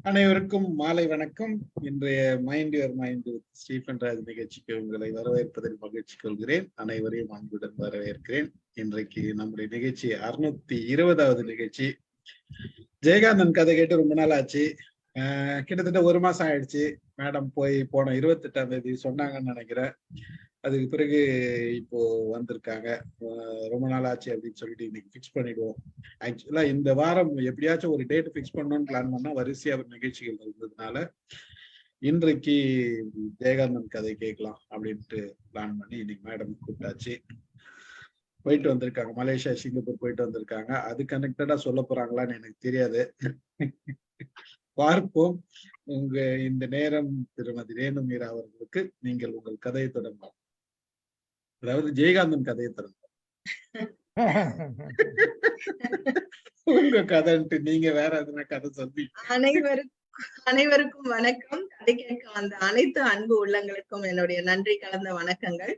அனைவருக்கும் மாலை வணக்கம். இன்றைய mind your mind Stephen Raj நிகழ்ச்சிக்கு உங்களை வரவேற்பதில் மகிழ்ச்சி கொள்கிறேன். அனைவரையும் அன்புடன் வரவேற்கிறேன். இன்றைக்கு நம்முடைய நிகழ்ச்சி 620வது நிகழ்ச்சி. ஜெயகாந்தன் கதை கேட்டு ரொம்ப நாள் ஆச்சு. கிட்டத்தட்ட 1 மாசம் ஆயிடுச்சு. மேடம் போன 28ஆம் தேதி சொன்னாங்கன்னு நினைக்கிறேன். அதுக்கு பிறகு இப்போ வந்திருக்காங்க. ரொம்ப நாள் ஆச்சு அப்படின்னு சொல்லிட்டு இன்னைக்கு பிக்ஸ் பண்ணிடுவோம். ஆக்சுவலா இந்த வாரம் எப்படியாச்சும் ஒரு டேட் பிக்ஸ் பண்ணணும்னு பிளான் பண்ணா வரிசையா நிகழ்ச்சிகள் இருந்ததுனால இன்றைக்கு ஜெயகாந்தன் கதை கேட்கலாம் அப்படின்ட்டு பிளான் பண்ணி இன்னைக்கு மேடம் கூப்பிட்டாச்சு. போயிட்டு வந்திருக்காங்க, மலேசியா சிங்கப்பூர் போயிட்டு வந்திருக்காங்க. அது கனெக்டடா சொல்ல போறாங்களான்னு எனக்கு தெரியாது. பார்ப்போம். இந்த நேரம் திருமதி ரேணு மீரா அவர்களுக்கு நீங்கள் உங்கள் கதையை தொடங்கலாம். அதாவது ஜெயகாந்தன் கதையை தொடங்க. உங்க கதைன்ட்டு நீங்க வேற எதுனா கதை சொல்லி. அனைவருக்கும் வணக்கம். கதை கேட்க வந்த அனைத்து அன்பு உள்ளங்களுக்கும் என்னுடைய நன்றி கலந்த வணக்கங்கள்.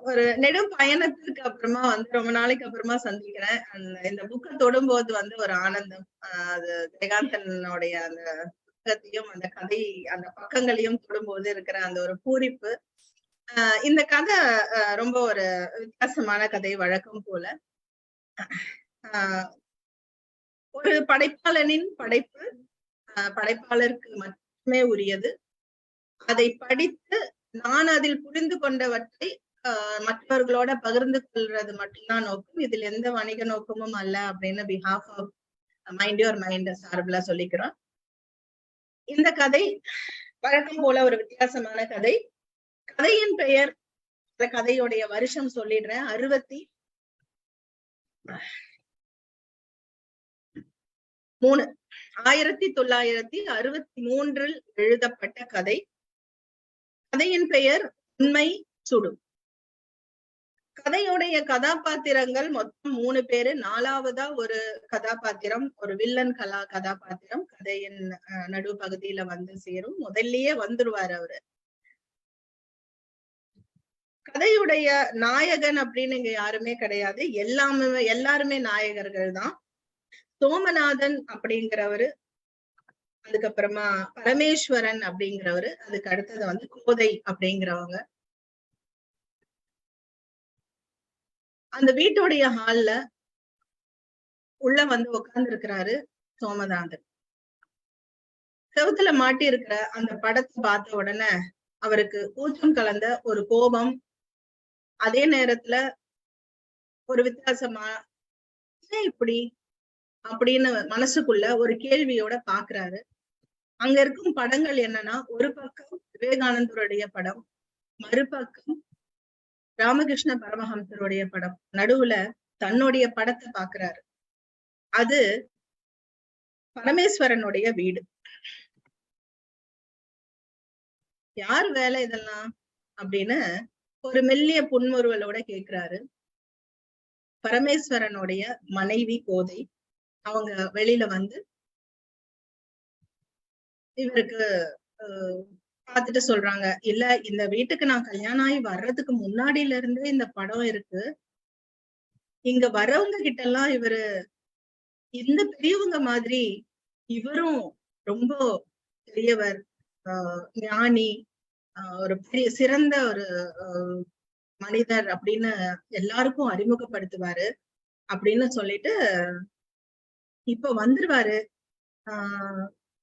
ஒரு நெடும் பயணத்துக்கு அப்புறமா ரொம்ப நாளைக்கு அப்புறமா சந்திக்கிறேன். இந்த புக்கை தொடும்போது ஒரு ஆனந்தம். அது ஜெயகாந்தனுடைய அந்த புத்தகத்தையும் அந்த கதை அந்த பக்கங்களையும் தொடும்போது இருக்கிற அந்த ஒரு பூரிப்பு. இந்த கதை ரொம்ப ஒரு வித்தியாசமான கதை. வழக்கம் போல ஒரு படைப்பாளனின் படைப்பு படைப்பாளருக்கு மட்டுமே உரியது. அதை படித்து நான் அதில் புரிந்து கொண்டவற்றை மற்றவர்களோட பகிர்ந்து கொள்றது மட்டும்தான் நோக்கம். இதில் எந்த வணிக நோக்கமும் அல்ல அப்படின்னு behalf of mind your mind சார்பில் சொல்லிக்கிறோம். இந்த கதை வழக்கம் போல ஒரு வித்தியாசமான கதை. கதையின் பெயர், கதையுடைய வருஷம் சொல்லிடுறேன். 1963 எழுதப்பட்ட கதை. கதையின் பெயர் உண்மை சுடும். கதையுடைய கதாபாத்திரங்கள் மொத்தம் 3 பேரு. 4வதா ஒரு கதாபாத்திரம், ஒரு வில்லன் கதாபாத்திரம் கதையின் நடு பகுதியில சேரும். முதல்லயே வந்துருவாரு அவரு. கதையுடைய நாயகன் அப்படின்னு இங்க யாருமே கிடையாது. எல்லாருமே நாயகர்கள் தான். சோமநாதன் அப்படிங்கிறவரு, அதுக்கப்புறமா பரமேஸ்வரன் அப்படிங்கிறவரு, அதுக்கு அடுத்தது கோதை அப்படிங்கிறவங்க. அந்த வீட்டுடைய ஹால்ல உள்ள உட்கார்ந்து இருக்கிறாரு சோமநாதன். செவுத்துல மாட்டி இருக்கிற அந்த படத்தை பார்த்த உடனே அவருக்கு கூச்சம் கலந்த ஒரு கோபம், அதே நேரத்துல ஒரு வித்தியாசமா ஏன் இப்படி அப்படின்னு மனசுக்குள்ள ஒரு கேள்வியோட பாக்குறாரு. அங்க இருக்கும் படங்கள் என்னன்னா, ஒரு பக்கம் விவேகானந்தருடைய படம், மறுபக்கம் ராமகிருஷ்ண பரமஹம்சருடைய படம், நடுவுல தன்னுடைய படத்தை பாக்குறாரு. அது பரமேஸ்வரனுடைய வீடு. யார் வேலை இதெல்லாம் அப்படின்னு ஒரு மெல்லிய புன்முறுவலோட கேக்குறாரு. பரமேஸ்வரனுடைய மனைவி கோதை அவங்க வெளியில இவருக்கு பார்த்துட்டு சொல்றாங்க, இல்ல இந்த வீட்டுக்கு நான் கல்யாணம் ஆகி வர்றதுக்கு முன்னாடில இருந்தே இந்த படம் இருக்கு. இங்க வர்றவங்க கிட்ட எல்லாம் இவரு இந்த பெரியவங்க மாதிரி இவரும் ரொம்ப பெரியவர், ஞானி, ஒரு பெரிய சிறந்த ஒரு மனிதர் அப்படின்னு எல்லாருக்கும் அறிமுகப்படுத்துவாரு அப்படின்னு சொல்லிட்டு இப்ப வந்துருவாரு.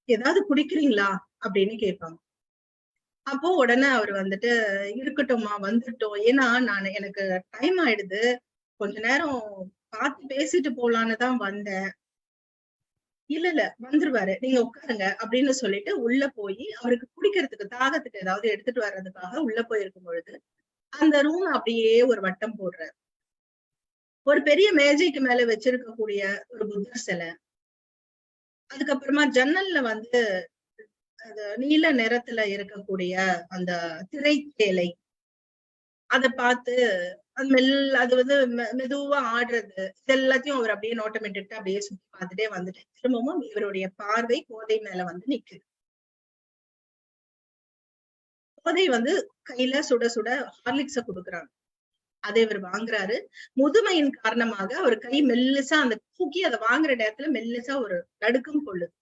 ஏதாவது குடிக்கிறீங்களா அப்படின்னு கேட்பாங்க. அப்போ உடனே அவர் இருக்கட்டும்மா, வந்துட்டோம், ஏன்னா எனக்கு டைம் ஆயிடுது, கொஞ்ச நேரம் பார்த்து பேசிட்டு போலான்னு தான் வந்தேன். இல்ல வந்துருவாரு, நீங்க உட்காருங்க அப்படின்னு சொல்லிட்டு உள்ள போய் அவருக்கு குடிக்கிறதுக்கு தாகத்துக்கு ஏதாவது எடுத்துட்டு வர்றதுக்காக உள்ள போயிருக்கும் பொழுது அந்த ரூம் அப்படியே ஒரு வட்டம் போடுறாரு. ஒரு பெரிய மேஜைக்கு மேல வச்சிருக்கக்கூடிய ஒரு புத்தர் சிலை, அதுக்கப்புறமா ஜன்னல்ல நீல நிறத்துல இருக்கக்கூடிய அந்த திரைச்சேலை, அதை பார்த்து அது மெதுவா ஆடுறது, இது எல்லாத்தையும் அவர் அப்படியே நோட்டமிட்டு அப்படியே சுத்தி பார்த்துட்டே திரும்பவும் இவருடைய பார்வை கோதை மேல நிக்குது. கோதை கையில சுட சுட ஹார்லிக்ஸ கொடுக்குறாங்க. அதை இவர் வாங்குறாரு. முதுமையின் காரணமாக அவர் கை மெல்லிசா தூக்கி அதை வாங்குற நேரத்துல மெல்லிசா ஒரு நடுக்கம் கொள்ளுது.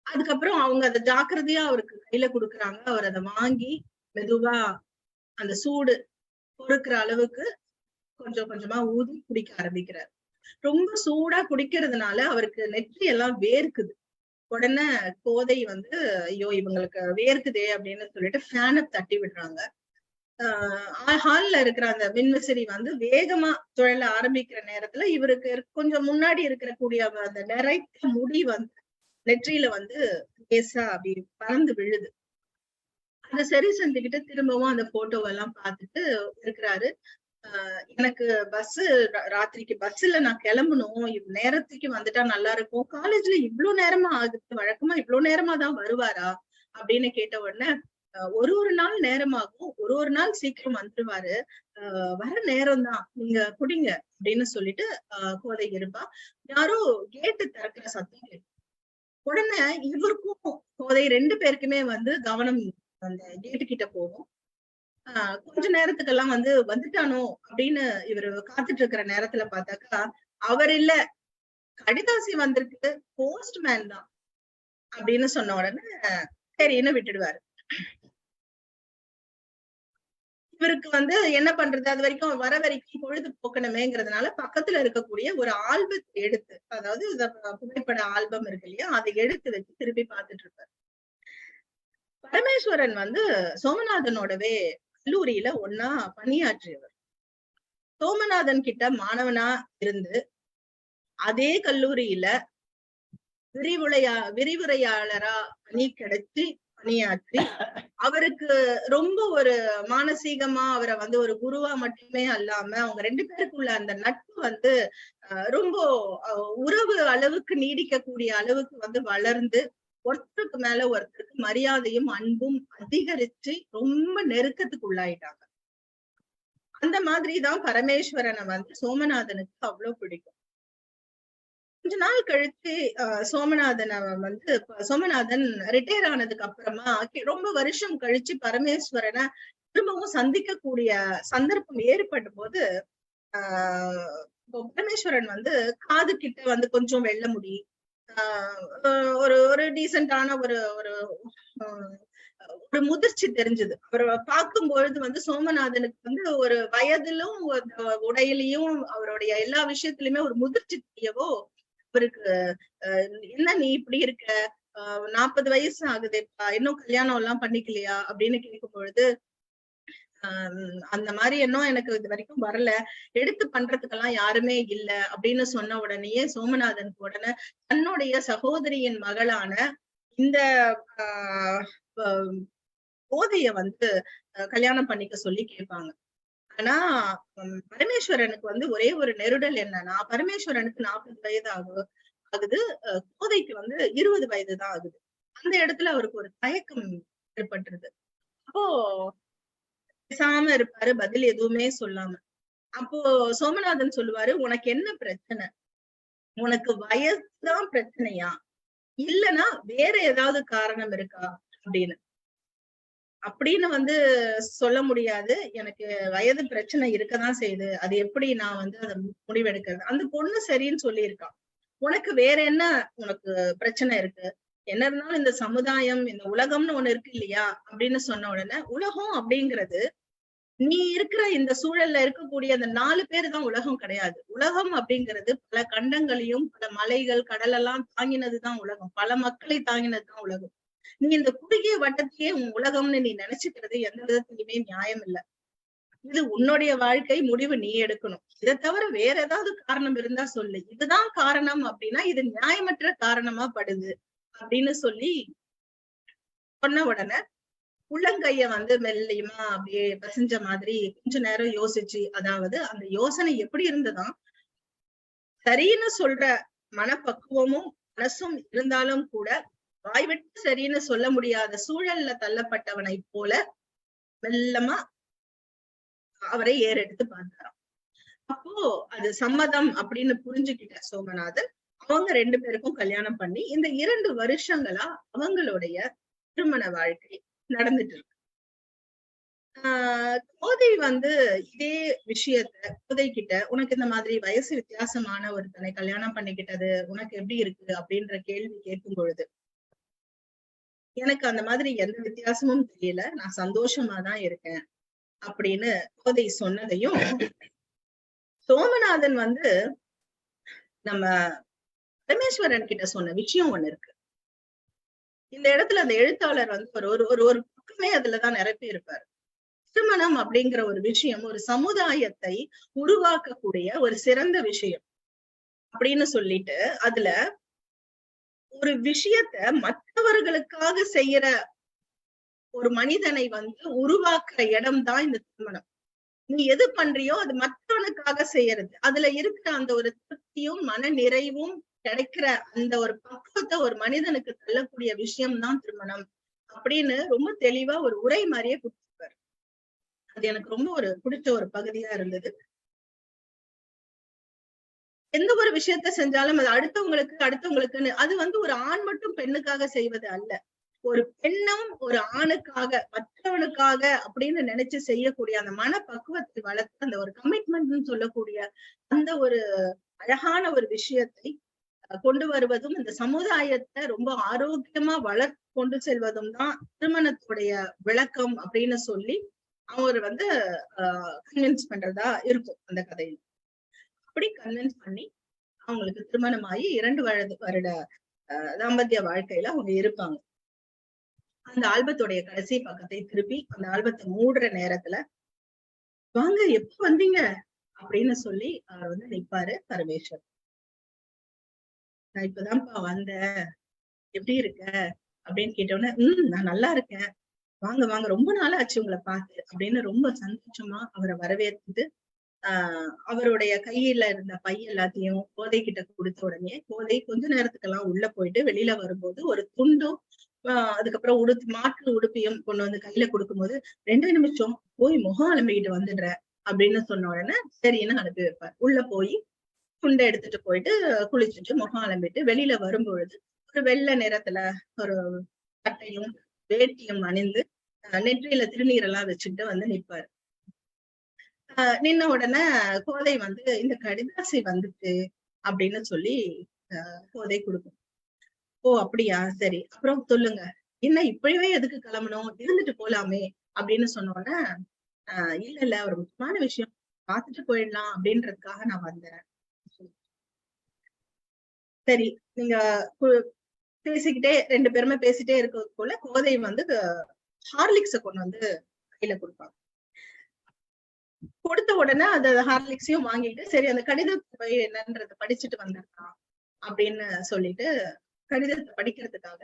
அதுக்கப்புறம் அவங்க அதை ஜாக்கிரதையா அவருக்கு கையில கொடுக்குறாங்க. அவர் அதை வாங்கி மெதுவா அந்த சூடு பொறுக்கிற அளவுக்கு கொஞ்சம் கொஞ்சமா ஊதி குடிக்க ஆரம்பிக்கிறார். ரொம்ப சூடா குடிக்கிறதுனால அவருக்கு நெற்றி எல்லாம் வேர்க்குது. உடனே கோதை வந்து ஐயோ இவங்களுக்கு வேர்க்குதே அப்படின்னு சொல்லிட்டு ஃபேனை தட்டி விடுறாங்க. ஹால்ல இருக்கிற அந்த மின்விசிறி வந்து வேகமா சுழல ஆரம்பிக்கிற நேரத்துல இவருக்கு கொஞ்சம் முன்னாடி இருக்கிற கூடிய அந்த நிறைத்த முடி வந்து நெற்றியில வந்து லேசா அப்படி பறந்து விழுது. அதை சரி செஞ்சுக்கிட்டு திரும்பவும் அந்த போட்டோவெல்லாம் பார்த்துட்டு இருக்கிறாரு. எனக்கு பஸ் ராத்திரிக்கு பஸ்ல நான் கிளம்பணும், நேரத்துக்கு வந்துட்டா நல்லா இருக்கும். காலேஜ்ல இவ்வளவு நேரமா ஆகுது, வழக்கமா இவ்வளவு நேரமா தான் வருவாரா அப்படின்னு கேட்ட உடனே ஒரு நாள் நேரமாகும், ஒரு நாள் சீக்கிரம் வந்துருவாரு, வர நேரம் தான், நீங்க குடிங்க அப்படின்னு சொல்லிட்டு கோதை இருப்பா. யாரோ கேட்டு திறக்கிற சத்தம் கேட்கும். உடனே இவருக்கும் கோதை 2 பேருக்குமே வந்து கவனம் அந்த கேட்டு கிட்ட போகும். கொஞ்ச நேரத்துக்கெல்லாம் வந்து வந்துட்டானோ அப்படின்னு இவரு காத்துட்டு இருக்கிற நேரத்துல பார்த்தாக்கா அவர் இல்ல, கடிதாசி வந்திருக்கு, போஸ்ட்மேன் தான் அப்படின்னு சொன்ன உடனே சரின்னு விட்டுடுவாரு. இவருக்கு வந்து என்ன பண்றது, அது வரைக்கும் வர வரைக்கும் பொழுது போக்கணுமேங்கிறதுனால பக்கத்துல இருக்கக்கூடிய ஒரு ஆல்பத்தை எடுத்து, அதாவது புகைப்பட ஆல்பம் இருக்கு இல்லையா, அதை எடுத்து வச்சு திருப்பி பார்த்துட்டு இருப்பாரு. பரமேஸ்வரன் வந்து சோமநாதனோடவே கல்லூரியில ஒன்னா பணியாற்றியவர். சோமநாதன் கிட்ட மாணவனா இருந்து அதே கல்லூரியில விரிவுரையாளரா பணி கிடைச்சி பணியாற்றி அவருக்கு ரொம்ப ஒரு மானசீகமா அவரை வந்து ஒரு குருவா மட்டுமே அல்லாம அவங்க 2 பேருக்குள்ள அந்த நட்பு வந்து ரொம்ப உறவு அளவுக்கு நீடிக்கக்கூடிய அளவுக்கு வந்து வளர்ந்து ஒருத்தருக்கு மேல ஒருத்தருக்கு மரியாதையும் அன்பும் அதிகரிச்சு ரொம்ப நெருக்கத்துக்கு உள்ளாயிட்டாங்க. அந்த மாதிரிதான் பரமேஸ்வரனை வந்து சோமநாதனுக்கு அவ்வளவு பிடிக்கும். கொஞ்ச நாள் கழிச்சு சோமநாதன் ரிட்டையர் ஆனதுக்கு அப்புறமா ரொம்ப வருஷம் கழிச்சு பரமேஸ்வரனை திரும்பவும் சந்திக்கக்கூடிய சந்தர்ப்பம் ஏற்படும் போது பரமேஸ்வரன் வந்து காது கிட்ட வந்து கொஞ்சம் வெள்ள முடி, ஒரு டீசென்டான ஒரு முதிர்ச்சி தெரிஞ்சது. அவரை பார்க்கும் பொழுது வந்து சோமநாதனுக்கு வந்து ஒரு வயதிலும் உடையிலையும் அவருடைய எல்லா விஷயத்திலுமே ஒரு முதிர்ச்சி தெரியவோ அவருக்கு என்ன நீ இப்படி இருக்க, 40 வயசு ஆகுதேப்பா, இன்னும் கல்யாணம் எல்லாம் பண்ணிக்கலையா அப்படின்னு கேட்கும் பொழுது அந்த மாதிரி இன்னும் எனக்கு இது வரைக்கும் வரல, எடுத்து பண்றதுக்கெல்லாம் யாருமே இல்ல அப்படின்னு சொன்ன உடனேயே சோமநாதனுக்கு உடனே தன்னுடைய சகோதரியின் மகளான இந்த கோதைய வந்து கல்யாணம் பண்ணிக்க சொல்லி கேட்பாங்க. ஆனா பரமேஸ்வரனுக்கு வந்து ஒரே ஒரு நெருடல் என்னன்னா, பரமேஸ்வரனுக்கு 40 வயது ஆகுது, கோதைக்கு வந்து 20 வயது தான் ஆகுது. அந்த இடத்துல அவருக்கு ஒரு தயக்கம் ஏற்பட்டுருது. அப்போ பேசாம இருப்பாரு, பதில் எதுவுமே சொல்லாம. அப்போ சோமநாதன் சொல்லுவாரு, உனக்கு என்ன பிரச்சனை, உனக்கு வயசுதான் பிரச்சனையா இல்லைன்னா வேற ஏதாவது காரணம் இருக்கா அப்படின்னு வந்து சொல்ல முடியாது. எனக்கு வயது பிரச்சனை இருக்கதான் செய்யுது, அது எப்படி நான் வந்து அதை முடிவெடுக்கிறது. அந்த பொண்ணு சரின்னு சொல்லியிருக்கான். உனக்கு வேற என்ன உனக்கு பிரச்சனை இருக்கு, என்ன இருந்தாலும் இந்த சமுதாயம் இந்த உலகம்னு ஒண்ணு இருக்கு இல்லையா அப்படின்னு சொன்ன உடனே, உலகம் அப்படிங்கிறது நீ இருக்கிற இந்த சூழல்ல இருக்கக்கூடிய அந்த 4 பேரு தான் உலகம் கிடையாது. உலகம் அப்படிங்கிறது பல கண்டங்களையும் பல மலைகள் கடல் எல்லாம் தாங்கினதுதான் உலகம், பல மக்களை தாங்கினதுதான் உலகம். நீ இந்த குறுகிய வட்டத்தையே உன் உலகம்னு நீ நினைச்சுக்கிறது எந்த விதத்திலுமே நியாயம் இல்லை. இது உன்னுடைய வாழ்க்கை, முடிவு நீ எடுக்கணும். இதை தவிர வேற ஏதாவது காரணம் இருந்தா சொல்லு, இதுதான் காரணம் அப்படின்னா இது நியாயமற்ற காரணமா படுது அப்படின்னு சொல்லி சொன்ன உடனே உள்ளங்கைய வந்து மெல்லியமா அப்படியே பசிஞ்ச மாதிரி கொஞ்ச நேரம் யோசிச்சு, அதாவது அந்த யோசனை எப்படி இருந்ததா, சரின்னு சொல்ற மனப்பக்குவமும் மனசும் இருந்தாலும் கூட வாய்விட்டு சரின்னு சொல்ல முடியாத சூழல்ல தள்ளப்பட்டவனை போல மெல்லமா அவரை ஏறெடுத்து பார்த்தாராம். அப்போ அது சம்மதம் அப்படின்னு புரிஞ்சுக்கிட்ட சோமநாதன் அவங்க 2 பேருக்கும் கல்யாணம் பண்ணி இந்த 2 வருஷங்களா அவங்களுடைய திருமண வாழ்க்கை நடந்துட்டு இருக்கு. கோதை வந்து இதே விஷயத்த கோதை கிட்ட, உனக்கு இந்த மாதிரி வயசு வித்தியாசமான ஒருத்தனை கல்யாணம் பண்ணிக்கிட்டது உனக்கு எப்படி இருக்கு அப்படின்ற கேள்வி கேட்கும் பொழுது எனக்கு அந்த மாதிரி எந்த வித்தியாசமும் தெரியல, நான் சந்தோஷமா தான் இருக்கேன் அப்படின்னு கோதை சொன்னதையும் சோமநாதன் வந்து நம்ம பரமேஸ்வரன் கிட்ட சொன்ன விஷயம் ஒண்ணு இருக்கு. இந்த இடத்துல அந்த எழுத்தாளர் வந்து ஒரு ஒரு ஒரு பக்கமே அதுலதான் நிரப்பி இருப்பாரு. திருமணம் அப்படிங்கிற ஒரு விஷயம் ஒரு சமுதாயத்தை உருவாக்கக்கூடிய ஒரு சிறந்த விஷயம் அப்படின்னு சொல்லிட்டு அதுல ஒரு விஷயத்த மற்றவர்களுக்காக செய்யற ஒரு மனிதனை வந்து உருவாக்குற இடம் தான் இந்த திருமணம். நீ எது பண்றியோ அது மற்றவனுக்காக செய்யறது, அதுல இருக்கிற அந்த ஒரு திருப்தியும் மன நிறைவும் கிடைக்கிற அந்த ஒரு பக்குவத்தை ஒரு மனிதனுக்கு தள்ளக்கூடிய விஷயம் தான் திருமணம் அப்படின்னு ரொம்ப தெளிவா ஒரு உரை மாதிரியே கொடுத்திருப்பாரு. அது எனக்கு ரொம்ப ஒரு பிடிச்ச ஒரு பகுதியா இருந்தது. எந்த ஒரு விஷயத்த செஞ்சாலும் அது அடுத்தவங்களுக்குன்னு அது வந்து ஒரு ஆண் மட்டும் பெண்ணுக்காக செய்வது அல்ல. ஒரு பெண்ணும் ஒரு ஆணுக்காக மற்றவனுக்காக அப்படின்னு நினைச்சு செய்யக்கூடிய அந்த மனப்பக்குவத்தை வளர்த்து அந்த ஒரு கமிட்மெண்ட் சொல்லக்கூடிய அந்த ஒரு அழகான ஒரு விஷயத்தை கொண்டு வருவதும் இந்த சமுதாயத்தை ரொம்ப ஆரோக்கியமா வளர்த்து கொண்டு செல்வதும் தான் திருமணத்துடைய விளக்கம் அப்படின்னு சொல்லி அவர் வந்து கன்வின்ஸ் பண்றதா இருக்கும் அந்த கதையில. அப்படி கன்வின்ஸ் பண்ணி அவங்களுக்கு திருமணமாகி 2 வருட தாம்பத்திய வாழ்க்கையில அவங்க இருப்பாங்க. அந்த ஆல்பத்துடைய கடைசி பக்கத்தை திருப்பி அந்த ஆல்பத்தை மூடுற நேரத்துல வாங்க எப்ப வந்தீங்க அப்படின்னு சொல்லி அவர் வந்து நிப்பாரு பரமேஸ்வர். நான் இப்பதான்ப்பா வந்தேன், எப்படி இருக்க அப்படின்னு கேட்டோன்னே நான் நல்லா இருக்கேன், வாங்க வாங்க ரொம்ப நாளா ஆச்சு உங்களை பார்த்து அப்படின்னு ரொம்ப சந்தோஷமா அவரை வரவேற்று அவருடைய கையில இருந்த பை எல்லாத்தையும் கோதை கிட்ட கொடுத்த உடனே கோதை கொஞ்ச நேரத்துக்கெல்லாம் உள்ள போயிட்டு வெளியில வரும்போது ஒரு துண்டும் அதுக்கப்புறம் மாற்று உடுப்பியும் கொண்டு வந்து கையில கொடுக்கும்போது 2 நிமிஷம் போய் முகம் அலம்பிக்கிட்டு வந்துடுற அப்படின்னு சொன்ன உடனே சரின்னு அனுப்பி வைப்பார். உள்ள போய் துண்டை எடுத்துட்டு போயிட்டு குளிச்சுட்டு முகம் அலம்பிட்டு வெளியில வரும்பொழுது ஒரு வெள்ளை நிறத்துல ஒரு சட்டையும் வேட்டியும் அணிந்து நெற்றியில திருநீரெல்லாம் வச்சுட்டு வந்து நிப்பாரு. நின்ன உடனே கோதை வந்து இந்த கடிதாசி வந்துட்டு அப்படின்னு சொல்லி கோதை கொடுக்கும். ஓ அப்படியா, சரி, அப்புறம் சொல்லுங்க, என்ன இப்பவே எதுக்கு கிளம்பணும், இருந்துட்டு போலாமே அப்படின்னு சொன்னோன்னே இல்ல இல்ல ஒரு முக்கியமான விஷயம் பார்த்துட்டு போயிடலாம் அப்படின்றதுக்காக நான் வந்தேன். சரி, நீங்க பேசிக்கிட்டே 2 பேருமே பேசிட்டே இருக்கிறது போல கோதை வந்து ஹார்லிக்ஸ கொண்டு வந்து கையில கொடுப்பாங்க. கொடுத்த உடனே அந்த ஹார்லிக்ஸையும் வாங்கிட்டு சரி அந்த கடிதத்தை போய் என்னன்றத படிச்சுட்டு வந்திருக்கான் அப்படின்னு சொல்லிட்டு கடிதத்தை படிக்கிறதுக்காக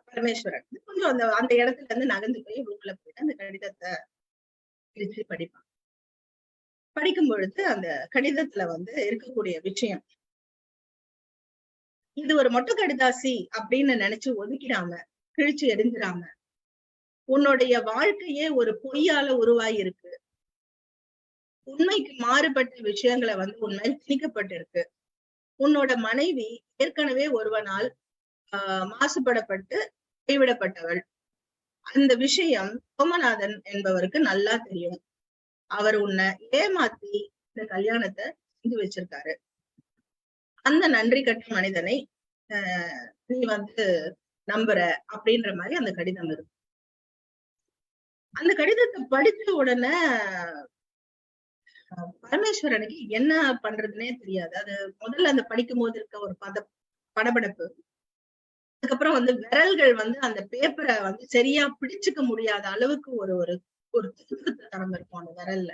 பரமேஸ்வரன் கொஞ்சம் அந்த இடத்துல இருந்து நகர்ந்து போய் ரூம்ல போயிட்டு அந்த கடிதத்தை பிரிச்சு படிப்பான். படிக்கும் பொழுது அந்த கடிதத்துல வந்து இருக்கக்கூடிய விஷயம் இது ஒரு மொட்டை கடிதாசி அப்படின்னு நினைச்சு ஒதுக்கிடாம கிழிச்சு எரிஞ்சிடாம உன்னுடைய வாழ்க்கையே ஒரு பொய்யால உருவாகி இருக்கு, உண்மைக்கு மாறுபட்ட விஷயங்களை வந்து உண்மையில் திணிக்கப்பட்டிருக்கு, உன்னோட மனைவி ஏற்கனவே ஒருவனால் மாசுபடப்பட்டு கைவிடப்பட்டவள், அந்த விஷயம் சோமநாதன் என்பவருக்கு நல்லா தெரியும், அவர் உன்னை ஏமாத்தி இந்த கல்யாணத்தை செஞ்சு வச்சிருக்காரு, அந்த நன்றி கட்ட மனிதனை நீ வந்து நம்புற அப்படின்ற மாதிரி அந்த கடிதம் இருக்கு. அந்த கடிதத்தை படிச்ச உடனே பரமேஸ்வரனுக்கு என்ன பண்றதுன்னே தெரியாது. அது முதல்ல அந்த படிக்கும் போது இருக்க ஒரு படபடப்பு, அதுக்கப்புறம் வந்து விரல்கள் வந்து அந்த பேப்பரை வந்து சரியா பிடிச்சுக்க முடியாத அளவுக்கு ஒரு ஒரு ஒரு தரம் இருக்கும் அந்த விரல்ல.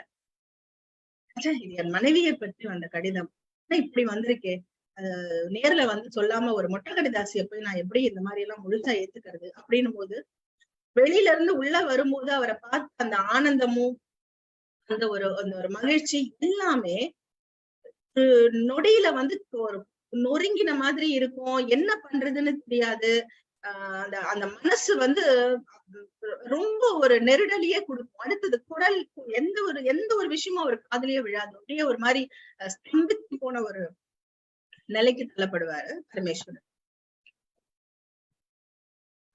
இது என் மனைவியை பற்றி வந்த கடிதம் இப்படி வந்திருக்கே, நேர்ல வந்து சொல்லாம ஒரு மொட்டை கடிதாசியை போய் நான் எப்படி இந்த மாதிரி எல்லாம் முழுசா ஏத்துக்கிறது அப்படின்னும் போது வெளியில இருந்து உள்ள வரும்போது அவரை பார்த்து அந்த ஆனந்தமும் அந்த ஒரு மகிழ்ச்சி எல்லாமே நொடியில வந்து ஒரு நொறுங்கின மாதிரி இருக்கும், என்ன பண்றதுன்னு தெரியாது. அந்த அந்த மனசு வந்து ரொம்ப ஒரு நெருடலியே கொடுக்கும். அடுத்தது குரல் எந்த ஒரு விஷயமும் அவர் காதலியே விழாது, அப்படியே ஒரு மாதிரி ஸ்தம்பித்து போன ஒரு நிலைக்கு தள்ளப்படுவாரு பரமேஸ்வரன்.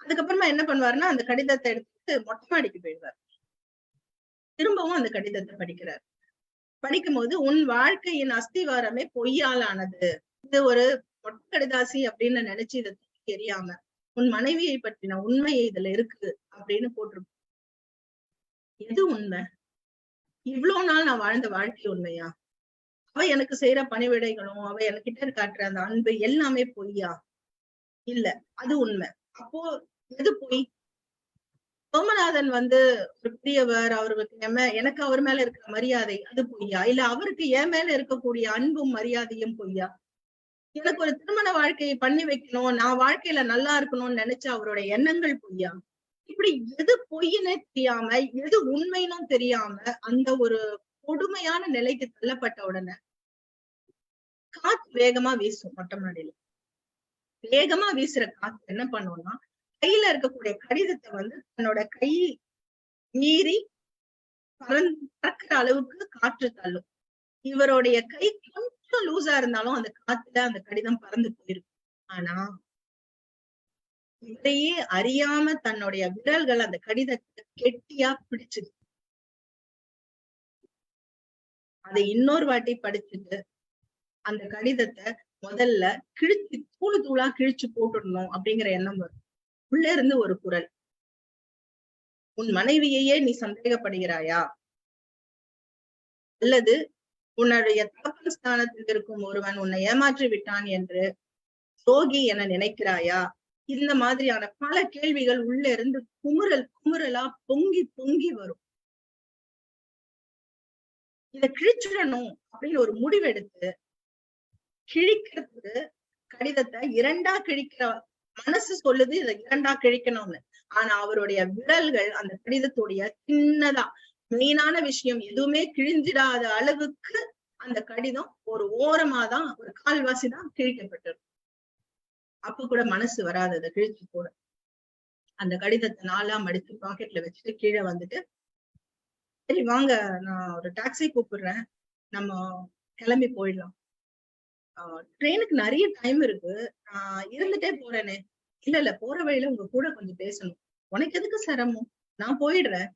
அதுக்கப்புறமா என்ன பண்ணுவாருன்னா அந்த கடிதத்தை எடுத்து மொட்டை மாடிக்கு போயிடுவார். திரும்பவும் அந்த கடிதத்தை படிக்கிறார். படிக்கும் போது உன் வாழ்க்கையின் அஸ்திவாரமே பொய்யால் ஆனது, இது ஒரு மொட்டை கடிதாசி அப்படின்னு நினைச்சு இதை தெரியாம உன் மனைவியை பற்றின உண்மையை இதுல இருக்கு அப்படின்னு போட்டிருக்கும். எது உண்மை? இவ்வளவு நாள் நான் வாழ்ந்த வாழ்க்கை உண்மையா? அவ எனக்கு செய்யற பணிவிடைகளும் அவ என்கிட்ட காட்டுற அந்த அன்பு எல்லாமே பொய்யா? இல்ல, அது உண்மை. அப்போ எது பொய்? சோமநாதன் வந்து ஒரு பெரியவர், அவருக்கு எனக்கு அவர் மேல இருக்கிற மரியாதை அது பொய்யா? இல்ல அவருக்கு என் மேல இருக்கக்கூடிய அன்பும் மரியாதையும் பொய்யா? எனக்கு ஒரு திருமண வாழ்க்கையை பண்ணி வைக்கணும், நான் வாழ்க்கையில நல்லா இருக்கணும்னு நினைச்ச அவருடைய எண்ணங்கள் பொய்யா? இப்படி எது பொய்னே தெரியாம, எது உண்மைன்னு தெரியாம அந்த ஒரு கொடுமையான நிலைக்கு தள்ளப்பட்ட உடனே காத்து வேகமா வீசும். மொட்டை மாடியில வேகமா வீசுற காத்து என்ன பண்ணும்னா, கையில இருக்கக்கூடிய கடிதத்தை வந்து தன்னோட கை மீறி பறக்கிற அளவுக்கு காற்று தள்ளும். இவருடைய கை கொஞ்சம் லூசா இருந்தாலும் அந்த காத்துல அந்த கடிதம் பறந்து போயிருக்கும். ஆனா இவரையே அறியாம தன்னுடைய விரல்கள் அந்த கடிதத்தை கெட்டியா பிடிச்சுது. அதை இன்னொரு வாட்டி படிச்சுட்டு அந்த கடிதத்தை முதல்ல கிழிச்சு தூளு தூளா கிழிச்சு போட்டுடணும் அப்படிங்கிற எண்ணம் வரும். உள்ள இருந்து ஒரு குரல், உன் மனைவியையே நீ சந்தேகப்படுகிறாயா? அல்லது உன்னுடைய தகப்பன் ஸ்தானத்தில் இருக்கும் ஒருவன் உன்னை ஏமாற்றி விட்டான் என்று சோகி என நினைக்கிறாயா? இந்த மாதிரியான பல கேள்விகள் உள்ள இருந்து குமுறலா பொங்கி பொங்கி வரும். இத கிழிச்சிடணும் அப்படின்னு ஒரு முடிவெடுத்து கிழிக்கிறதுக்கு கடிதத்தை இரண்டா கிழிக்கிற மனசு சொல்லுது இதை இரண்டா கிழிக்கணும்னு. ஆனா அவருடைய விரல்கள் அந்த கடிதத்துடைய சின்னதா மெயினான விஷயம் எதுவுமே கிழிஞ்சிடாத அளவுக்கு அந்த கடிதம் ஒரு ஓரமாதான், ஒரு கால்வாசி தான் கிழிக்கப்பட்டிருக்கும். அப்ப கூட மனசு வராது அதை கிழிச்சு போட. அந்த கடிதத்தை நாளா மடிச்சு பாக்கெட்ல வச்சுட்டு கீழே வந்துட்டு, சரி வாங்க நான் ஒரு டாக்ஸி கூப்பிடுறேன், நம்ம கிளம்பி போயிடலாம். ட்ரெயினுக்கு நிறைய டைம் இருக்கு, நான் இருந்துட்டே போறேனே. இல்ல போற வழியில உங்க கூட கொஞ்சம் பேசணும். உனக்கு எதுக்கு சிரமம், நான் போயிடுறேன்.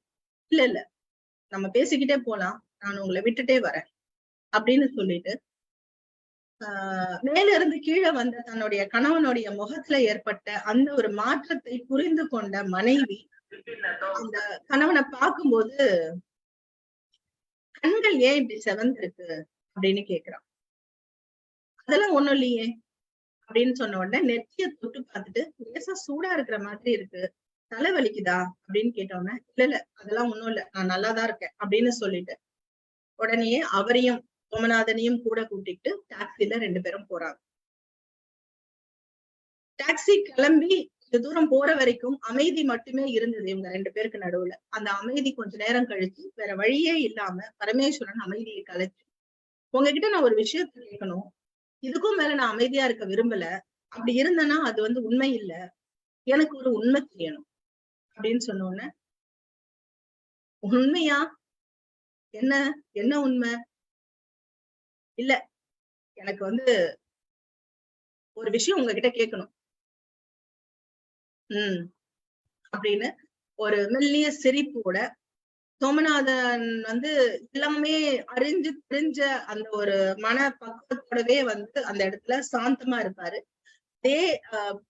இல்ல நம்ம பேசிக்கிட்டே போலாம், நான் உங்களை விட்டுட்டே வரேன் அப்படின்னு சொல்லிட்டு மேல இருந்து கீழே வந்த தன்னுடைய கணவனுடைய முகத்துல ஏற்பட்ட அந்த ஒரு மாற்றத்தை புரிந்து கொண்ட மனைவி அந்த கணவனை பார்க்கும்போது கண்கள் ஏன் இப்படி செவந்திருக்கு அப்படின்னு கேக்குறான். அதெல்லாம் ஒண்ணும் இல்லையே அப்படின்னு சொன்ன உடனே நெத்திய தொட்டு பார்த்துட்டு, லேசா சூடா இருக்கிற மாதிரி இருக்கு, தலை வலிக்குதா அப்படின்னு கேட்டோன்னே, இல்ல அதெல்லாம் ஒண்ணும் இல்ல, நான் நல்லாதான் இருக்கேன் அப்படின்னு சொல்லிட்டு உடனே அவரையும் சோமநாதனையும் கூட கூட்டிட்டு டாக்ஸில 2 பேரும் போறாங்க. டாக்ஸி கிளம்பி இந்த தூரம் போற வரைக்கும் அமைதி மட்டுமே இருந்தது இவங்க 2 பேருக்கு நடுவுல. அந்த அமைதி கொஞ்ச நேரம் கழிச்சு வேற வழியே இல்லாம பரமேஸ்வரன் அமைதியை கலைச்சு, உங்ககிட்ட நான் ஒரு விஷயத்த கேட்கணும், இதுக்கும் மேல நான் அமைதியா இருக்க விரும்பல, அப்படி இருந்தேன்னா அது வந்து உண்மை இல்ல, எனக்கு ஒரு உண்மை தெரியணும் அப்படின்னு சொன்ன உடனே, உண்மையா? என்ன என்ன உண்மை? இல்ல எனக்கு வந்து ஒரு விஷயம் உங்ககிட்ட கேட்கணும் அப்படின்னு ஒரு மெல்லிய சிரிப்போட சோமநாதன் வந்து எல்லாமே அறிஞ்சு தெரிஞ்ச அந்த ஒரு மன பக்குவத்தோடவே வந்து அந்த இடத்துல சாந்தமா இருப்பாரு. அதே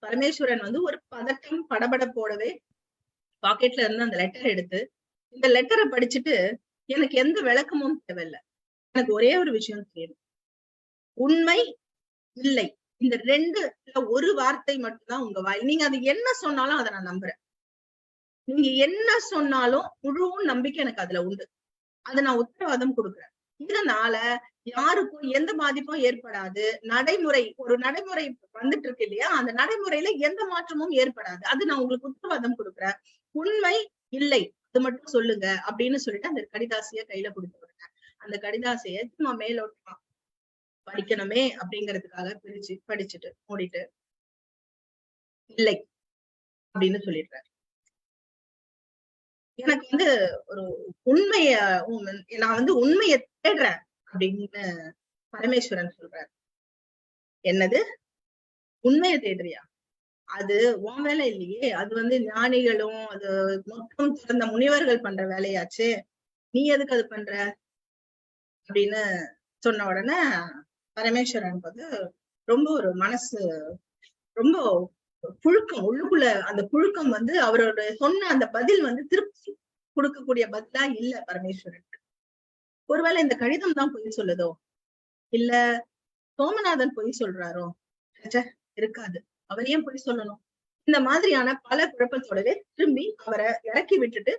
பரமேஸ்வரன் வந்து ஒரு பதட்டம் படபடப்போடவே பாக்கெட்ல இருந்து அந்த லெட்டர் எடுத்து, இந்த லெட்டரை படிச்சுட்டு எனக்கு எந்த விளக்கமும் தேவையில்லை, எனக்கு ஒரே ஒரு விஷயம் தெரியும், உண்மை இல்லை, இந்த 2 ஒரு வார்த்தை மட்டும்தான் உங்க வாய், நீங்க அது என்ன சொன்னாலும் அதை நான் நம்புறேன், நீங்க என்ன சொன்னாலும் முழு நம்பிக்கை எனக்கு அதுல உண்டு, அதை நான் உத்தரவாதம் கொடுக்குறேன். இதனால யாருக்கும் எந்த பாதிப்பும் ஏற்படாது, ஒரு நடைமுறை வந்துட்டு இருக்கு இல்லையா, அந்த நடைமுறையில எந்த மாற்றமும் ஏற்படாது, அது நான் உங்களுக்கு உத்தரவாதம் கொடுக்குறேன், உண்மை இல்லை அது மட்டும் சொல்லுங்க அப்படின்னு சொல்லிட்டு அந்த கடிதாசிய கையில கொடுத்து விடுறேன். அந்த கடிதாசிய சும்மா மேலோட்டமா படிக்கணுமே அப்படிங்கிறதுக்காக பிரிச்சு படிச்சுட்டு மூடிட்டு இல்லை அப்படின்னு சொல்லிடுறாரு. எனக்கு வந்து ஒரு நான் வந்து உண்மையை தேடுறேன் அப்படின்னு பரமேஸ்வரன் சொல்றாரு. என்னது உண்மையை தேடுறியா? அது உன் வேலை இல்லையே, அது வந்து ஞானிகளும் அது மொத்தம் திறந்த முனிவர்கள் பண்ற வேலையாச்சு, நீ எதுக்கு அது பண்ற அப்படின்னு சொன்ன உடனே பரமேஸ்வரனுக்கு வந்து ரொம்ப ஒரு மனசு ரொம்ப புழுக்கம் உள்ளுக்குள்ள அந்த புழுக்கம் வந்து அவரோட சொன்ன அந்த பதில் வந்து திருப்தி கொடுக்கக்கூடிய பதிலா இல்ல பரமேஸ்வரனுக்கு. ஒருவேளை இந்த கடிதம் தான் பொய் சொல்லுதோ, இல்ல சோமநாதன் பொய் சொல்றாரோ? இருக்காது. அவர் ஏன் பொய் சொல்லணும்? இந்த மாதிரியான பல குழப்பத்தோடவே திரும்பி அவரை இறக்கி விட்டுட்டு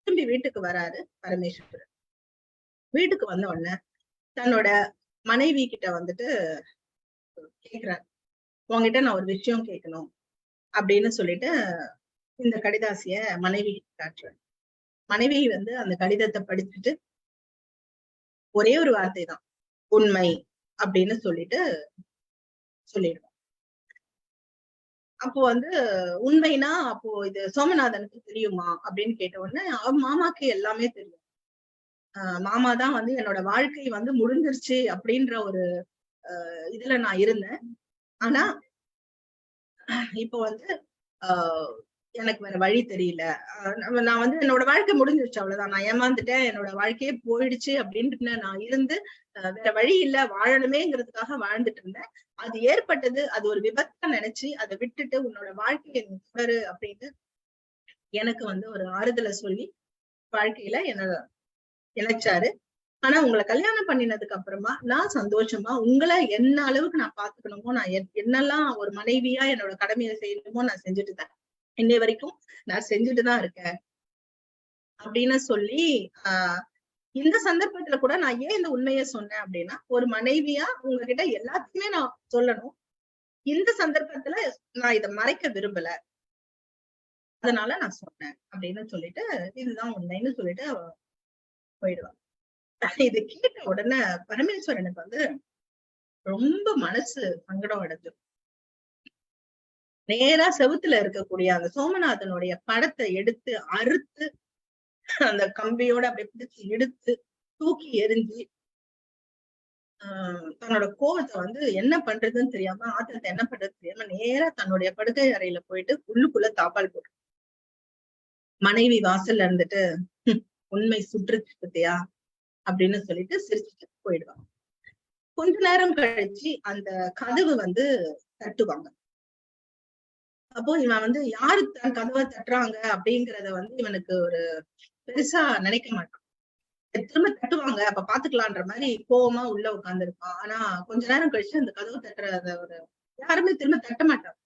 திரும்பி வீட்டுக்கு வராரு பரமேஸ்வரன். வீட்டுக்கு வந்த உடனே தன்னோட மனைவி கிட்ட வந்துட்டு கேக்குறாரு, உங்ககிட்ட நான் ஒரு விஷயம் கேட்கணும் அப்படின்னு சொல்லிட்டு இந்த கடிதாசிய மனைவி காட்டுறாரு. மனைவி வந்து அந்த கடிதத்தை படிச்சுட்டு ஒரே ஒரு வார்த்தை தான், உண்மை அப்படின்னு சொல்லிட்டு சொல்லிடுவான். அப்போ வந்து உண்மைனா அப்போ இது சோமநாதனுக்கு தெரியுமா அப்படின்னு கேட்ட உடனே மாமாக்கு எல்லாமே தெரியும். மாமா தான் வந்து என்னோட வாழ்க்கை வந்து முடிஞ்சிருச்சு அப்படின்ற ஒரு இதுல நான் இருந்தேன். ஆனா இப்போ வந்து எனக்கு வேற வழி தெரியல. நான் வந்து என்னோட வாழ்க்கை முடிஞ்சிருச்சு, அவ்வளவுதான். நான் ஏமாந்துட்டேன், என்னோட வாழ்க்கையே போயிடுச்சு அப்படின்ட்டு நான் இருந்து வேற வழி இல்ல, வாழணுமேங்கிறதுக்காக வாழ்ந்துட்டு இருந்தேன். அது ஏற்பட்டது, அது ஒரு விபத்தா நினைச்சு அதை விட்டுட்டு உன்னோட வாழ்க்கையை தொடரு அப்படின்னு எனக்கு வந்து ஒரு ஆறுதலை சொல்லி வாழ்க்கையில என்ன இணைச்சாரு. ஆனா உங்களை கல்யாணம் பண்ணினதுக்கு அப்புறமா நான் சந்தோஷமா உங்களை என்ன அளவுக்கு நான் பாத்துக்கணுமோ, நான் என்னெல்லாம் ஒரு மனைவியா என்னோட கடமையை செய்யணுமோ நான் செஞ்சுட்டு தான் இன்னை வரைக்கும் நான் செஞ்சுட்டுதான் இருக்கேன் அப்படின்னு சொல்லி இந்த சந்தர்ப்பத்துல கூட நான் ஏன் இந்த உண்மையை சொன்னேன் அப்படின்னா, ஒரு மனைவியா உங்ககிட்ட எல்லாத்தையுமே நான் சொல்லணும். இந்த சந்தர்ப்பத்துல நான் இதை மறைக்க விரும்பல, அதனால நான் சொன்னேன் அப்படின்னு சொல்லிட்டு இதுதான் உண்மைன்னு சொல்லிட்டு போயிடுவான். இதை கேட்ட உடனே பரமேஸ்வரனுக்கு வந்து ரொம்ப மனசு சங்கடம் அடைஞ்சிடும். நேரா செவுத்துல இருக்கக்கூடிய அந்த சோமநாதனுடைய படத்தை எடுத்து அறுத்து அந்த கம்பியோட அப்படியே பிடிச்சு எடுத்து தூக்கி எரிஞ்சு தன்னோட கோவத்தை வந்து என்ன பண்றதுன்னு தெரியாம, ஆத்திரத்தை என்ன பண்றதுன்னு தெரியாம நேரா தன்னுடைய படுக்கை அறையில போயிட்டு உள்ளுக்குள்ள தாப்பால் போட்டு மனைவி வாசல்ல இருந்துட்டு உண்மை சுற்றுச்சு பத்தியா அப்படின்னு சொல்லிட்டு சிரிச்சுட்டு போயிடுவாங்க. கொஞ்ச நேரம் கழிச்சு அந்த கதவு வந்து தட்டுவாங்க. அப்போ இவன் வந்து யாரு தன் கதவை தட்டுறாங்க அப்படிங்கறத வந்து இவனுக்கு ஒரு பெருசா நினைக்க மாட்டான். திரும்ப தட்டுவாங்க அப்ப பாத்துக்கலான்ற மாதிரி கோவமா உள்ள உட்கார்ந்து இருப்பான். ஆனா கொஞ்ச நேரம் கழிச்சு அந்த கதவு தட்டுறத ஒரு யாருமே திரும்ப தட்ட மாட்டாங்க.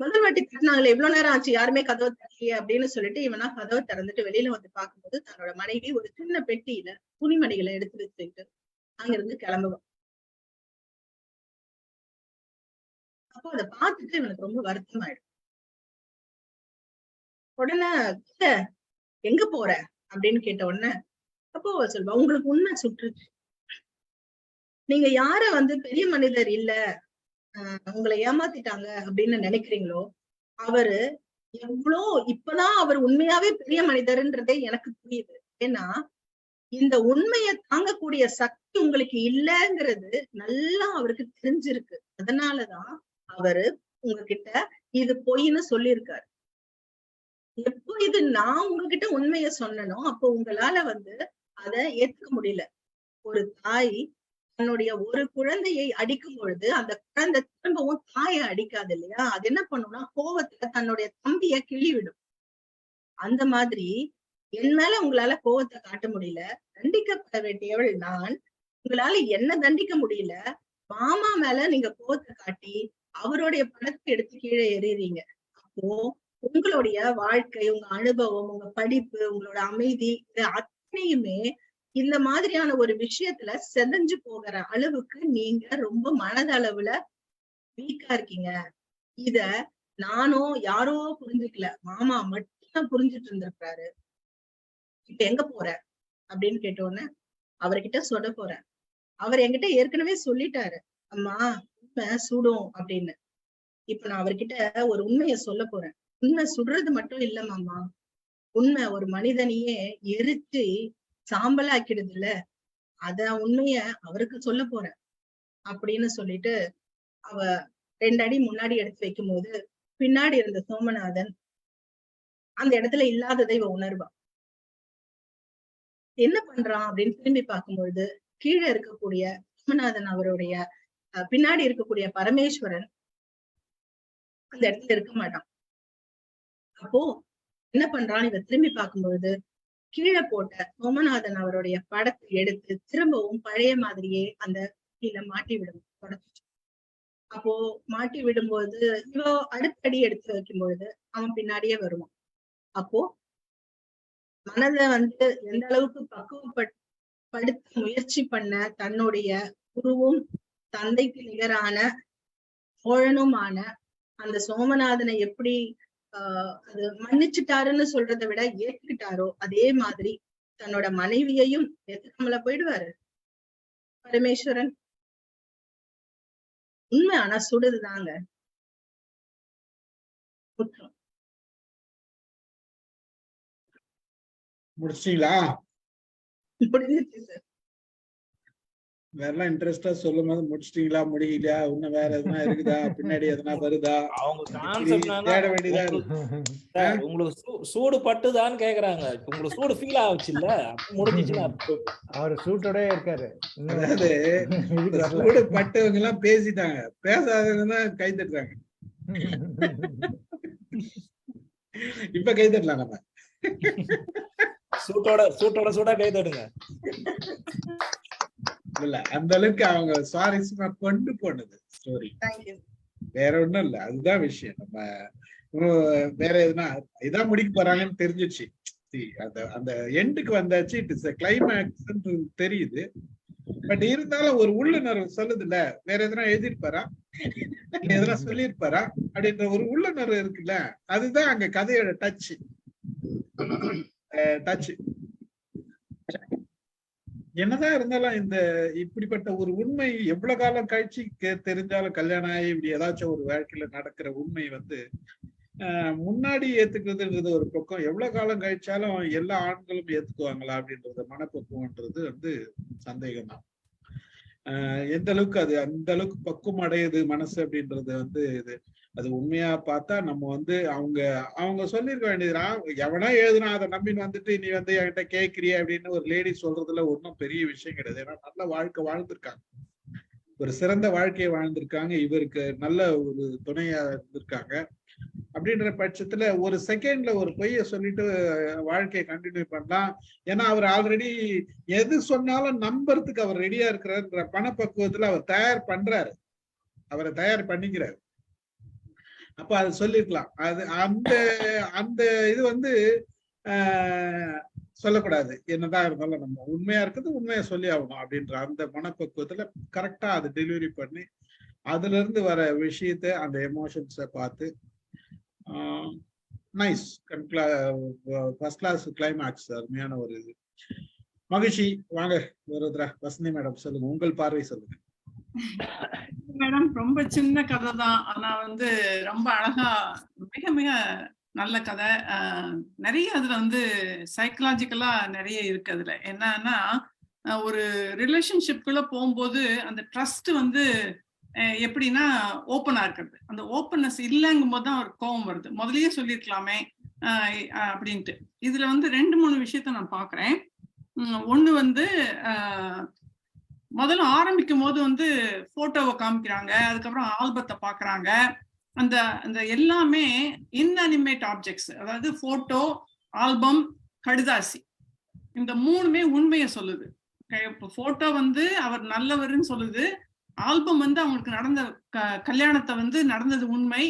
முதல் வாட்டி தட்டினாங்களே, இவ்வளவு நேரம் ஆச்சு யாருமே கதவை தட்டலையே அப்படின்னு சொல்லிட்டு இவனா கதவை திறந்துட்டு வெளியில வந்து பார்க்கும்போது தன்னோட மனைவி ஒரு சின்ன பெட்டியில துணிமணிகளை எடுத்து வச்சுக்கிட்டு அங்கிருந்து கிளம்புவான். அப்போ அதை பார்த்துட்டு இவனுக்கு ரொம்ப வருத்தமாயிடும். உடனே எங்க போற அப்படின்னு கேட்ட உடனே அப்போ சொல்வா, உங்களுக்கு உண்மை சுற்றுச்சு. நீங்க யார வந்து பெரிய மனிதர் இல்ல, உங்களை ஏமாத்திட்டாங்க அப்படின்னு நினைக்கிறீங்களோ, அவரு எவ்வளோ இப்பதான் அவர் உண்மையாவே பெரிய மனிதர்ன்றதே எனக்கு புரியுது. ஏன்னா இந்த உண்மையை தாங்கக்கூடிய சக்தி உங்களுக்கு இல்லைங்கிறது நல்லா அவருக்கு தெரிஞ்சிருக்கு. அதனாலதான் அவரு உங்ககிட்ட இது பொய்ன்னு சொல்லியிருக்காரு. எப்போ இது நான் உங்ககிட்ட உண்மைய சொன்னனோ அப்போ உங்களால வந்து அதை ஏத்துக்க முடியல. ஒரு தாய் தன்னுடைய ஒரு குழந்தையை அடிக்கும் பொழுது அந்த குழந்தை திரும்பவும் தாயை அடிக்காது இல்லையா? அது என்ன பண்ணும்னா கோவத்துல தன்னுடைய தம்பிய கிள்ளி விடும். அந்த மாதிரி என் மேல உங்களால கோவத்தை காட்ட முடியல, தண்டிக்கப்பட வேண்டியவள் நான். உங்களால என்ன தண்டிக்க முடியல, மாமா மேல நீங்க கோவத்தை காட்டி அவருடைய படத்தை எடுத்து கீழே எறியறீங்க. அப்போ உங்களுடைய வாழ்க்கை, உங்க அனுபவம், உங்க படிப்பு, உங்களோட அமைதி இது அத்தனையுமே இந்த மாதிரியான ஒரு விஷயத்துல செதஞ்சு போகிற அளவுக்கு நீங்க ரொம்ப மனதளவுல வீக்கா இருக்கீங்க. இத நானோ யாரோ புரிஞ்சுக்கல, மாமா மட்டும் புரிஞ்சுட்டு இருந்திருக்காரு. இப்ப எங்க போற அப்படின்னு கேட்டோன்னு அவர்கிட்ட சொல்ல போறேன். அவர் என்கிட்ட ஏற்கனவே சொல்லிட்டாரு, அம்மா உண்மை சுடும் அப்படின்னு. இப்ப நான் அவர்கிட்ட ஒரு உண்மைய சொல்ல போறேன். உண்மை சுடுறது மட்டும் இல்ல மாமா, உண்மை ஒரு மனிதனையே எரிச்சு சாம்பலாக்கிடுது இல்ல, அத உண்மைய அவருக்கு சொல்ல போறேன் அப்படின்னு சொல்லிட்டு அவ 2 அடி முன்னாடி எடுத்து வைக்கும் போது பின்னாடி இருந்த சோமநாதன் அந்த இடத்துல இல்லாததை இவ உணர்வா. என்ன பண்றான் அப்படின்னு திரும்பி பார்க்கும்பொழுது கீழே இருக்கக்கூடிய சோமநாதன் அவருடைய பின்னாடி இருக்கக்கூடிய பரமேஸ்வரன் அந்த இடத்துல இருக்க மாட்டான். அப்போ என்ன பண்றான், இவ திரும்பி பார்க்கும்பொழுது கீழே போட்ட சோமநாதன் அவருடைய படத்தை எடுத்து திரும்பவும் பழைய மாதிரியே அந்த கீழே மாட்டி விடும். அப்போ மாட்டி விடும்போது இவ அடுத்தடி எடுத்து வைக்கும் பொழுது அவன் பின்னாடியே வருவான். அப்போ மனதை எந்த அளவுக்கு பக்குவப்படுத்த முயற்சி பண்ண தன்னுடைய குருவும் தந்தைக்கு நிகரான தோழனுமான அந்த சோமநாதனை எப்படி அது மன்னிச்சுட்டாருன்னு சொல்றதை விட ஏத்துக்கிட்டாரோ, அதே மாதிரி தன்னோட மனைவியையும் ஏத்துக்காமல போயிடுவாரு பரமேஸ்வரன். உண்மை ஆனா சுடுதுதாங்க. முடிச்சிட்டீங்களா? முடிஞ்சிச்சு சார். வேற இன்ட்ரெஸ்டா சொல்லும் போது முடிச்சிட்டீங்களா, முடியலையா, இன்னும் வேற எதுனா இருக்குதா, பின்னாடி எதுனா வருதா, தேட வேண்டியதா இருக்கு. உங்களுக்கு சூடு பட்டுதான்னு கேக்குறாங்க. உங்களுக்கு சூடு ஃபீல் ஆச்சு இல்ல, முடிஞ்சிச்சுன்னா அவர் சூட்டோட இருக்காரு. அதாவது சூடு பட்டவங்க எல்லாம் பேசிட்டாங்க, பேசாதவங்க தான் கை தட்டுறாங்க. இப்ப கை தட்டலாம் நம்ம. சூட்டோட சூடா கை தட்டுங்க. இல்ல அந்த அளவுக்கு அவங்க சுவாரஸ்யமா கொண்டு போனது ஸ்டோரி, வேற ஒண்ணும் இல்ல. அதுதான் விஷயம். நம்ம வேற எதுனா இதான் முடிக்க போறாங்கன்னு தெரிஞ்சிச்சு. அந்த எண்டுக்கு வந்தாச்சு. இட் இஸ் கிளைமேக்ஸ் தெரியுது. பட் இருந்தாலும் ஒரு உள்ளுணர்வு சொல்லுது இல்ல, வேற எதனா எழுதிருப்பாரா, எதனா சொல்லியிருப்பாரா அப்படின்ற ஒரு உள்ளுணர்வு இருக்குல்ல, அதுதான் அங்க கதையோட டச். என்னதான் இருந்தாலும் இந்த இப்படிப்பட்ட ஒரு உண்மை எவ்வளவு காலம் கழிச்சு தெரிஞ்சாலும் கல்யாணம் ஆகி இப்படி ஏதாச்சும் ஒரு வாழ்க்கையில நடக்கிற உண்மை முன்னாடி ஏத்துக்கிறதுன்றது ஒரு பக்கம், எவ்வளவு காலம் கழிச்சாலும் எல்லா ஆண்களும் ஏத்துக்குவாங்களா அப்படின்றது மனப்பக்குவம்ன்றது சந்தேகம்தான். எந்த அளவுக்கு அது அந்த அளவுக்கு பக்குவம் அடையுது மனசு அப்படின்றது இது அது உண்மையா பார்த்தா நம்ம அவங்க சொல்லிருக்க வேண்டியதுனா, எவனா எழுதுனா அதை நம்பின்னு நீ என்கிட்ட கேட்கிறிய அப்படின்னு ஒரு லேடி சொல்றதுல ஒன்றும் பெரிய விஷயம் கிடையாது. ஏன்னா நல்ல வாழ்க்கை வாழ்ந்திருக்காங்க, ஒரு சிறந்த வாழ்க்கையை வாழ்ந்திருக்காங்க, இவருக்கு நல்ல ஒரு துணையா இருந்திருக்காங்க. அப்படின்ற பட்சத்துல ஒரு செகண்ட்ல ஒரு பொய்ய சொல்லிட்டு வாழ்க்கையை கண்டினியூ பண்ணலாம். ஏன்னா அவர் ஆல்ரெடி எது சொன்னாலும் நம்புறதுக்கு அவர் ரெடியா இருக்கிறாருன்ற பணப்பக்குவத்துல அவர் தயார் பண்றாரு, அவரை தயார் பண்ணிக்கிறாரு. அப்ப அது சொல்லிருக்கலாம். அது அந்த இது சொல்லக்கூடாது. என்னதான் இருந்தாலும் நம்ம உண்மையா இருக்கிறது உண்மையா சொல்லி ஆகணும் அப்படின்ற அந்த மனப்பக்குவத்துல கரெக்டா அதை டெலிவரி பண்ணி அதுல இருந்து வர விஷயத்த அந்த எமோஷன்ஸை பார்த்து நைஸ் ஃபர்ஸ்ட் கிளாஸ் கிளைமேக்ஸ், அருமையான ஒரு இது. மகிழ்ச்சி. வாங்க வசந்தி மேடம் சொல்லுங்க, உங்கள் பார்வை சொல்லுங்க. மேடம் ரொம்ப சின்ன கதை தான், ஆனா ரொம்ப அழகா, மிக மிக நல்ல கதை. நிறைய அதுல சைக்கலாஜிக்கலா நிறைய இருக்கு. அதுல என்னன்னா, ஒரு ரிலேஷன்ஷிப்குள்ள போகும்போது அந்த ட்ரஸ்ட் எப்படின்னா ஓப்பனா இருக்கிறது. அந்த ஓப்பன்னஸ் இல்லைங்கும் போது தான் ஒரு கோபம் வருது. முதல்லயே சொல்லிருக்கலாமே அப்படின்ட்டு. இதுல 2-3 விஷயத்த நான் பாக்குறேன். ஒண்ணு முதல்ல ஆரம்பிக்கும் போது போட்டோவை காமிக்கிறாங்க, அதுக்கப்புறம் ஆல்பத்தை பாக்குறாங்க. அந்த எல்லாமே இன்அனிமேட் ஆப்ஜெக்ட்ஸ், அதாவது போட்டோ, ஆல்பம், கடுதாசி, இந்த 3மே உண்மையை சொல்லுது. இப்போ போட்டோ அவர் நல்லவருன்னு சொல்லுது, ஆல்பம் அவங்களுக்கு நடந்த கல்யாணத்தை நடந்தது உண்மை,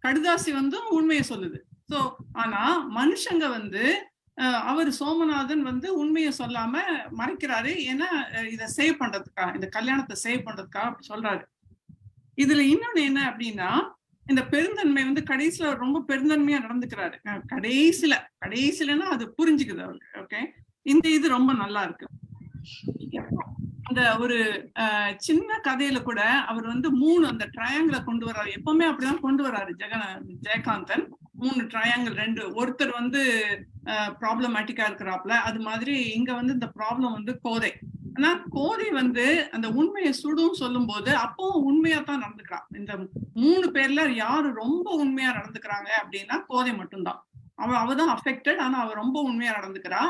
கடுதாசி உண்மையை சொல்லுது. சோ ஆனா மனுஷங்க அவர் சோமநாதன் உண்மையை சொல்லாம மறைக்கிறாரு. ஏன்னா இதை சேவ் பண்றதுக்காக, இந்த கல்யாணத்தை சேவ் பண்றதுக்காக அப்படி சொல்றாரு. இதுல இன்னொன்னு என்ன அப்படின்னா, இந்த பெருந்தன்மை கடைசியில ரொம்ப பெருந்தன்மையா நடந்துக்கிறாரு. கடைசிலன்னா அது புரிஞ்சுக்குது அவருக்கு. ஓகே, இந்த இது ரொம்ப நல்லா இருக்கு. அந்த ஒரு சின்ன கதையில கூட அவர் 3 அந்த ட்ரையாங்கிள கொண்டு வர்றாரு. எப்பவுமே அப்படிதான் கொண்டு வர்றாரு ஜெயகாந்தன். 3 ட்ரையாங்கிள், 2 ஒருத்தர் ப்ராப்ளமேட்டிக்கா இருக்கிறாப்ல. அது மாதிரி இங்க இந்த ப்ராப்ளம் கோதை. ஆனா கோதை அந்த உண்மையை சுடும் சொல்லும் போது அப்பவும் உண்மையா தான் நடந்துக்கிறான். இந்த 3 பேர்ல யாரு ரொம்ப உண்மையா நடந்துக்கிறாங்க அப்படின்னா கோதை மட்டும்தான். அவதான் அஃபெக்டட், ஆனா அவ ரொம்ப உண்மையா நடந்துக்கிறா.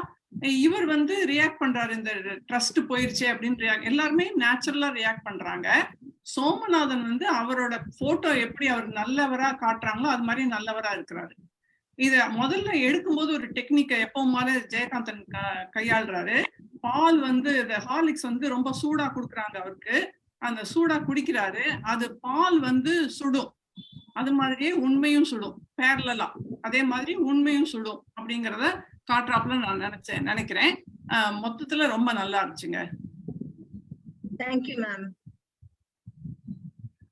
இவர் ரியாக்ட் பண்றாரு, இந்த ட்ரஸ்ட் போயிருச்சு அப்படின்னு எல்லாருமே நேச்சுரலா ரியாக்ட் பண்றாங்க. சோமநாதன் வந்து அவரோட போட்டோ எப்படி அவர் நல்லவரா காட்டுறாங்களோ அது மாதிரி நல்லவரா இருக்கிறாரு. இத முதல்ல எடுக்கும்போது ஒரு டெக்னிக்கை எப்பவும் மாதிரி ஜெயகாந்தன் கையாளுறாரு. பால் வந்து ஹார்லிக்ஸ் வந்து ரொம்ப சூடா குடுக்குறாங்க அவருக்கு, அந்த சூடா குடிக்கிறாரு, அது பால் வந்து சுடும், அது மாதிரியே உண்மையும் சுடும், பேரலா அதே மாதிரி உண்மையும் சுடும் அப்படிங்கறத காட்டுறாப்புல நான் நினைக்கிறேன். மொத்தத்துல ரொம்ப நல்லா இருந்துச்சுங்க. Thank you ma'am.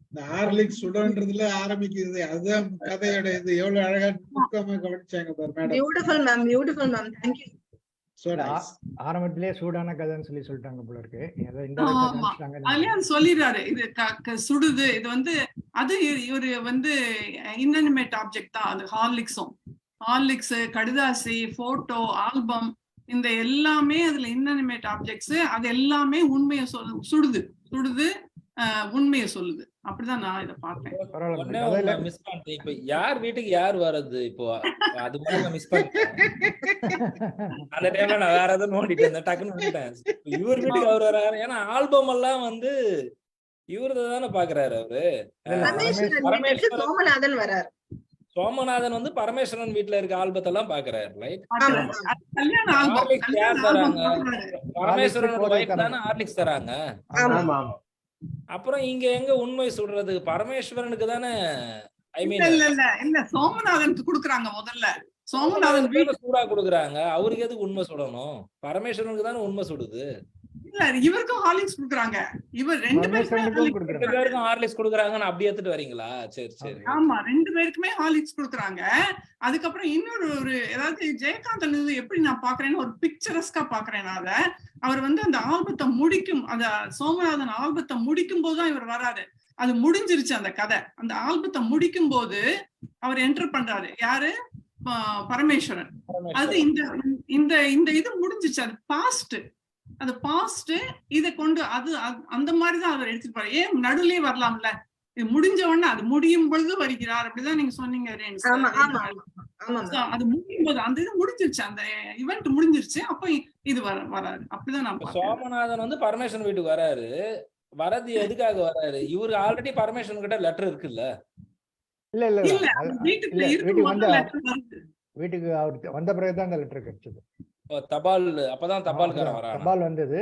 இந்த ஹார்லிக்ஸ் சுடன்றதுல ஆரம்பிக்குது, அதுதான் கதையோட இது. எவ்வளவு அழகா நுட்பமா கவனிச்சாங்க பாரு madam. Beautiful ma'am, beautiful ma'am, thank you. So nice. ஆரம்பத்திலே சூடான கதைன்னு சொல்லிட்டாங்க போல இருக்கு. அதுலயே சொல்லிடுறாரு இது சுடுது, இது வந்து அது இவரு வந்து இன்அனிமேட் ஆப்ஜெக்ட் தான் அது. ஹார்லிக்ஸ், கடுதாசி, போட்டோ, ஆல்பம், இந்த எல்லாமே அதுல இன்அனிமேட் ஆப்ஜெக்ட்ஸ். அது எல்லாமே உண்மையை சுடுது, உண்மையை சொல்லுது. அப்படிதான் நான் இதை பார்த்தேன். மிஸ் பண்ணிட்டேன். இப்ப யார் வீட்டுக்கு யார் வர்றது இப்போ அது மாதிரி மிஸ் பண்ணிட்டேன். அந்த டைம்ல நான் வேற ஏதாவது நோண்டிட்டு இருந்தேன், டக்குன்னு வந்துட்டேன். இவர் வீட்டுக்கு அவர் வர்றாரு, ஏன்னா ஆல்பம் எல்லாம் வந்து இவரு தானே பாக்குறாரு. அவரு சோமநாதன் வராரு. சோமநாதன் வந்து பரமேஸ்வரன் வீட்டுல இருக்க ஆல்பத்தை எல்லாம் பாக்குறாரு. பரமேஸ்வரனோட வைஃப் தானே ஹார்லிக்ஸ் தராங்க. அப்புறம் இங்க எங்க உண்மை சொல்றது? பரமேஸ்வரனுக்கு தானே. ஐ மீன் இல்ல சோமநாதனுக்கு குடுக்குறாங்க. முதல்ல சோமநாதன் சூடா குடுக்குறாங்க, அவருக்கு எதுக்கு உண்மை சொல்லணும்? பரமேஸ்வரனுக்கு தானே உண்மை சொல்லுது. இல்ல இவருக்கும் ஹார்லிக்ஸ் குடுக்குறாங்க. இவர் ரெண்டு பேருக்கும் ஹார்லிக்ஸ் குடுக்குறாங்கன்னு அப்படி எடுத்துட்டு வரீங்களா? சரி சரி. ஆமா, ரெண்டு பேருக்குமே ஹார்லிக்ஸ் குடுக்குறாங்க. அதுக்கப்புறம் இன்னொரு ஏதாவது ஜெயகாந்தன் எப்படி நான் பாக்குறேன்னு ஒரு பிக்சரஸ்கா பாக்குறேன் நான் அதை. அவர் வந்து அந்த ஆல்பத்தை முடிக்கும், அந்த சோமநாதன் ஆல்பத்தை முடிக்கும் போதுதான் இவர் வராரு. அது முடிஞ்சிருச்சு அந்த கதை. அந்த ஆல்பத்தை முடிக்கும் போது அவர் என்டர் பண்றாரு. யாரு? பரமேஸ்வரன். அது இந்த இது முடிஞ்சிருச்சு, அது பாஸ்ட். அது பாஸ்ட். இதை கொண்டு அது அந்த மாதிரிதான் அவர் எடுத்துட்டு போறாரு. ஏன் நடுவுலயே வரலாம்ல? இது முடிஞ்ச உடனே அது முடியும் பொழுது வருகிறார், அப்படிதான் நீங்க சொன்னீங்க. அது முடியும் போது அந்த இது முடிஞ்சிருச்சு, அந்த இவெண்ட் முடிஞ்சிருச்சு. அப்ப இது வராரு. அப்படிதான் நான் சோமநாதன் வந்து பரமேஸ்வரன் வீட்டுக்கு வராரு. வரது எதுக்காக வராரு? இவருக்கு ஆல்ரெடி பரமேஸ்வரன் கிட்ட லெட்டர் இருக்குல்ல? வீட்டுக்கு அவர் வந்த பிறகுதான் அந்த லெட்டர் கிடைச்சது. தபால். அப்பதான் தபால்காரன் வரான். தபால் வந்தது.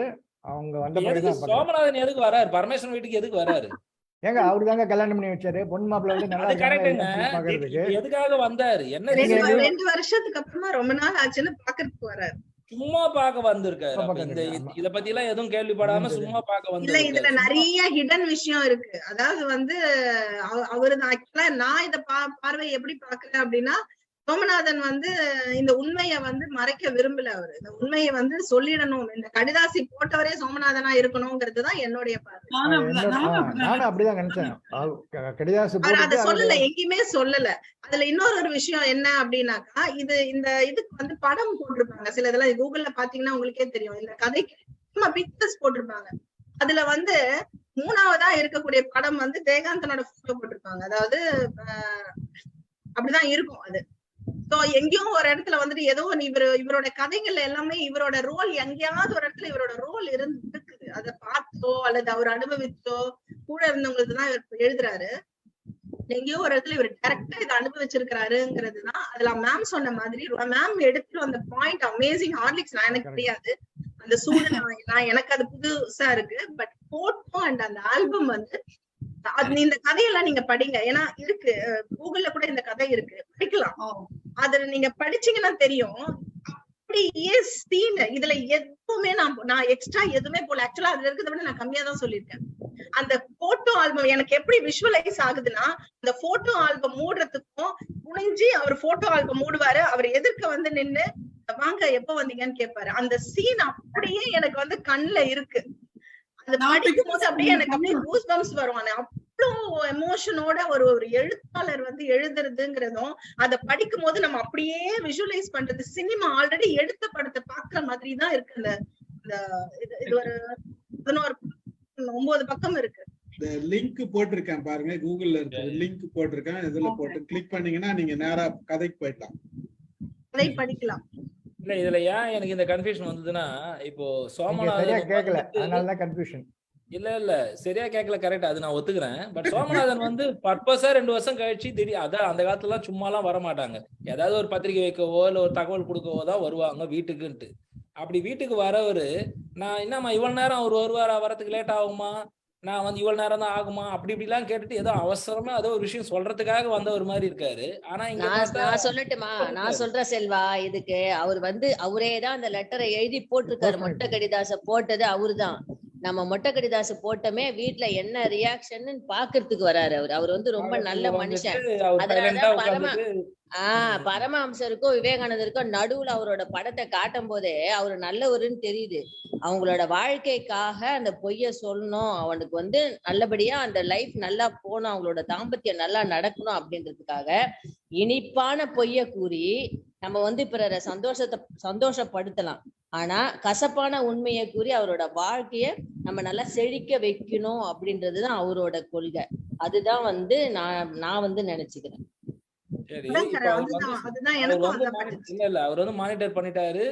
அவங்க வந்த பிறகு சோமநாதன் எதுக்கு வராரு? பரமேஸ்வரன் வீட்டுக்கு எதுக்கு வராரு? ஏங்க அவரு தாங்க கல்யாணம் பண்ணி வச்சாரு. பொண்ணு மாப்பிள்ள வந்து நல்லா பாக்குறதுக்கு. எதுக்காக வந்தாரு? என்ன 2 வருஷத்துக்கு அப்புறமா ரொம்ப நாள் ஆச்சுன்னு பாக்குறதுக்கு வராரு. சும்மா பாக்க வந்திருக்காரு. இத பத்தி எல்லாம் எதுவும் கேள்விப்படாம சும்மா பாக்க வந்து. இல்ல, இதுல நிறைய ஹிடன் விஷயம் இருக்கு. அதாவது வந்து அவரு ஆக்சுவலா நான் இத பார்வை எப்படி பாக்குறேன் அப்படின்னா, சோமநாதன் வந்து இந்த உண்மையை வந்து மறைக்க விரும்பல. அவரு இந்த உண்மையை வந்து சொல்லிடணும். இந்த கடிதாசி போட்டவரே சோமநாதனா இருக்கணும்ங்கிறதுதான் என்னுடைய பார்வை. நானும் அப்படிதான் நினைச்சேன். அதை சொல்லல, எங்கேயுமே சொல்லல. அதுல இன்னொரு விஷயம் என்ன அப்படின்னாக்கா, இதுக்கு வந்து படம் போட்டிருப்பாங்க. சில இதெல்லாம் கூகுள்ல பாத்தீங்கன்னா உங்களுக்கே தெரியும். இந்த கதைக்கு சும்மா பிக்சர்ஸ் போட்டிருப்பாங்க. அதுல வந்து 3ஆவதா இருக்கக்கூடிய படம் வந்து ஜெயகாந்தனோட போட்டோ போட்டிருப்பாங்க. அதாவது அப்படிதான் இருக்கும் அது. சோ எங்கேயோ ஒரு இடத்துல வந்துட்டு ஏதோ இவரோட கதைகள்ல எல்லாமே இவரோட ரோல் எங்கேயாவது ஒரு இடத்துல இவரோட ரோல் இருக்குது. அதை பார்த்தோ அல்லது அவர் அனுபவிச்சோ கூட இருந்தவங்களுக்கு தான் இவர் எழுதுறாரு. எங்கேயோ ஒரு இடத்துல இவர் டைரக்டா இதை அனுபவிச்சிருக்கிறாருங்கிறதுதான் அதுல மேம் சொன்ன மாதிரி. மேம் எடுத்துட்டு அந்த பாயிண்ட் அமேசிங். ஹார்லிக்ஸ் நான் எனக்கு தெரியாது, அந்த சூழ்நிலை எனக்கு அது புதுசா இருக்கு. பட் போட்டோ அண்ட் அந்த ஆல்பம் வந்து இந்த கதையெல்லாம் நீங்க படிங்க. ஏன்னா இருக்கு, கூகுள்ல கூட இந்த கதை இருக்கு, படிக்கலாம். அதுல நீங்க படிச்சீங்கன்னா தெரியும். அப்படியே சீன் இதுல எதுவுமே நான் எக்ஸ்ட்ரா எதுவுமே போல. ஆக்சுவலா அதுல இருக்கிறத விட நான் கம்மியா தான் சொல்லியிருக்கேன். அந்த போட்டோ ஆல்பம் எனக்கு எப்படி விஷுவலைஸ் ஆகுதுன்னா, அந்த போட்டோ ஆல்பம் மூடுறதுக்கும் குனிஞ்சி அவர் போட்டோ ஆல்பம் மூடுவாரு, அவர் எதிர்க்க வந்து நின்னு வாங்க எப்ப வந்தீங்கன்னு கேட்பாரு. அந்த சீன் அப்படியே எனக்கு வந்து கண்ணுல இருக்கு. அது படிக்கும் போது அப்படியே எனக்கு அப்படியே கூஸ் பம்ப்ஸ் வரும். அவ்வளவு எமோஷனோட ஒரு எழுத்தாளர் வந்து எழுதுறதுங்கிறதும் அதை படிக்கும் போது நம்ம அப்படியே விஷுவலைஸ் பண்றது. சினிமா ஆல்ரெடி எடுத்த படத்தை பாக்குற மாதிரி தான் இருக்கு. இந்த இது ஒரு 9 பக்கம் இருக்கு. இந்த லிங்க் போட்டிருக்கேன் பாருங்க, கூகுள்ல இருக்கு லிங்க் போட்டிருக்கேன். இதுல போட்டு கிளிக் பண்ணீங்கன்னா நீங்க நேரா கதைக்கு போயிடலாம், கதை படிக்கலாம். இல்ல இதுல ஏன் எனக்கு இந்த கன்ஃபியூஷன் வந்ததுன்னா, இப்போ சோமநாதன் கேட்கல, அதனாலதான் கன்ஃபியூஷன். இல்ல சரியா கேட்கல, கரெக்ட், அது நான் ஒத்துக்கிறேன். பட் சோமநாதன் வந்து பர்பஸா 2 வருஷம் கழிச்சு அதான் அந்த காலத்துல எல்லாம் சும்மா எல்லாம் வர மாட்டாங்க. ஏதாவது ஒரு பத்திரிகை வைக்கவோ இல்ல ஒரு தகவல் கொடுக்கவோ தான் வருவாங்க வீட்டுக்குன்ட்டு. அப்படி வீட்டுக்கு வரவரு, நான் என்னம்மா இவ்வளவு நேரம் அவர் வருவாரா, வரதுக்கு லேட் ஆகுமா, நான் வந்து இவ்வளவு நேரம் தான் ஆகுமா, அப்படி இப்படிலாம் கேட்டுட்டு ஏதோ அவசரமா ஏதோ ஒரு விஷயம் சொல்றதுக்காக வந்த ஒரு மாதிரி இருக்காரு. ஆனா இங்க நான் சொல்லட்டுமா, நான் சொல்றேன் செல்வா. இதுக்கு அவர் வந்து அவரேதான் அந்த லெட்டரை எழுதி போட்டிருக்காரு. மொட்டை கடிதாச போட்டது அவருதான். நம்ம மொட்டை கடிதாசு போட்டோமே வீட்டுல என்ன ரியாக்ஷன் பாக்குறதுக்கு வராரு. அவர் வந்து ரொம்ப நல்ல மனுஷன். அதனாலதான் பரமஹம்சருக்கும் விவேகானந்தருக்கும் நடுவுல அவரோட படத்தை காட்டும் போதே அவரு நல்லவருன்னு தெரியுது. அவங்களோட வாழ்க்கைக்காக அந்த பொய்ய சொல்லணும், அவனுக்கு வந்து நல்லபடியா அந்த லைஃப் நல்லா போகணும், அவங்களோட தாம்பத்தியம் நல்லா நடக்கணும் அப்படின்றதுக்காக இனிப்பான பொய்ய கூறி நம்ம வந்து பிறரை சந்தோஷப்படுத்தலாம். ஆனா கசப்பான உண்மையை கூறி அவரோட வாழ்க்கைய நம்ம நல்லா செழிக்க வைக்கணும் அப்படின்றதுதான் அவரோட கொள்கை. அதுதான் வந்து நான் வந்து நினைச்சுக்கிறேன். சரி, அவர் வந்து மானிட்டர் பண்ணிட்டாரு.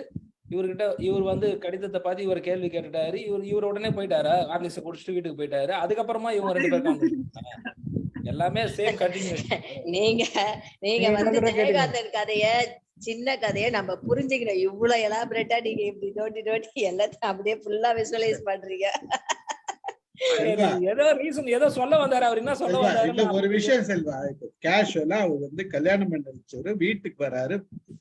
இவர் வந்து கடிதத்தை பார்த்து இவர் கேள்வி கேட்டுட்டாரு. இவர் உடனே போயிட்டாரா, ஹார்லிக்ஸை குடிச்சிட்டு வீட்டுக்கு போயிட்டாரு. அதுக்கப்புறமா இவங்க 2 பேரும் எல்லாமே சேம் கண்டினியூ. நீங்க வந்து ஜெயகாந்தன் கதைய சின்ன கதையை நம்ம புரிஞ்சுக்கணும். இவ்வளவு எலாபரேட்டா நீங்க இப்படி நோட்டி எல்லாத்தையும் அப்படியே ஃபுல்லா விசுவலைஸ் பண்றீங்க. ஏதோ ரீசன் ஏதோ சொல்ல வந்தாரு. அவர் என்ன சொல்ல வந்தாரு? ஒரு விஷயம் செல்வா, இப்ப கேஷுவலா அவர் வந்து கல்யாணம் பண்ண வச்சவரு வீட்டுக்கு வராரு.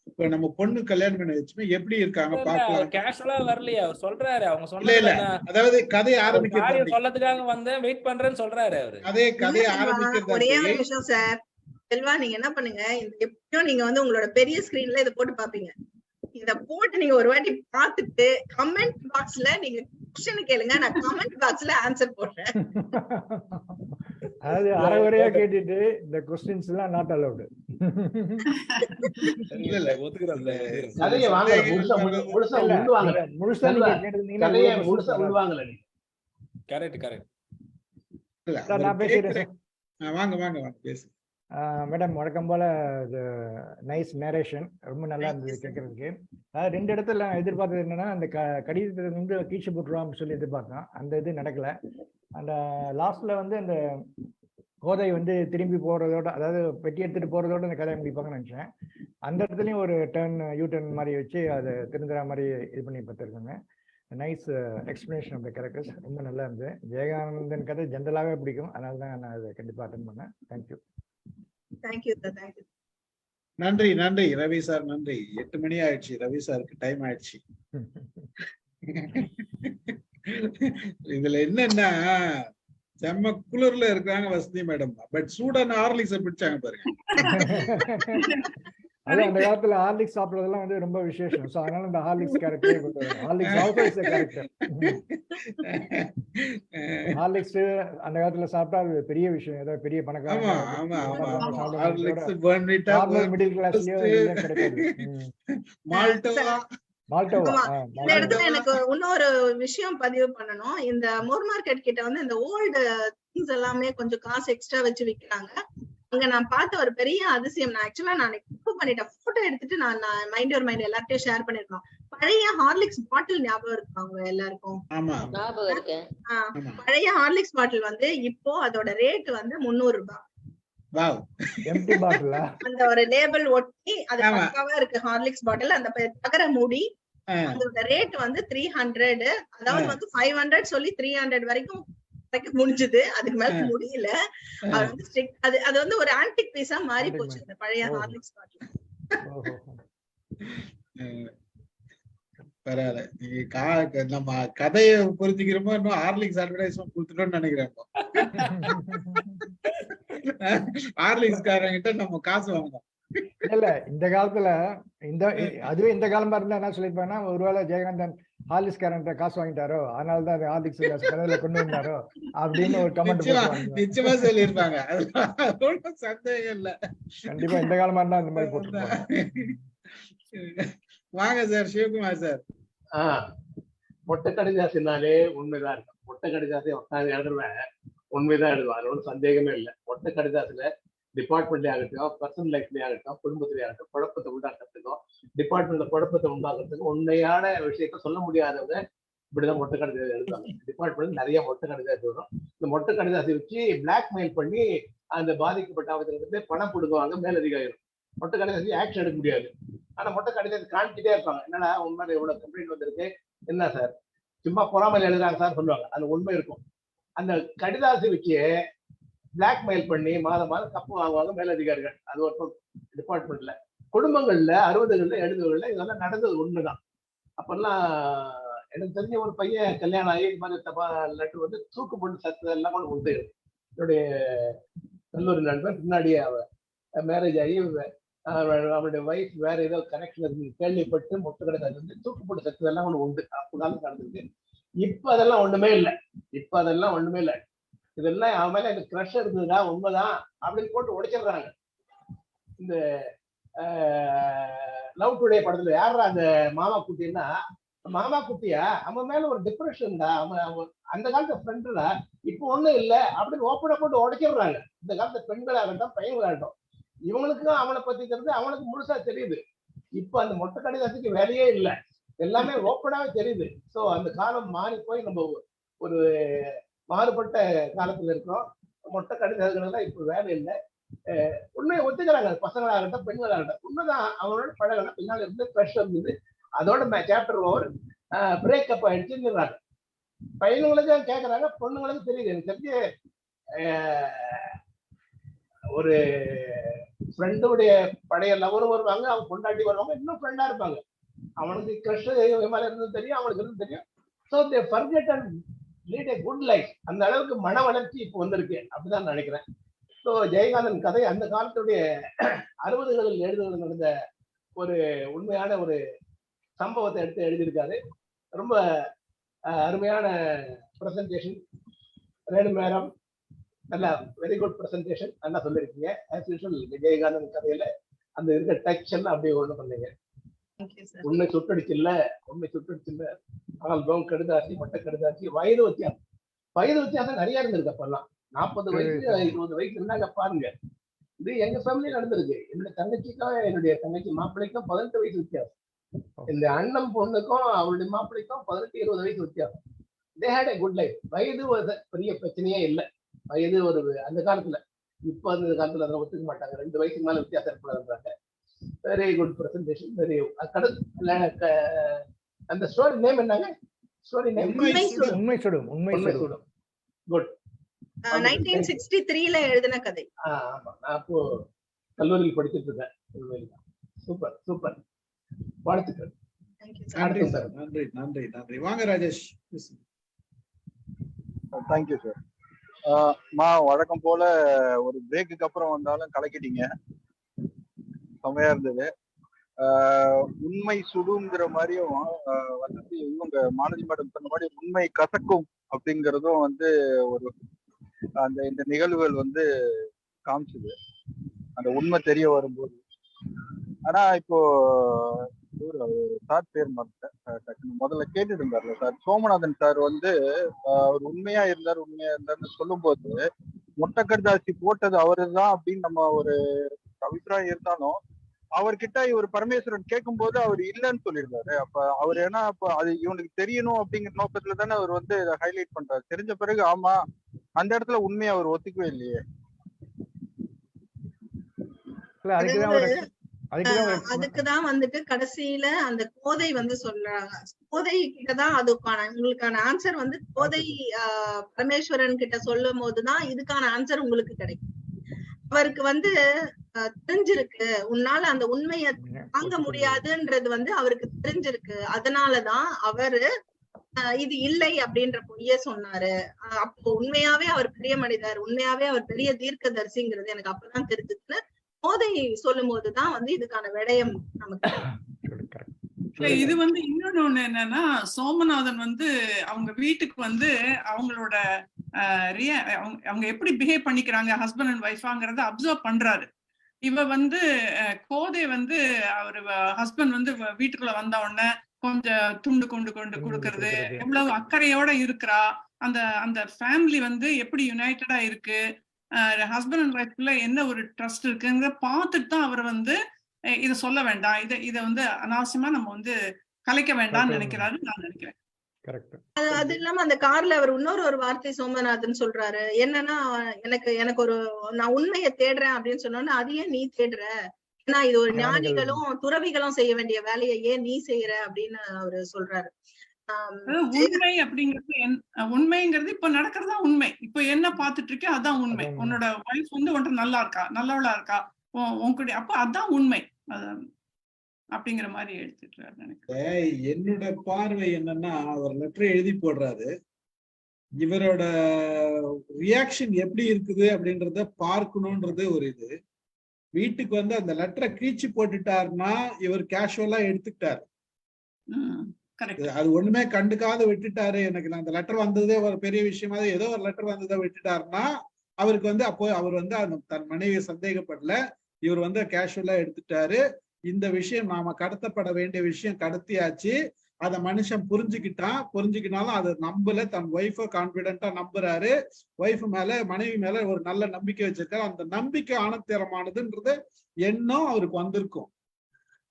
இப்ப நம்ம பொண்ணு கல்யாணம் பண்ண வச்சுமே எப்படி இருக்காங்க பாக்கலாம். கேஷுவலா வரலையா அவர் சொல்றாரு. அவங்க சொல்ல அதாவது கதையை ஆரம்பிக்க சொல்லதுக்காக வந்தேன், வெயிட் பண்றேன்னு சொல்றாரு அவரு. கதையை ஆரம்பிக்கிறது ஒரே ஒரு விஷயம் சார். செல்வா, நீங்க என்ன பண்ணுங்க, எப்படியும் நீங்க வந்து உங்களோட பெரிய ஸ்கிரீன்ல இதை போட்டு பாப்பீங்க. இத போட்டு நீங்க ஒரு வாட்டி பாத்துட்டு கமெண்ட் பாக்ஸ்ல நீங்க क्वेश्चन கேளுங்க, நான் கமெண்ட் பாக்ஸ்ல ஆன்சர் போடுறேன். அது அரைவரையா கேட்டிட்டு இந்த क्वेश्चंस எல்லாம் நாட் அலௌட். இல்ல ஒத்துக்கறேன். கதையை வாங்க, முழுசா உள்வாங்க. முழுசா நீங்க கேட்டிருந்தீங்கன்னா கதையை முழுசா உள்வாங்கல நீங்க. கரெக்ட். நான் பேசுறேன். வாங்க பேசு. மேடம், வழக்கம் போல நைஸ் நேரேஷன், ரொம்ப நல்லா இருந்தது கேட்கறதுக்கு. அதாவது 2 இடத்துல எதிர்பார்த்தது என்னன்னா, அந்த கடிதத்தை வந்து கீழ்ச்சி போட்டுருவான்னு சொல்லி எதிர்பார்த்தோம். அந்த இது நடக்கல. அந்த லாஸ்ட்ல வந்து அந்த கோதை வந்து திரும்பி போறதோட, அதாவது பெட்டி எடுத்துட்டு போறதோட அந்த கதையை முடிப்பாங்கன்னு நினைச்சேன். அந்த இடத்துலயும் ஒரு யூ டர்ன் மாதிரி வச்சு அதை திருந்துற மாதிரி இது பண்ணி பார்த்துருக்காங்க. Nice explanation of the characters, ரொம்ப நல்லா இருந்தது. ஜெயகானந்தன் கதை ஜென்ரலாகவே பிடிக்கும், அதனால தான் நான் அதை கண்டிப்பாக அட்டன் பண்ணேன். தேங்க்யூ. நன்றி ரவி சார், நன்றி. 8 மணி ஆயிடுச்சு, ரவி சாருக்கு டைம் ஆயிடுச்சு. இதுல என்னன்னா, செம்ம குளிர்ல இருக்காங்க வசந்தி மேடம், பட் சூடான ஹார்லிக்ஸ் பிடிச்சாங்க பாருங்க. அது அந்த காலத்துல ஹார்லிக்ஸ் சாப்பிடுறதெல்லாம் வந்து ரொம்ப விசேஷம். சோ அதனால இந்த ஹார்லிக்ஸ் கேரக்டர் கொண்டு வராங்க. Horlicks also is a character. Horlicks அந்த காலத்துல சாப்பிட்டா அது பெரிய விஷயம், ஏதோ பெரிய பணக்காரங்க. ஆமா ஹார்லிக்ஸ் பர்னிட்டா மிடில் கிளாஸ்லயே கிடைக்காது. மால்டோவா. இந்த இடத்துல எனக்கு இன்னொரு விஷயம் பதிவு பண்ணணும். இந்த மோர் மார்க்கெட் கிட்ட வந்து இந்த ஓல்டு திங்ஸ் எல்லாமே கொஞ்சம் காசு எக்ஸ்ட்ரா வச்சு விக்கிறாங்க. அங்க நான் பார்த்த ஒரு பெரிய அதிசயம், நான் ஆக்சுவலா நான் கிளிக் பண்ணிட்டேன், போட்டோ எடுத்துட்டு நான் மைண்ட் யுவர் மைண்ட் எல்லார்ட்டையும் ஷேர் பண்ணிருக்கோம். பழைய ஹார்லிக்ஸ் பாட்டில் ஞாபகம் இருக்கு அவங்க எல்லாருக்கும்? பழைய ஹார்லிக்ஸ் பாட்டில் வந்து இப்போ அதோட ரேட் வந்து 300 ரூபாய். அந்த ஒரு லேபிள் ஒட்டி அது பக்காவா இருக்கு ஹார்லிக்ஸ் பாட்டில். அந்த தகர மூடி, அதோட ரேட் வந்து 300. அதாவது வந்து 500 சொல்லி 300 வரைக்கும் முடிஞ்சது, அதுக்கு மேல முடியல. அது வந்து ஒரு ஆன்டிக் பீஸா மாறி போச்சு இந்த பழைய ஹார்லிக்ஸ் பாட்டில். பரவாயில்ல, நம்ம கதையை புரிஞ்சுக்கிறோமோ இன்னும் ஹார்லிக்ஸ் அட்வர்டைஸ்மெண்ட் கொடுத்துட்டோம்னு நினைக்கிறேன். ஹார்லிக்ஸ் காரங்கிட்ட நம்ம காசு வாங்கலாம். இல்ல இந்த காலத்துல அதுவே இந்த காலமா இருந்தா என்ன சொல்லிருப்பாங்கன்னா, ஒருவேளை ஜெயகாந்தன் ஹார்லிக்ஸ் காரன்ட்ட காசு வாங்கிட்டாரோ, அதனாலதான் அது ஹார்லிக்ஸ் கடையில கொண்டு வந்தாரோ அப்படின்னு ஒரு கமெண்ட் நிச்சயமா சொல்லிருப்பாங்க. சந்தேகம் இல்ல, கண்டிப்பா இந்த காலமா இருந்தா அந்த மாதிரி போட்டுருப்பாங்க. வாங்க சார், சிவகுமார் சார். மொட்டை கடிதாசினாலே உண்மைதான் இருக்கும். மொட்டை கடிதாசி உட்காந்து எழுதுவேன், உண்மைதான் எழுதுவார், ஒன்றும் சந்தேகமே இல்லை. மொட்டை கடிதாசில டிபார்ட்மெண்ட்லயே ஆகட்டும், பர்சனல் லைஃப்லயே ஆகட்டும், குடும்பத்திலேயே ஆகட்டும், குழப்பத்தை உண்டாக்குறதுக்கும் டிபார்ட்மெண்ட்ல குழப்பத்தை உண்டாக்குறதுக்கும் உண்மையான விஷயத்த சொல்ல முடியாதவங்க இப்படிதான் மொட்டை கடிதாசி எழுதுவாங்க. டிபார்ட்மெண்ட் நிறைய மொட்டை கடிதாசி வரும். இந்த மொட்டை கடிதாசி வச்சு பிளாக்மெயில் பண்ணி அந்த பாதிக்கப்பட்ட அவசரத்துல பணம் கொடுக்குவாங்க மேலதிகாரிகள். மொட்டை கடிதாசி ஆக்ஷன் எடுக்க முடியாது. ஆனா மொட்டை கடிதாசி காமிச்சிட்டே இருப்பாங்க. என்னன்னா உண்மையில எவ்வளவு கம்ப்ளைண்ட் வந்திருக்கு, என்ன சார் சும்மா பொறாமல் எழுதுறாங்க சார் சொல்லுவாங்க. அது உண்மை இருக்கும். அந்த கடிதாசி வச்சு பிளாக்மெயில் பண்ணி மாதம் மாதம் கப்பு வாங்குவாங்க மேலதிகாரிகள். அது ஒரு டிபார்ட்மெண்ட்ல. குடும்பங்கள்ல 60களில் 70களில் இதெல்லாம் நடந்தது உண்மைதான். அப்பெல்லாம் எனக்கு தெரிஞ்ச ஒரு பையன் கல்யாணம் ஆகி இது மாதிரி தப்பா லெட்டர் வந்து தூக்கு போட்டு சத்ததெல்லாம் கூட உண்டு. என்னுடைய கல்லூரி நண்பன் பின்னாடியே மேரேஜ் ஆகி அவருடைய வைஃப் வேற ஏதோ கனெக்ஷன் இருந்து கேள்விப்பட்டு மொட்டை கடைக்காது வந்து தூக்கு போட்டு சத்ததெல்லாம் ஒண்ணு உண்டு. அப்போதான் நடந்திருக்கு. இப்ப அதெல்லாம் ஒண்ணுமே இல்லை. இப்ப அதெல்லாம் ஒண்ணுமே இல்லை. இதெல்லாம் அவன் மேல எனக்கு க்ரஷ் இருந்ததுடா உண்மைதான் அப்படின்னு போட்டு உடைச்சிடுறாங்க. இந்த லவ் டுடே படத்துல யாரா அந்த மாமா குட்டின்னா, மாமா குட்டியா அவன் மேல ஒரு டிப்ரெஷன்டா, அவன் அந்த காலத்து ஃப்ரெண்டுடா, இப்போ ஒண்ணும் இல்லை அப்படின்னு ஓப்பனா போட்டு உடைச்சிடுறாங்க. இந்த காலத்து பெண்களாகட்டும் பையன்களாகட்டும் இவங்களுக்கும் அவனை பத்தி தெரிஞ்சு அவனுக்கு முழுசா தெரியுது. இப்ப அந்த மொட்டை கடிதாசிக்கு வேலையே இல்லை, எல்லாமே ஓப்பனாவே தெரியுது. ஸோ அந்த காலம் மாறி போய் நம்ம ஒரு மாறுபட்ட காலத்துல இருக்கிறோம். மொட்டை கடிதாசிகள் இப்ப வேலை இல்லை. உண்மையை ஒத்துக்கிறாங்க பசங்களாகட்டும் பெண்களாகட்டும். உண்மைதான் அவனோட பழகணும், பின்னால இருந்து க்ரஷ் இருந்தது, அதோட சாப்டர் ஓவர், பிரேக்கப் ஆயிடுச்சுங்கிறாங்க. பையனுங்களுக்கு கேட்கறாங்க, பொண்ணுங்களுக்கு தெரியுது. எனக்கு தெரிஞ்சு ஒரு ஃப்ரெண்டுடைய பழைய லவரும் வருவாங்க, அவங்க கொண்டாடி வருவாங்க, இன்னும் ஃப்ரெண்டா இருப்பாங்க. அவனுக்கு க்ரஷ் மேல இருந்தது தெரியும், அவனுக்கு இருந்து தெரியும். So they forget and lead A good life. அந்த அளவுக்கு மன வளர்ச்சி இப்போ வந்திருக்கு அப்படிதான் நினைக்கிறேன். ஸோ ஜெயகாந்தன் கதை அந்த காலத்துடைய 60களில் 70களில் நடந்த ஒரு உண்மையான ஒரு சம்பவத்தை எடுத்து எழுதியிருக்காரு. ரொம்ப அருமையான பிரசன்டேஷன். ரேணு மேடம் நல்லா வெரி குட் பிரசன்டேஷன், நல்லா சொல்லியிருக்கீங்க. ஆஸ் யூஷுவல் விஜயகாந்தன் கதையில அந்த இருக்க டச் எல்லாம் அப்படியே ஒண்ணு பண்ணீங்க. உண்மை சுட்டடிச்சு இல்ல, உண்மை சுட்டடிச்சு இல்ல. ஆல்பம் கடிதாசி மொட்டை கடிதாசி வயது வித்தியாசம் நிறைய இருந்திருக்கு. அப்பெல்லாம் 40 வயசு 20 வயசு இருந்தாங்க பாருங்க. இது எங்க ஃபேமிலியில நடந்திருக்கு. என்னுடைய தங்கச்சிக்கும் என்னுடைய தங்கச்சி மாப்பிள்ளைக்கும் 18 வயசு வித்தியாசம். இந்த அண்ணன் பொண்ணுக்கும் அவருடைய மாப்பிள்ளைக்கும் 18-20 வயசு வித்தியாசம். They had a good life. வயது ஒரு பெரிய பிரச்சனையே இல்லை. வயது ஒரு அந்த காலத்துல, இப்ப அந்த காலத்துல அதை ஒத்துக்க மாட்டாங்க. 2 வயசுக்கு மேல வித்தியாசம் இருக்கக்கூடாதுன்றாங்க. Very good presentation. வெரி அந்த ஸ்டோரி நேம் என்னங்க? ஸ்டோரி நேம் உண்மை சுடும். குட். 1963ல எழுதின கதை. ஆமா, நான் அப்போ கல்லூரியில் படிச்சுட்டு இருக்கேன். சூப்பர் சூப்பர், வாழ்த்துக்கள். நன்றி சார், நன்றி நன்றி நன்றி. வாங்க ராஜேஷ். Thank you sir. வழக்கம் போல ஒரு பிரேக்குக்கு அப்புறம் வந்தாலும் கலக்கிட்டீங்க, செம்மையா இருந்தது. உண்மை சுடுங்கிற மாதிரியும் வந்து இவங்க மாலதி மேடம் சொன்ன மாதிரி உண்மை கசக்கும் அப்படிங்கிறதும் வந்து ஒரு இந்த நிகழ்வுகள் வந்து காமிச்சுது அந்த உண்மை தெரிய வரும்போது. ஆனா இப்போ சார் பேர் மறந்துட்டேன், முதல்ல கேட்டுட்டு இருந்தார்ல சார், சோமநாதன் சார் வந்து அவர் உண்மையா இருந்தாருன்னு சொல்லும் போது மொட்டை கடிதாசி போட்டது அவரு தான் அப்படின்னு நம்ம ஒரு அபிப்பிராயம் இருந்தாலும் அவர்கிட்ட இவர் பரமேஸ்வரன் கேட்கும் போது அவர் இல்லைன்னு சொல்லியிருந்தாரு. அப்ப அவர் ஏன்னா அப்ப அது இவனுக்கு தெரியணும் அப்படிங்கிற நோக்கத்துல தானே அவர் வந்து இதை ஹைலைட் பண்றாரு. தெரிஞ்ச பிறகு ஆமா அந்த இடத்துல உண்மையை அவர் ஒத்துக்கவே இல்லையே. அதுக்குதான் வந்துட்டு கடைசியில அந்த கோதை வந்து சொல்றாங்க. கோதை கிட்டதான் அதுக்கான உங்களுக்கான ஆன்சர் வந்து கோதை பரமேஸ்வரன் கிட்ட சொல்லும் போதுதான் இதுக்கான ஆன்சர் உங்களுக்கு கிடைக்கும். அவருக்கு வந்து தெரிஞ்சிருக்கு, உன்னால அந்த உண்மையை தாங்க முடியாதுன்றது வந்து அவருக்கு தெரிஞ்சிருக்கு. அதனாலதான் அவரு இது இல்லை அப்படின்ற பொய்ய சொன்னாரு. அப்போ உண்மையாவே அவர் பெரிய மனிதர், உண்மையாவே அவர் பெரிய தீர்க்கதரிசிங்கிறது எனக்கு அப்பதான் தெரிஞ்சுச்சுன்னு போதை சொல்லும் போதுதான் வந்து இதுக்கான விடயம் நமக்கு. இது வந்து இன்னொன்னு ஒண்ணு என்னன்னா, சோமநாதன் வந்து அவங்க வீட்டுக்கு வந்து அவங்களோட அவங்க எப்படி பிஹேவ் பண்ணிக்கிறாங்க ஹஸ்பண்ட் அண்ட் ஒய்ஃபாங்கிறத அப்சர்வ் பண்றாரு. இவ வந்து கோதை வந்து அவரு ஹஸ்பண்ட் வந்து வீட்டுக்குள்ள வந்த உடனே கொஞ்சம் துண்டு கொண்டு கொடுக்கறது, எவ்வளவு அக்கறையோட இருக்கிறா, அந்த அந்த ஃபேமிலி வந்து எப்படி யுனைடடா இருக்கு, ஹஸ்பண்ட் அண்ட் ஒய்ஃப்ல என்ன ஒரு ட்ரஸ்ட் இருக்குங்கிறத பார்த்துட்டு தான் அவர் வந்து இதை சொல்ல வேண்டாம், இதை வந்து அனாவசியமா நம்ம வந்து கலைக்க வேண்டாம்னு நினைக்கிறாரு நான் நினைக்கிறேன். கரெக்ட். அது இல்லாம அந்த கார்ல அவர் இன்னொரு வார்த்தை சோமநாதன் சொல்றாரு என்னன்னா, எனக்கு ஒரு நான் உண்மையை தேடுறேன் அப்படின்னு சொன்னோன்னா, அது ஏன் நீ தேடுற, ஏன்னா இது ஒரு ஞானிகளும் துறவிகளும் செய்ய வேண்டிய வேலையை ஏன் நீ செய்யற அப்படின்னு அவரு சொல்றாரு. உண்மை அப்படிங்கிறது உண்மைங்கிறது இப்ப நடக்கிறதா உண்மை. இப்ப என்ன பாத்துட்டு இருக்கே அதான் உண்மை. உன்னோட வைஃப் வந்து உன்கிட்ட நல்லா இருக்கா, நல்லவளா இருக்கா, உன்கிட்ட, அப்ப அதான் உண்மை அப்படிங்கிற மாதிரி எடுத்துட்டு நினைக்கிறேன். என்னோட பார்வை என்னன்னா, அவர் லெட்டர் எழுதி போடுறாரு, இவரோட ரியாக்ஷன் எப்படி இருக்குது அப்படின்றத பார்க்கணும்ன்றது ஒரு இது. வீட்டுக்கு வந்து அந்த லெட்டரை கீழ்ச்சி போட்டுட்டாருன்னா இவர் கேஷுவலா எடுத்துக்கிட்டாரு, அது ஒண்ணுமே கண்டுக்காத விட்டுட்டாரு. எனக்கு அந்த லெட்டர் வந்ததே ஒரு பெரிய விஷயமா, ஏதோ ஒரு லெட்டர் வந்ததை விட்டுட்டாருன்னா அவருக்கு வந்து அப்போ அவர் வந்து தன் மனைவியை சந்தேகப்படல, இவர் வந்து கேஷுவலா எடுத்துட்டாரு. இந்த விஷயம் நாம கடத்தப்பட வேண்டிய விஷயம் கடத்தியாச்சு, அத மனுஷன் புரிஞ்சுக்கினாலும் அதை நம்பல, தன் ஒய்ஃபை கான்பிடென்டா நம்புறாரு, ஒய்ஃப் மேல மனைவி மேல ஒரு நல்ல நம்பிக்கை வச்சிருக்காரு. அந்த நம்பிக்கை ஆணத்தரமானதுன்றது எண்ணம் அவருக்கு வந்திருக்கும்.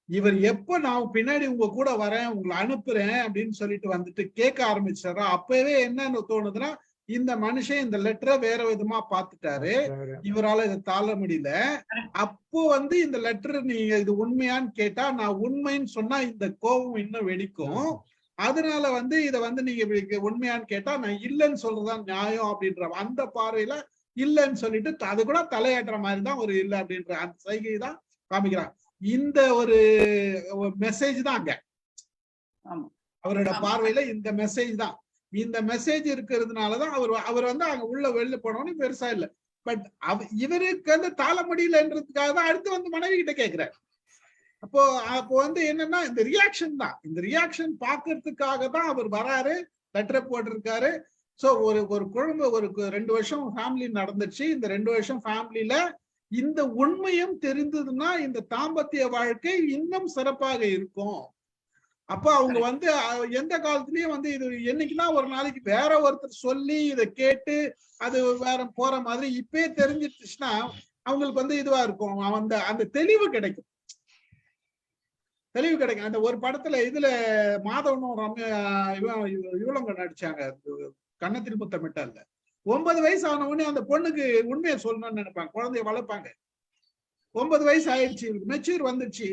இவர் எப்ப நான் பின்னாடி உங்க கூட வரேன், உங்களை அனுப்புறேன் அப்படின்னு சொல்லிட்டு வந்துட்டு கேட்க ஆரம்பிச்சாரோ, அப்பவே என்னன்னு தோணுதுன்னா, இந்த மனுஷன் இந்த லெட்டரை வேற விதமா பாத்துட்டாரு, இவரால இதை தாழ முடியல. அப்போ வந்து இந்த லெட்டர் நீங்க இது உண்மையான்னு கேட்டா, நான் உண்மைன்னு சொன்னா இந்த கோபம் இன்னும் வெடிக்கும். அதனால வந்து இதை வந்து நீங்க உண்மையான்னு கேட்டா நான் இல்லைன்னு சொல்றதுதான் நியாயம் அப்படின்ற அந்த பார்வையில இல்லைன்னு சொல்லிட்டு அது கூட தலையாட்டுற மாதிரி தான் ஒரு இல்லை அப்படின்ற அந்த சைகை தான் காமிக்கிறான். இந்த ஒரு மெசேஜ் தான் அங்க அவரோட பார்வையில இந்த மெசேஜ் தான். இந்த மெசேஜ் இருக்கிறதுனாலதான் அவர் வந்து அங்க உள்ள வெளில போனோன்னு பெருசா இல்லை. பட் இவருக்கு வந்து தாழ முடியலன்றதுக்காக தான் அடுத்து வந்து மனைவி கிட்ட கேட்கிறார். அப்போ வந்து என்னன்னா இந்த ரியாக்ஷன் தான், இந்த ரியாக்ஷன் பாக்குறதுக்காக தான் அவர் வராரு, லெட்டரை போட்டிருக்காரு. சோ ஒரு குழந்தை ஒரு 2 வருஷம் ஃபேமிலி நடந்துச்சு. இந்த 2 வருஷம் ஃபேமிலியில இந்த உண்மையும் தெரிந்ததுன்னா இந்த தாம்பத்திய வாழ்க்கை இன்னும் சிறப்பாக இருக்கும். அப்ப அவங்க வந்து எந்த காலத்திலயும் வந்து இது என்னைக்குன்னா ஒரு நாளைக்கு வேற ஒருத்தர் சொல்லி இதை கேட்டு அது வேற போற மாதிரி இப்பயே தெரிஞ்சிருச்சுன்னா அவங்களுக்கு வந்து இதுவா இருக்கும், அந்த தெளிவு கிடைக்கும். அந்த ஒரு படத்துல இதுல மாதவனும் இவளங்க நடிச்சாங்க, கன்னத்தில் முத்தமிட்டல்ல. 9 வயசு ஆன உடனே அந்த பொண்ணுக்கு உண்மையை சொல்லணும்னு நினைப்பாங்க, குழந்தைய வளர்ப்பாங்க. 9 வயசு ஆயிடுச்சு, மெச்சூர் வந்துடுச்சு,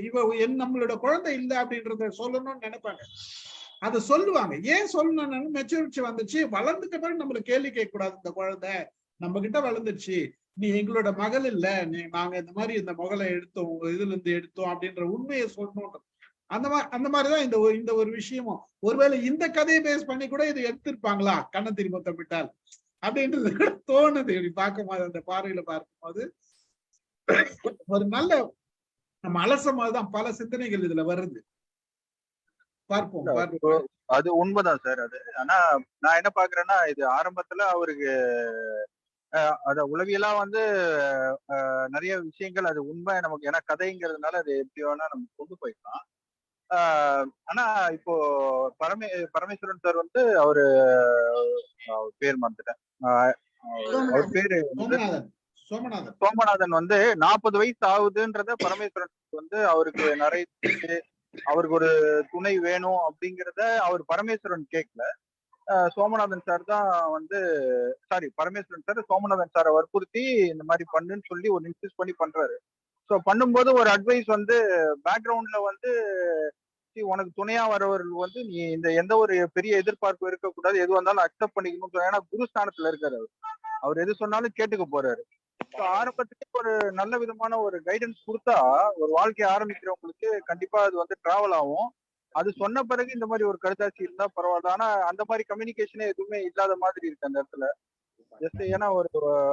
நம்மளோட குழந்தை இல்லை அப்படின்றத சொல்லணும்னு நினைப்பாங்க. அதை சொல்லுவாங்க. ஏன் சொல்லணும்னு மெச்சூரிட்டி வந்துச்சு, வளர்ந்துட்ட பிறகு நம்மள கேள்வி கேட்க கூடாது, இந்த குழந்தை நம்ம கிட்ட வளர்ந்துச்சு, நீ எங்களோட மகள் இல்ல, நாங்க இந்த மாதிரி இந்த மகளை எடுத்தோம், உங்க இதுல இருந்து எடுத்தோம் அப்படின்ற உண்மையை சொல்லணும். அந்த மாதிரிதான் இந்த ஒரு விஷயமும். ஒருவேளை இந்த கதையை பேஸ் பண்ணி கூட இதை எடுத்திருப்பாங்களா, கண்ணத்தில் முத்தமிட்டால் அப்படின்றது கூட தோணுது. இப்படி பார்க்கும்போது அந்த பார்வையில பார்க்கும்போது ஒரு நல்ல நம்ம அலசமாதான் பல சிந்தனைகள் இதுல வருது. பார்ப்போம். அது உண்மைதான் சார். அது ஆனா நான் என்ன பாக்குறேன்னா, இது ஆரம்பத்துல அவருக்கு அத உளவியலா வந்து நிறைய விஷயங்கள் அது உண்மை நமக்கு, ஏன்னா கதைங்கிறதுனால அது எப்படி வேணா நம்ம கொண்டு போய்க்கலாம். ஆனா இப்போ பரமேஸ்வரன் சார் வந்து அவரு பேர் மறந்துட்டேன், அவர் பேரு சோமநாதன் வந்து 40 வயசு ஆகுதுன்றத பரமேஸ்வரன் வந்து அவருக்கு நிறைய அவருக்கு ஒரு துணை வேணும் அப்படிங்கிறத அவர் பரமேஸ்வரன் கேட்கல, சோமநாதன் சார் தான் வந்து பரமேஸ்வரன் சார் சோமநாதன் சாரை வற்புறுத்தி இந்த மாதிரி பண்ணுன்னு சொல்லி ஒரு இன்சிஸ்ட் பண்ணி பண்றாரு. ஸோ பண்ணும்போது ஒரு அட்வைஸ் வந்து பேக்ரவுண்ட்ல வந்து உனக்கு துணையா வரவர்கள் வந்து நீ இந்த எந்த ஒரு பெரிய எதிர்பார்ப்பு இருக்கக்கூடாது, எது வந்தாலும் அக்செப்ட் பண்ணிக்கணும். ஏன்னா குருஸ்தானத்துல இருக்காரு, அவர் எது சொன்னாலும் கேட்டுக்க போறாரு. ஆரம்பத்துக்கு ஒரு நல்ல விதமான ஒரு கைடன்ஸ் கொடுத்தா ஒரு வாழ்க்கையை ஆரம்பிக்கிறவங்களுக்கு கண்டிப்பா அது வந்து டிராவல் ஆகும். அது சொன்ன பிறகு இந்த மாதிரி ஒரு கருத்தாட்சி இருந்தா பரவாயில்ல. ஆனா அந்த மாதிரி கம்யூனிகேஷனே எதுவுமே இல்லாத மாதிரி இருக்கு அந்த இடத்துல. ஜஸ்ட் ஏன்னா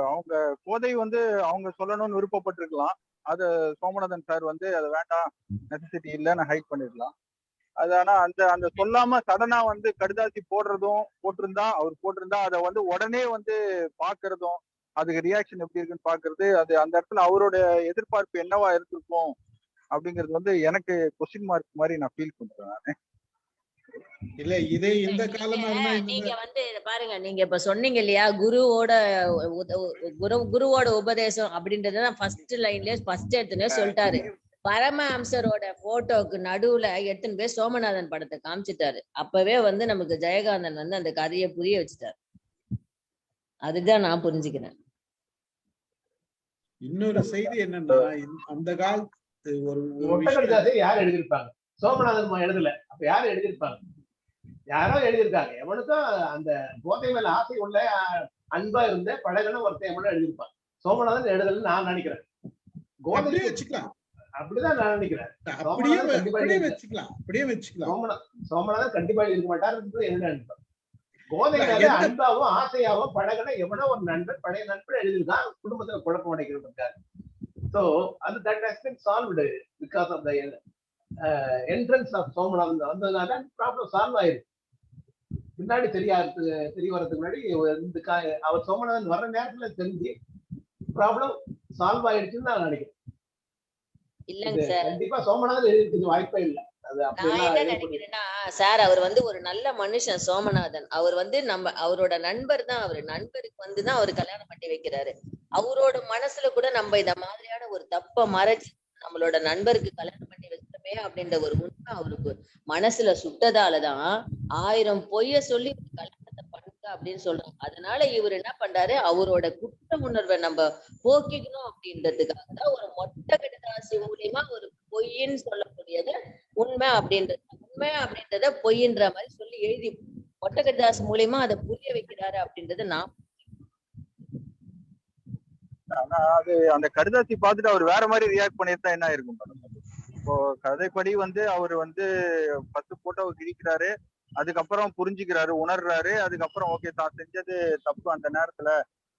அவங்க கோதை வந்து அவங்க சொல்லணும்னு விருப்பப்பட்டிருக்கலாம், அது சோமநாதன் சார் வந்து அது வேண்டாம், நெசசிட்டி இல்லை, நான் ஹைட் பண்ணிடலாம். அது ஆனா அந்த சொல்லாம சடனா வந்து கடுதாசி போட்டிருந்தா அவர் போட்டிருந்தா அதை வந்து உடனே வந்து பாக்குறதும் அதுக்கு ரியாக்ஷன் எப்படி இருக்குன்னு பாக்குறது, அது அந்த இடத்துல அவரோட எதிர்பார்ப்பு என்னவா இருந்திருக்கும் அப்படிங்கிறது வந்து எனக்கு கொஸ்டின் மார்க் மாதிரி நான் ஃபீல் பண்றேன் நானு. இல்ல இதே இந்த காலமா நீங்க வந்து பாருங்க, நீங்க இப்ப சொன்னீங்க இல்லையா குருவோட உபதேசம் அப்படின்றத ஃபர்ஸ்ட் லைன்லயே ஃபர்ஸ்ட் எடுத்துனே சொல்லிட்டாரு. பரமஹம்சரோட போட்டோக்கு நடுவுல எடுத்துன்னு போய் சோமநாதன் படத்தை காமிச்சிட்டாரு. அப்பவே வந்து நமக்கு ஜெயகாந்தன் வந்து அந்த கதையை புரிய வச்சுட்டாரு. அதுதான் நான் புரிஞ்சுக்கிறேன். இன்னொரு செய்தி என்னன்னா, அந்த காலத்து ஒரு மொட்டை கடிதாசை யார் எழுதியிருப்பாங்க? சோமநாதன் எழுதல. அப்ப யாரு எழுதியிருப்பாங்க? யாரோ எழுதியிருக்காங்க. எவனுக்கும் அந்த போதை மேல ஆசை உள்ள அன்பா இருந்த பழகன ஒருத்தன் எவனோ எழுதியிருப்பான். சோமநாதன் எழுதலன்னு நான் நினைக்கிறேன். அப்படியே வச்சுக்கலாம், அப்படிதான் நான் நினைக்கிறேன். அப்படியே வச்சுக்கலாம். சோமநாதன் கண்டிப்பா இருக்க மாட்டாரு என்ன நினைப்பேன். போதை மேல அன்பாவும் ஆசையாவும் பழகன எவனோ ஒரு நண்பர், பழைய நண்பர் எழுதியிருக்கான். குடும்பத்துல குழப்பம் அடைக்கிறது. So that has been solved because of the entrance of Somanathan வந்ததுனால ப்ராப்ளம் சால்வ் ஆயிருக்கு. முன்னாடி தெரிய வரதுக்கு முன்னாடி அவர் சோமநாதன் வர்ற நேரத்துல தெரிஞ்சு ப்ராப்ளம் சால்வ் ஆயிடுச்சுன்னு நான் நினைக்கிறேன். இல்லங்க சார், கண்டிப்பா சோமநாதன் எழுதிருக்கு வாய்ப்பே இல்லை. நான் என்ன நினைக்கிறேன்னா சார், அவர் வந்து ஒரு நல்ல மனுஷன் சோமநாதன். அவர் வந்து அவரோட நண்பர் தான். அவரு நண்பருக்கு வந்துதான் அவர் கல்யாணம் பண்ணி வைக்கிறாரு. அவரோட மனசுல கூட நம்ம இந்த மாதிரியான ஒரு தப்ப மறைச்சு நம்மளோட நண்பருக்கு கல்யாணம் பண்ணி வச்சிட்டோமே அப்படின்ற ஒரு உண்மை அவருக்கு மனசுல சுட்டதாலதான் 1000 பொய்ய சொல்லி கல்யாணத்தை பண்ணுங்க அப்படின்னு சொல்றாங்க. அதனால இவர் என்ன பண்றாரு, அவரோட குற்ற உணர்வை நம்ம போக்கிக்கணும் அப்படின்றதுக்காக தான் ஒரு மொட்டை கடிதாசி மூலியமா ஒரு பொய்ன்னு சொல்லக்கூடியது உண்மை அப்படின்றத பொய்ன்ற மாதிரி சொல்லி எழுதி மொட்டை கடிதாசி மூலியமா அதை புரிய வைக்கிறாரு அப்படின்றது நான். ஆனா அது அந்த கடிதாசி பார்த்துட்டு அவர் வேற மாதிரி ரியாக்ட் பண்ணிருந்தா என்ன இருக்கும் மேடம்? இப்போ கதைப்படி வந்து அவர் வந்து 10 போட்டோவை கிழிக்கிறாரு, அதுக்கப்புறம் புரிஞ்சுக்கிறாரு, உணர்றாரு, அதுக்கப்புறம் ஓகே தான் செஞ்சது தப்பு அந்த நேரத்துல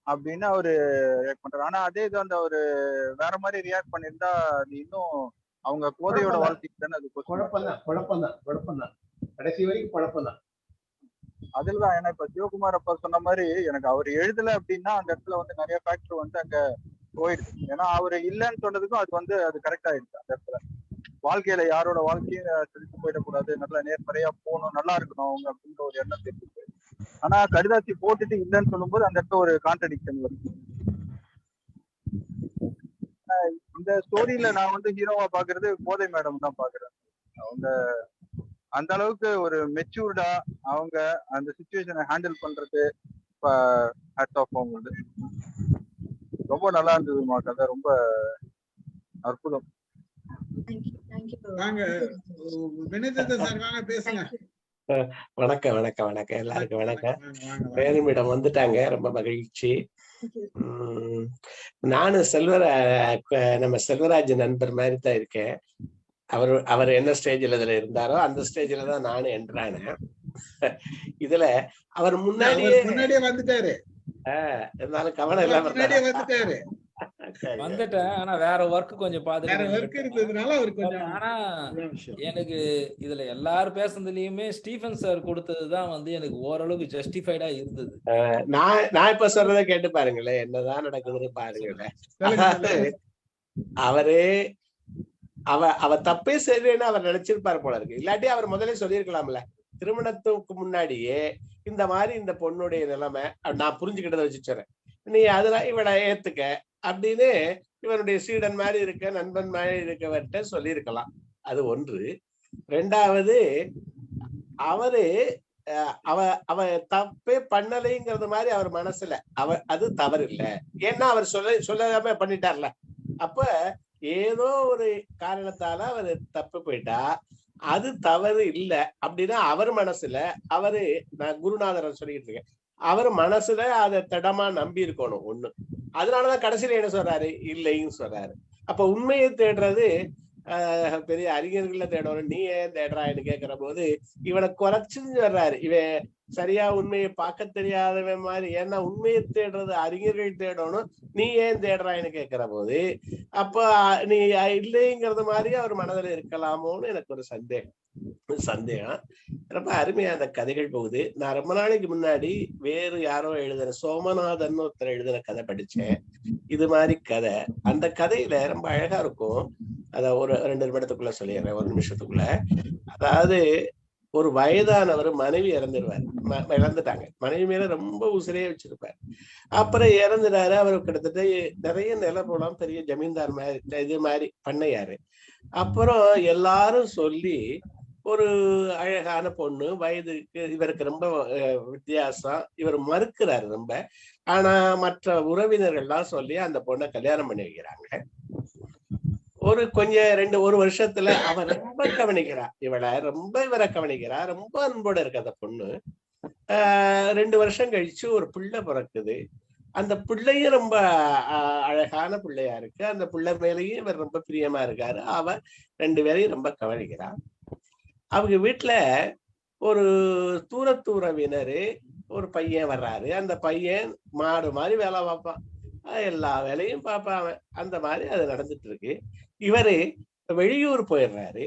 அப்படின்னு அவரு ரியாக்ட் பண்றாரு. ஆனா அதே இது அந்த ஒரு வேற மாதிரி ரியாக்ட் பண்ணிருந்தா அது இன்னும் அவங்க கோதையோட வாழ்க்கைக்கு தானே அது குழப்பம் தான் கடைசி வரைக்கும் குழப்பம் தான். அதுலதான் ஏன்னா இப்ப சிவகுமார் அப்பா சொன்ன மாதிரி எனக்கு அவர் எழுதல அப்படின்னா அந்த இடத்துல வந்து நிறைய ஃபேக்டர் வந்து அங்க போயிடுது. ஏன்னா அவரு இல்லைன்னு சொன்னதுக்கும் அது வந்து அது கரெக்ட் ஆயிடுச்சு. அந்த இடத்துல வாழ்க்கையில யாரோட வாழ்க்கையும் செலுத்து போயிடக்கூடாது, நல்லா நேர்மறையா போகணும், நல்லா இருக்கணும் அவங்க அப்படின்ற ஒரு எண்ணம் தெரிஞ்சுது. ஆனா கடிதாசி போட்டுட்டு இல்லைன்னு சொல்லும்போது அந்த இடத்துல ஒரு கான்ட்ரடிக்ஷன் வருது. இந்த ஸ்டோரியில நான் வந்து ஹீரோவா பாக்குறது கோதை மேடம் தான் பாக்குறேன். அவங்க அந்த அளவுக்கு ஒரு மெச்சூர்டா அவங்க அந்த சிச்சுவேஷனை ஹேண்டில் பண்றது அவங்களுக்கு ரொம்ப நல்லா இருந்தது. கதை ரொம்ப அற்புதம். வணக்கம் எல்லாருக்கும் வணக்கம். பேருமிடம் வந்துட்டாங்க, ரொம்ப மகிழ்ச்சி. நானும் நம்ம செல்வராஜ் நண்பர் மாதிரி தான் இருக்கேன். அவர் என்ன ஸ்டேஜ்ல இதுல இருந்தாரோ அந்த ஸ்டேஜ்ல தான் நானும் என்ட்ரானேன். இதுல அவர் முன்னாடியே வந்துட்டாரு. இருந்தாலும் கவனம் இல்லாம வந்துட்டேன். ஆனா வேற ஒர்க் கொஞ்சம் பாத்துட்டு. ஆனா எனக்கு இதுல எல்லாரும் பேசுனதுலயுமே ஸ்டீஃபன் சார் கொடுத்ததுதான் வந்து எனக்கு ஓரளவுக்கு ஜஸ்டிஃபைடா இருந்தது. நான் இப்ப சொல்றதை கேட்டு பாருங்களேன், என்னதான் நடக்குதுன்னு பாருங்களேன். அவரு அவ தப்பே சரின்னு அவர் நினைச்சிருப்பாரு போல இருக்கு. இல்லாட்டி அவர் முதல்ல சொல்லியிருக்கலாம்ல, திருமணத்துக்கு முன்னாடியே இந்த மாதிரி இந்த பொண்ணுடைய நிலைமை நான் புரிஞ்சுக்கிட்டதை வச்சுச்சேன், நீ அதெல்லாம் இவனை ஏத்துக்க அப்படின்னு இவனுடைய சீடன் மாதிரி இருக்க, நண்பன் மாதிரி இருக்கவர்கிட்ட சொல்லியிருக்கலாம். அது ஒன்று. ரெண்டாவது, அவரு அவ தப்பே பண்ணலைங்கிறது மாதிரி அவர் மனசுல அது தவறு இல்லை. ஏன்னா அவர் சொல்லாம பண்ணிட்டார்ல. அப்ப ஏதோ ஒரு காரணத்தால அவரு தப்பு போயிட்டா அது தவறு இல்லை அப்படின்னா அவர் மனசுல நான் குருநாதர் சொல்லிக்கிட்டு இருக்கேன், அவர் மனசுல அதை திடமா நம்பி இருக்கணும் ஒண்ணு. அதனாலதான் கடைசியில என்ன சொல்றாரு, இல்லைன்னு சொல்றாரு. அப்ப உண்மையை தேடுறது பெரிய அறிஞர்கள தேடணும், நீ ஏன் தேடுறான்னு கேட்கிற போது இவனை குறைச்சுன்னு வர்றாரு. இவன் சரியா உண்மையை பார்க்க தெரியாதவன் மாதிரி. ஏன்னா உண்மையை தேடுறது அறிஞர்கள் தேடணும், நீ ஏன் தேடுறான்னு கேட்கிற போது அப்ப நீ இல்லைங்கிறது மாதிரி அவர் மனதில் இருக்கலாமோன்னு எனக்கு ஒரு சந்தேகம். ரொம்ப அருமையா அந்த கதைகள் போகுது. நான் ரொம்ப நாளைக்கு முன்னாடி வேறு யாரோ எழுதுன சோமநாதன் ஒருத்தர் எழுதின கதை படிச்சேன். இது மாதிரி கதை. அந்த கதையில ரொம்ப அழகா இருக்கும். அத ஒரு 2 நிமிடத்துக்குள்ள சொல்லிடுறேன், 1 நிமிஷத்துக்குள்ள. அதாவது ஒரு வயதானவர் மனைவி இறந்துடுவார், இறந்துட்டாங்க. மனைவி மேல ரொம்ப உசிரையே வச்சிருப்பார். அப்புறம் இறந்துட்டாரு. அவர் கிட்டத்தட்ட நிறைய நிலம் போலாம், பெரிய ஜமீன்தார் மாதிரி, இது மாதிரி பண்ணையாரு. அப்புறம் எல்லாரும் சொல்லி ஒரு அழகான பொண்ணு, வயதுக்கு இவருக்கு ரொம்ப வித்தியாசம், இவர் மறுக்கிறாரு ரொம்ப. ஆனா மற்ற உறவினர்கள்லாம் சொல்லி அந்த பொண்ணை கல்யாணம் பண்ணி வைக்கிறாங்க. ஒரு வருஷத்துல அவன் ரொம்ப கவனிக்கிறா இவளை, இவரை கவனிக்கிறா, ரொம்ப அன்போட இருக்கு அந்த பொண்ணு. 2 வருஷம் கழிச்சு ஒரு பிள்ளை பிறக்குது. அந்த பிள்ளையும் ரொம்ப அழகான பிள்ளையா இருக்கு. அந்த பிள்ளை மேலேயும் இவர் ரொம்ப பிரியமா இருக்காரு. அவ 2 பேரையும் ரொம்ப கவனிக்கிறா. அவங்க வீட்டுல ஒரு தூரத்துறவினரு ஒரு பையன் வர்றாரு. அந்த பையன் மாடு மாதிரி வேலை பார்ப்பான், எல்லா வேலையும் பார்ப்பான் அவன். அந்த மாதிரி அது நடந்துட்டு இருக்கு. இவரு வெளியூர் போயிடுறாரு.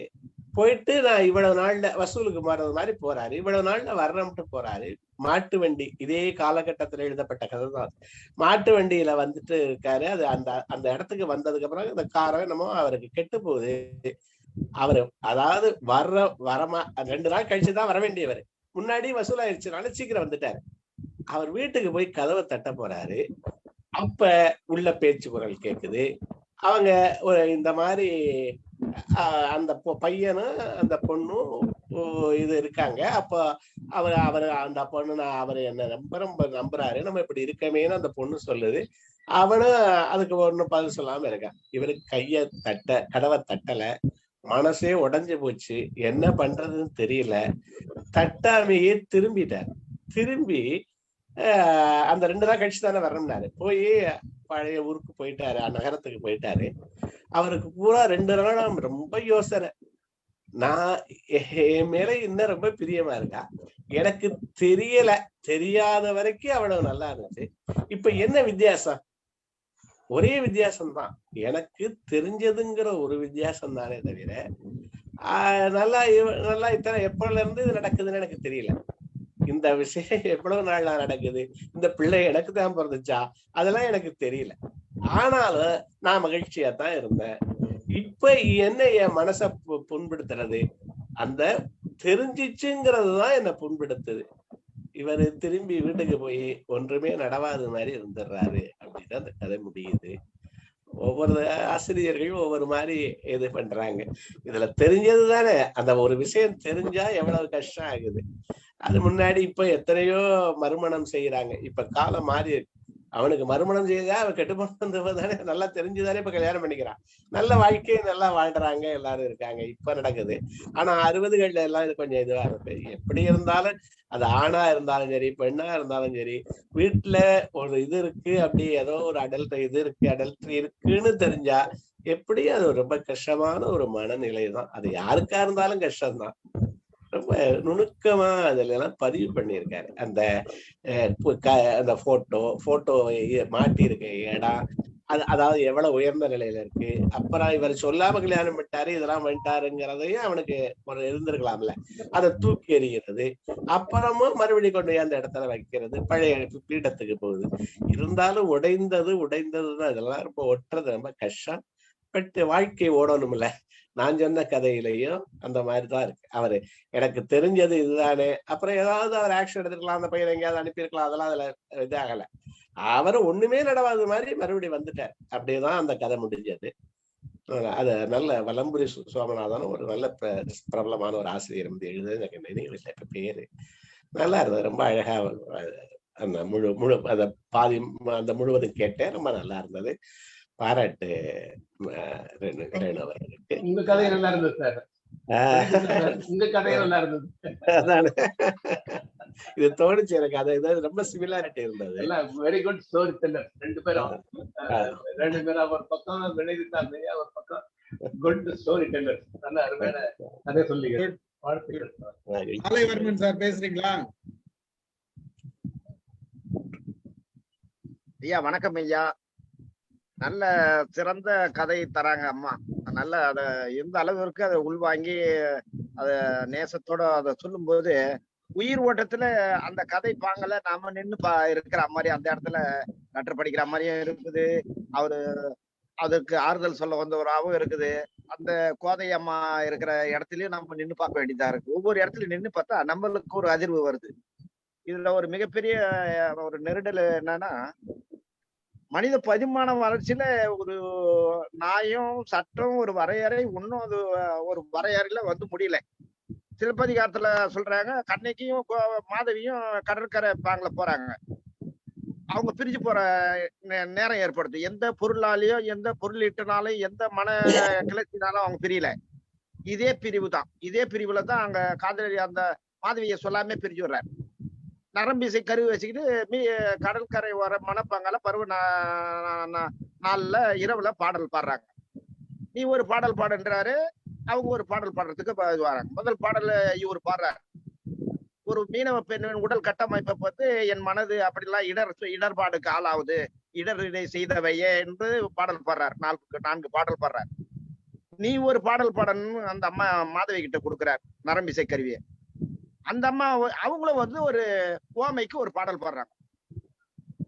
போயிட்டு நான் இவ்வளவு நாள்ல வசூலுக்கு மாறது மாதிரி போறாரு. இவ்வளவு நாள்ல வர்றம்ட்டு போறாரு. மாட்டு வண்டி, இதே காலகட்டத்துல எழுதப்பட்ட கதை தான். மாட்டு வண்டியில வந்துட்டு இருக்காரு. அது அந்த இடத்துக்கு வந்ததுக்கு அப்புறம் அந்த காரம் என்னமோ அவருக்கு கெட்டு போகுது. அவரு அதாவது வரமா 2 நாள் கழிச்சுதான் வர வேண்டியவர், முன்னாடி வசூலாயிருச்சுனால சீக்கிரம் வந்துட்டாரு. அவர் வீட்டுக்கு போய் கதவை தட்ட போறாரு. அப்ப உள்ள பேச்சு குரல் கேக்குது. அவங்க இந்த மாதிரி அந்த பையனும் அந்த பொண்ணும் இது இருக்காங்க. அப்ப அவரு அந்த பொண்ணு அவரு என்ன ரொம்ப நம்புறாரு, நம்ம இப்படி இருக்கமேன்னு அந்த பொண்ணு சொல்லுது. அவனும் அதுக்கு ஒண்ணும் பதில் சொல்லாம இருக்கான். இவருக்கு கதவை தட்டல, மனசே உடைஞ்சு போச்சு, என்ன பண்றதுன்னு தெரியல. தட்டாமையே திரும்பிட்டார். திரும்பி அந்த 2 நாள் கழிச்சு தானே வரணும்னாரு. போய் பழைய ஊருக்கு போயிட்டாரு, நகரத்துக்கு போயிட்டாரு. அவருக்கு பூரா 2 நாள் ரொம்ப யோசனை. நான் என் மேல இன்னும் ரொம்ப பிரியமா இருக்கா, எனக்கு தெரியல, தெரியாத வரைக்கும் அவ்வளவு நல்லா இருந்துச்சு. இப்ப என்ன வித்தியாசம்? ஒரே வித்தியாசம்தான், எனக்கு தெரிஞ்சதுங்கிற ஒரு வித்தியாசம் தானே தவிர நல்லா இத்தனை எப்பல இருந்து இது நடக்குதுன்னு எனக்கு தெரியல. இந்த விஷயம் எவ்வளவு நாள் நடக்குது, இந்த பிள்ளை எனக்கு தான் பிறந்துச்சா, அதெல்லாம் எனக்கு தெரியல. ஆனாலும் நான் மகிழ்ச்சியா தான் இருந்தேன். இப்ப என்ன என் மனச புண்படுத்துறது, அந்த தெரிஞ்சிச்சுங்கிறதுதான் என்ன புண்படுத்துது. இவரு திரும்பி வீட்டுக்கு போய் ஒன்றுமே நடவாத மாதிரி இருந்துடுறாரு அப்படின்னு அந்த கதை முடியுது. ஒவ்வொரு ஆசிரியர்கள் ஒவ்வொரு மாதிரி இது பண்றாங்க. இதுல தெரிஞ்சது தானே, அந்த ஒரு விஷயம் தெரிஞ்சா எவ்வளவு கஷ்டம் ஆகுது. அது முன்னாடி இப்ப எத்தனையோ மறுமணம் செய்யறாங்க. இப்ப காலம் மாறி இருக்கு. அவனுக்கு மறுமணம் செய்தா அவன் கெட்டு போனதானே, நல்லா தெரிஞ்சுதானே இப்ப கல்யாணம் பண்ணிக்கிறான். நல்ல வாழ்க்கையை நல்லா வாழ்றாங்க, எல்லாரும் இருக்காங்க. இப்ப நடக்குது. ஆனா 60கள்ல எல்லாம் இது கொஞ்சம் இதுவா இருக்கு. எப்படி இருந்தாலும் அது ஆணா இருந்தாலும் சரி, பெண்ணா இருந்தாலும் சரி, வீட்டுல ஒரு இது இருக்கு, அப்படி ஏதோ ஒரு அடல்ட்ரி இருக்குன்னு தெரிஞ்சா எப்படி அது ரொம்ப கஷ்டமான ஒரு மனநிலை தான். அது யாருக்கா இருந்தாலும் கஷ்டம்தான். ரொம்ப நுணுக்கமா அதுல எல்லாம் பதிவு பண்ணியிருக்காரு. அந்த போட்டோ மாட்டி இருக்க இடம், அதாவது எவ்வளவு உயர்ந்த நிலையில இருக்கு. அப்புறம் இவர் சொல்லாம கல்யாணம் பண்ணிட்டாரு, இதெல்லாம் பண்ணிட்டாருங்கிறதையும் அவனுக்கு ஒரு இருந்திருக்கலாம்ல. அதை தூக்கி எறிகிறது, அப்புறமும் மறுபடியும் கொண்டு போய் அந்த இடத்துல வைக்கிறது, பழைய பீடத்துக்கு போகுது. இருந்தாலும் உடைந்ததுதான். இதெல்லாம் ரொம்ப ஒட்டுறது ரொம்ப கஷ்டம். பட் வாழ்க்கை ஓடணும்ல. நான் சொன்ன கதையிலையும் அந்த மாதிரிதான் இருக்கு. அவரு எனக்கு தெரிஞ்சது இதுதானே, அப்புறம் ஏதாவது அவர் ஆக்ஷன் எடுத்துருக்கலாம், அந்த பையனை எங்கேயாவது அனுப்பியிருக்கலாம், அதெல்லாம் அதுல இதாகல. அவரு ஒண்ணுமே நடவாத மாதிரி மறுபடியும் வந்துட்டார். அப்படியேதான் அந்த கதை முடிஞ்சது. அது நல்ல வலம்புரி சோமநாதன் ஒரு நல்ல பிரபலமான ஒரு ஆசிரியர் வந்து எழுது, எனக்கு நினைவு இல்லை இப்ப பேரு. நல்லா இருந்தது, ரொம்ப அழகா அந்த முழு அந்த பாதி அந்த முழுவதும் கேட்டேன். ரொம்ப நல்லா இருந்தது. பாராட்டு ரேணு அவர்களுக்கு. உங்க கதை நல்லா இருந்தது சார். உங்க கதை நல்லா இருந்தது. அதான் இது தோணுச்சு எனக்கு. அது ரொம்ப சிமிலாரிட்டி இருந்தது. Very good story teller. 2 பேரும் ஒரு பக்கம் விளைவித்தாங்க, ஒரு பக்கம் குட் ஸ்டோரி டெல்லர். நல்ல அருமையான கதை சொல்லிங்க. ஆலைவர்மன் சார் பேசுறீங்களா? ஐயா வணக்கம் ஐயா. நல்ல சிறந்த கதை தராங்க அம்மா. நல்ல அத எந்த அளவிற்கு அதை உள்வாங்கி அத நேசத்தோட அதை சொல்லும் போது உயிர் ஓட்டத்துல அந்த கதை பாங்கல நாம நின்று இருக்கிற மாதிரி, அந்த இடத்துல லெட்டர் படிக்கிற மாதிரியும் இருக்குது, அவரு அதுக்கு ஆறுதல் சொல்ல வந்தவராகவும் இருக்குது. அந்த கோதை அம்மா இருக்கிற இடத்துலயும் நம்ம நின்னு பார்க்க வேண்டியதா இருக்கு. ஒவ்வொரு இடத்துலயும் நின்னு பார்த்தா நம்மளுக்கு ஒரு அதிர்வு வருது. இதுல ஒரு மிகப்பெரிய ஒரு நெருடல் என்னன்னா, மனித பரிமாண வளர்ச்சியில ஒரு நியாயம், சட்டம், ஒரு வரையறை இன்னும் அது ஒரு வரையறையில வந்து முடியல. சிலப்பதிகாரத்துல சொல்றாங்க, கண்ணகியும் மாதவியும் கடற்கரை பாங்கல போறாங்க. அவங்க பிரிஞ்சு போற நேரம் ஏற்படுது. எந்த பொருளாலேயோ, எந்த பொருளீட்டினாலும், எந்த மன கிளர்ச்சினாலும் அவங்க பிரியல. இதே பிரிவு தான். இதே பிரிவுல தான் அங்க காதலி அந்த மாதவியை சொல்லாம பிரிஞ்சு வர்றாரு. நரம்பிசை கருவி வச்சுக்கிட்டு கடற்கரை வர மணப்பாங்கால பருவ நாள்ல இரவுல பாடல் பாடுறாங்க. நீ ஒரு பாடல் பாடுன்றாரு, அவங்க ஒரு பாடல் பாடுறதுக்கு வராங்க. முதல் பாடல் இவர் பாடுறாரு. ஒரு மீனவ பெண்ணின் உடல் கட்டமைப்பை பார்த்து என் மனது அப்படிலாம் இடர்பாடுக்கு ஆளாவுது, இடரிடை செய்தவையே என்று பாடல் பாடுறார். 4 பாடல் பாடுறார். நீ ஒரு பாடல் பாடன்னு அந்த அம்மா மாதவி கிட்ட கொடுக்குறார் நரம்பிசை கருவியை. அந்த அம்மா அவங்களும் வந்து ஒரு ஓமைக்கு ஒரு பாடல் பாடுறாங்க.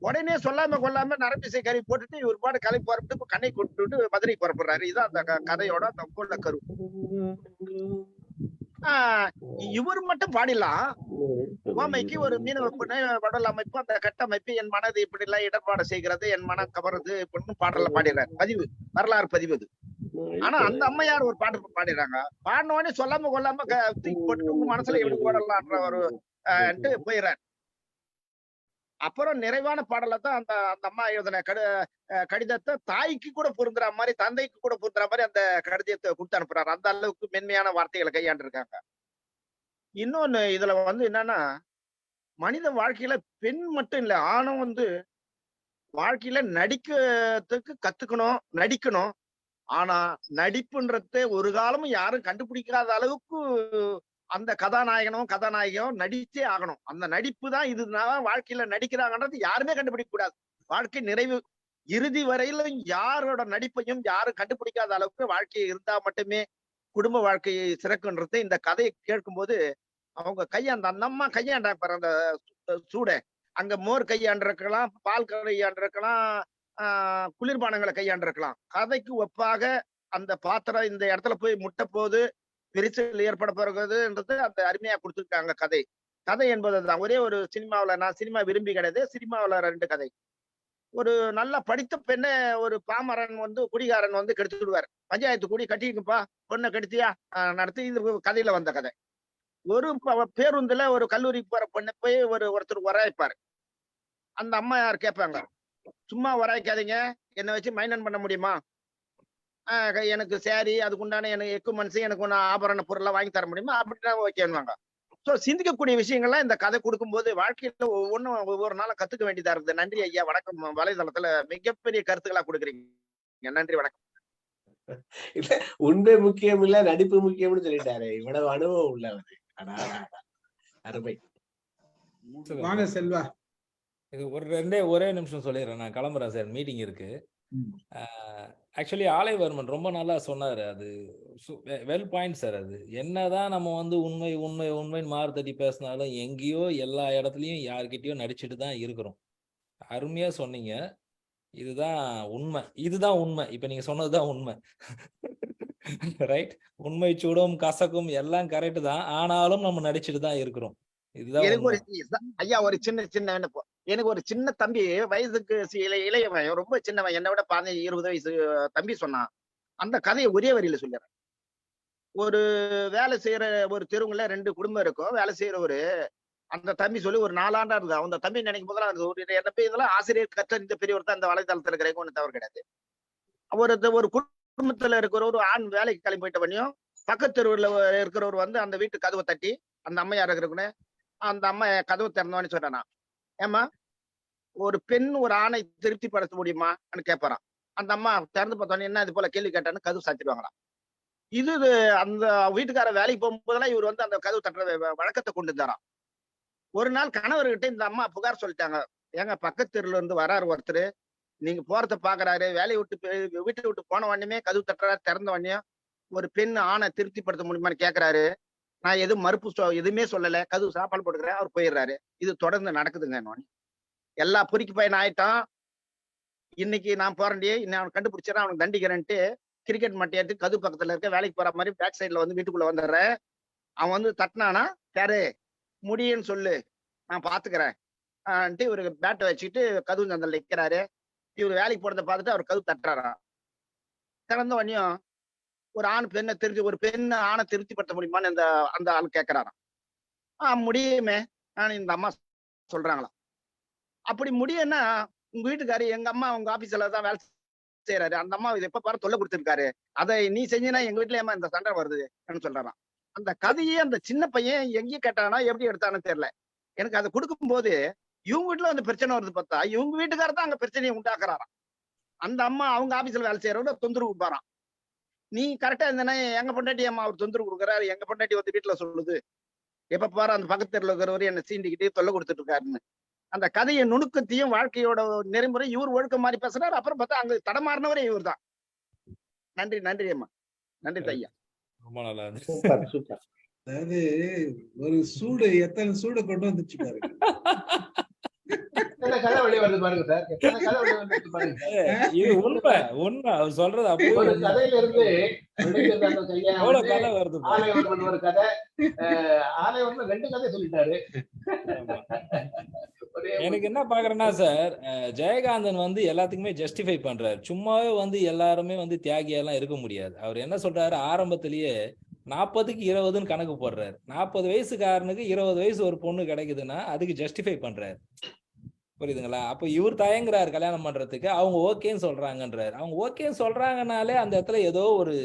உடனே சொல்லாம கொள்ளாம நரம்பிசை கருவி போட்டுட்டு இவர் பாடு கலை புறப்பட்டு கண்ணை கொண்டு மதுரை புறப்படுறாரு. இதுதான் அந்த கதையோட அந்த உள்ள கரு. இவர் மட்டும் பாடிலாம். ஓமைக்கு ஒரு மீனவ பெண்ணை வடல் அமைப்பு, அந்த கட்டமைப்பு, என் மனது இப்படி எல்லாம் இடர்பாடு செய்கிறது, என் மனம் கவருது இப்படின்னு பாடல பாடிடுறாரு. பதிவு, வரலாறு பதிவு அது. ஆனா அந்த அம்மையார் ஒரு பாட்டு பாடிடுறாங்க. பாடின உடனே சொல்லாம கொள்ளாம தூக்கி போட்டு மனசுல எழுதி போடலான்ற ஒரு போயிடுறாரு. அப்புறம் நிறைவான பாடலை தான் அந்த அந்த அம்மா எழுதின கடிதத்தை தாய்க்கு கூட பொருந்துற மாதிரி, தந்தைக்கு கூட பொருந்துற மாதிரி அந்த கடிதத்தை கொடுத்து அனுப்புறாரு. அந்த அளவுக்கு மென்மையான வார்த்தைகளை கையாண்டு இருக்காங்க. இன்னொன்னு இதுல வந்து என்னன்னா, மனித வாழ்க்கையில பெண் மட்டும் இல்ல, ஆணும் வந்து வாழ்க்கையில நடிக்கிறதுக்கு கத்துக்கணும், நடிக்கணும். ஆனா நடிப்புன்றத ஒரு காலமும் யாரும் கண்டுபிடிக்காத அளவுக்கு அந்த கதாநாயகனும் நடிச்சே ஆகணும். அந்த நடிப்பு தான் இதுதான் வாழ்க்கையில நடிக்கிறாங்கன்றது யாருமே கண்டுபிடிக்க கூடாது. வாழ்க்கை நிறைவு இறுதி வரையிலும் யாரோட நடிப்பையும் யாரும் கண்டுபிடிக்காத அளவுக்கு வாழ்க்கை இருந்தா மட்டுமே குடும்ப வாழ்க்கையை சிறக்குன்றது இந்த கதையை கேட்கும்போது அவங்க அந்த அம்மா கையாண்டாங்க பாரு அந்த சூட. அங்க மோர் கையாண்டிருக்கலாம், பால் கையாண்டிருக்கலாம், குளிர்பானங்களை கையாண்டிருக்கலாம். கதைக்கு ஒப்பாக அந்த பாத்திரம் இந்த இடத்துல போய் முட்டை போது விரிசல் ஏற்பட போகிறதுன்றது அந்த அருமையா கொடுத்துருக்காங்க. கதை என்பதுதான். ஒரே ஒரு சினிமாவில, நான் சினிமா விரும்பி கிடையாது, சினிமாவில 2 கதை. ஒரு நல்லா படித்த பெண்ணை ஒரு பாமரன் வந்து குடிகாரன் வந்து கெடுத்து விடுவார். பஞ்சாயத்து கூடி கட்டிக்குப்பா, பொண்ணை கெடுத்தியா நடத்தி, இது கதையில வந்த கதை. ஒரு பேருந்துல ஒரு கல்லூரிக்கு போற பொண்ணை போய் ஒருத்தர் வராய்ப்பாரு. அந்த அம்மா யார் கேட்பாங்க, சும்மா வராய்க்காதீங்க, என்னை வச்சு மைனன் பண்ண முடியுமா, எனக்கு சேரி அதுக்குண்டான எனக்கு எக்குமெண்ட்ஸ், எனக்கு ஒன்று ஆபரண பொருளை வாங்கி தர முடியுமா அப்படின்னா ஓகேன்னுவாங்க. ஸோ சிந்திக்கக்கூடிய விஷயங்கள்லாம் இந்த கதை கொடுக்கும்போது வாழ்க்கையில ஒவ்வொரு நாளும் கத்துக்க வேண்டியதா இருக்குது. நன்றி ஐயா, வணக்கம். வலைதளத்துல மிகப்பெரிய கருத்துக்களா கொடுக்குறீங்க. நன்றி, வணக்கம். இல்ல, உண்மை முக்கியம் இல்ல, நடிப்பு முக்கியம்னு சொல்லிட்டாரு. இவ்வளவு அனுபவம் உள்ளவர். அருமை. வாங்க செல்வா. இது ஒரே நிமிஷம் சொல்லிடுறேன், நான் கிளம்புறேன் சார், மீட்டிங் இருக்கு. ஆக்சுவலி ஆலைவர்மன் ரொம்ப நல்லா சொன்னாரு. அது வெல் பாயிண்ட் சார். அது என்னதான் நம்ம வந்து உண்மைன்னு மாறு தட்டி பேசினாலும் எங்கேயோ எல்லா இடத்துலயும் யார்கிட்டயோ நடிச்சுட்டு தான் இருக்கிறோம். அருமையா சொன்னீங்க. இதுதான் உண்மை. இப்ப நீங்க சொன்னதுதான் உண்மை. ரைட். உண்மை சூடும் கசக்கும் எல்லாம் கரெக்ட் தான். ஆனாலும் நம்ம நடிச்சுட்டு தான் இருக்கிறோம். ஐயா ஒரு சின்ன எனக்கு ஒரு சின்ன தம்பி, வயசுக்கு இளையவன், ரொம்ப சின்னவன், என்னை விட 15-20 வயசு தம்பி சொன்னான். அந்த கதையை ஒரே வரியில சொல்லிடுறேன். ஒரு வேலை செய்யற ஒரு தெருவுல 2 குடும்பம் இருக்கும். வேலை செய்யறவரு அந்த தம்பி சொல்லி ஒரு 4 ஆண்டா இருந்தது. அந்த தம்பி நினைக்கும் போதெல்லாம் என்ன இதெல்லாம் ஆசிரியர் கற்ற இந்த பெரியவர் தான் இந்த வலைதளத்துல இருக்கிறேன், ஒண்ணு தவறு கிடையாது. ஒரு குடும்பத்துல இருக்கிற ஒரு ஆண் வேலைக்கு கிளம்பி போயிட்ட பண்ணியும் பக்கத்து தெருவுல இருக்கிறவர் வந்து அந்த வீட்டு கதவை தட்டி, அந்த அம்மையார் இருக்கிறக்குன்னு அந்த அம்மா கதவை திறந்தவன்னு சொல்றானா, ஏமா ஒரு பெண் ஒரு ஆணை திருப்திப்படுத்த முடியுமான்னு கேட்பாராம். அந்த அம்மா திறந்து பார்த்தோன்னே என்ன இது போல கேள்வி கேட்டான்னு கதவு சாத்திடுவாங்களாம். இது அந்த வீட்டுக்கார வேலைக்கு போகும்போதெல்லாம் இவர் வந்து அந்த கதவு தட்டுற வழக்கத்தை கொண்டு இருந்தாராம். ஒரு நாள் கணவர்கிட்ட இந்த அம்மா புகார் சொல்லிட்டாங்க, ஏங்க பக்கத்து தெருல இருந்து வராரு ஒருத்தர், நீங்க போறத பாக்குறாரு, வேலையை விட்டு வீட்டை விட்டு போன உடனே கதவு தட்டுறாரு, திறந்த உடனே ஒரு பெண் ஆணை திருப்திப்படுத்த முடியுமான்னு கேட்கிறாரு. நான் எதுவும் எதுவுமே சொல்லல, கதவு சாப்பாடு போட்டுக்கிறேன், அவர் போயிடுறாரு. இது தொடர்ந்து நடக்குதுங்க. எல்லா பொறிக்கு பையன் ஆயிட்டான். இன்னைக்கு நான் போறேன்டியே, இன்னும் அவன் கண்டுபிடிச்சா அவனுக்கு தண்டிக்கிறேன்ட்டு கிரிக்கெட் மட்டை எடுத்து கது பக்கத்துல இருக்க வேலைக்கு போற மாதிரி பேக் சைட்ல வந்து வீட்டுக்குள்ள வந்துடுறேன். அவன் வந்து தட்டினானா, யாரு முடியுன்னு சொல்லு, நான் பாத்துக்கிறேன் இவரு பேட்டை வச்சுட்டு கதவு சந்தல் நிக்கிறாரு. இவர் வேலைக்கு போறதை பார்த்துட்டு அவர் கதவு தட்டுறாராம். திறந்த உடனேயும் ஒரு ஆண் பெண்ணை தெரிஞ்சு ஒரு பெண்ணை ஆணை திருப்திப்படுத்த முடியுமான்னு அந்த ஆள் கேட்கிறாராம். முடியுமே இந்த அம்மா சொல்றாங்களாம். அப்படி முடியும்னா உங்க வீட்டுக்காரு எங்க அம்மா உங்க ஆபீஸ்ல தான் வேலை செய்யறாரு, அந்த அம்மா இது எப்ப பாரு தொல்லை கொடுத்துருக்காரு, அதை நீ செஞ்சினா எங்க வீட்டுல ஏமா இந்த சண்டை வருது சொல்றாராம். அந்த கதையே அந்த சின்ன பையன் எங்கேயும் கேட்டானா எப்படி எடுத்தானு தெரியல. எனக்கு அதை கொடுக்கும் போது இவங்க வீட்டுல வந்து பிரச்சனை வருது பார்த்தா இவங்க வீட்டுக்கார தான் அங்க பிரச்சனையை உண்டாக்குறாராம். அந்த அம்மா அவங்க ஆபீஸ்ல வேலை செய்யறவங்க தொந்தரவு கொடுப்பாராம். நீ கரெக்டா இருந்தனா எங்க பொண்டாட்டி அம்மா அவர் தொந்தரவு கொடுக்குறாரு, எங்க பொண்டாட்டி வந்து வீட்டுல சொல்லுது எப்ப பாரு அந்த பக்கத்து தெருல இருக்கிறவரு என்ன சீண்டிக்கிட்டே தொல்லை கொடுத்துட்டு இருக்காருன்னு. அந்த கதையை நுணுக்கத்தையும் வாழ்க்கையோட நெறிமுறை இவர் ஒழுக்க மாதிரி பேசுறாரு. அப்புறம் பார்த்தா அங்க தடமாறினவரே இவர் தான். நன்றி நன்றி அம்மா, நன்றி ஐயா. ரொம்ப நல்லா இருந்துச்சு. Super super. அதாவது ஒரு சூடு எத்தனை சூடு கொண்டு வந்துச்சு பாருங்க. எத்தனை கதை வெளியே வருது பாருங்க சார், எத்தனை கதை வெளியே வந்து பாருங்க. இது உண்மை உண்மை அவர் சொல்றது அப்படியே ஒரு உண்மை. கதையில இருந்து எவ்வளவு கதை வருது பாரு. ஆலயவர்மன் ஒரு கதை, ஆலயவர்மன் 2 கதை சொல்லிட்டாரு. ஆமா. ஒரே எனக்கு என்ன பாக்குறேன்னா சார், ஜெயகாந்தன் வந்து எல்லாத்துக்குமே ஜஸ்டிஃபை பண்றாரு. சும்மாவே வந்து எல்லாருமே வந்து தியாகியெல்லாம் இருக்க முடியாது. அவர் என்ன சொல்றாரு, ஆரம்பத்திலேயே 40க்கு 20ன்னு கணக்கு போடுறாரு. 40 வயசுக்காரனுக்கு 20 வயசு ஒரு பொண்ணு கிடைக்குதுன்னா அதுக்கு ஜஸ்டிஃபை பண்றாரு. புரியுதுங்களா? அப்ப இவர் தயங்குறாரு கல்யாணம் பண்றதுக்கு. அவங்க ஓகேன்னு சொல்றாங்கன்றாரு. அவங்க ஓகேன்னு சொல்றாங்கனாலே அந்த இடத்துல ஏதோ ஒரு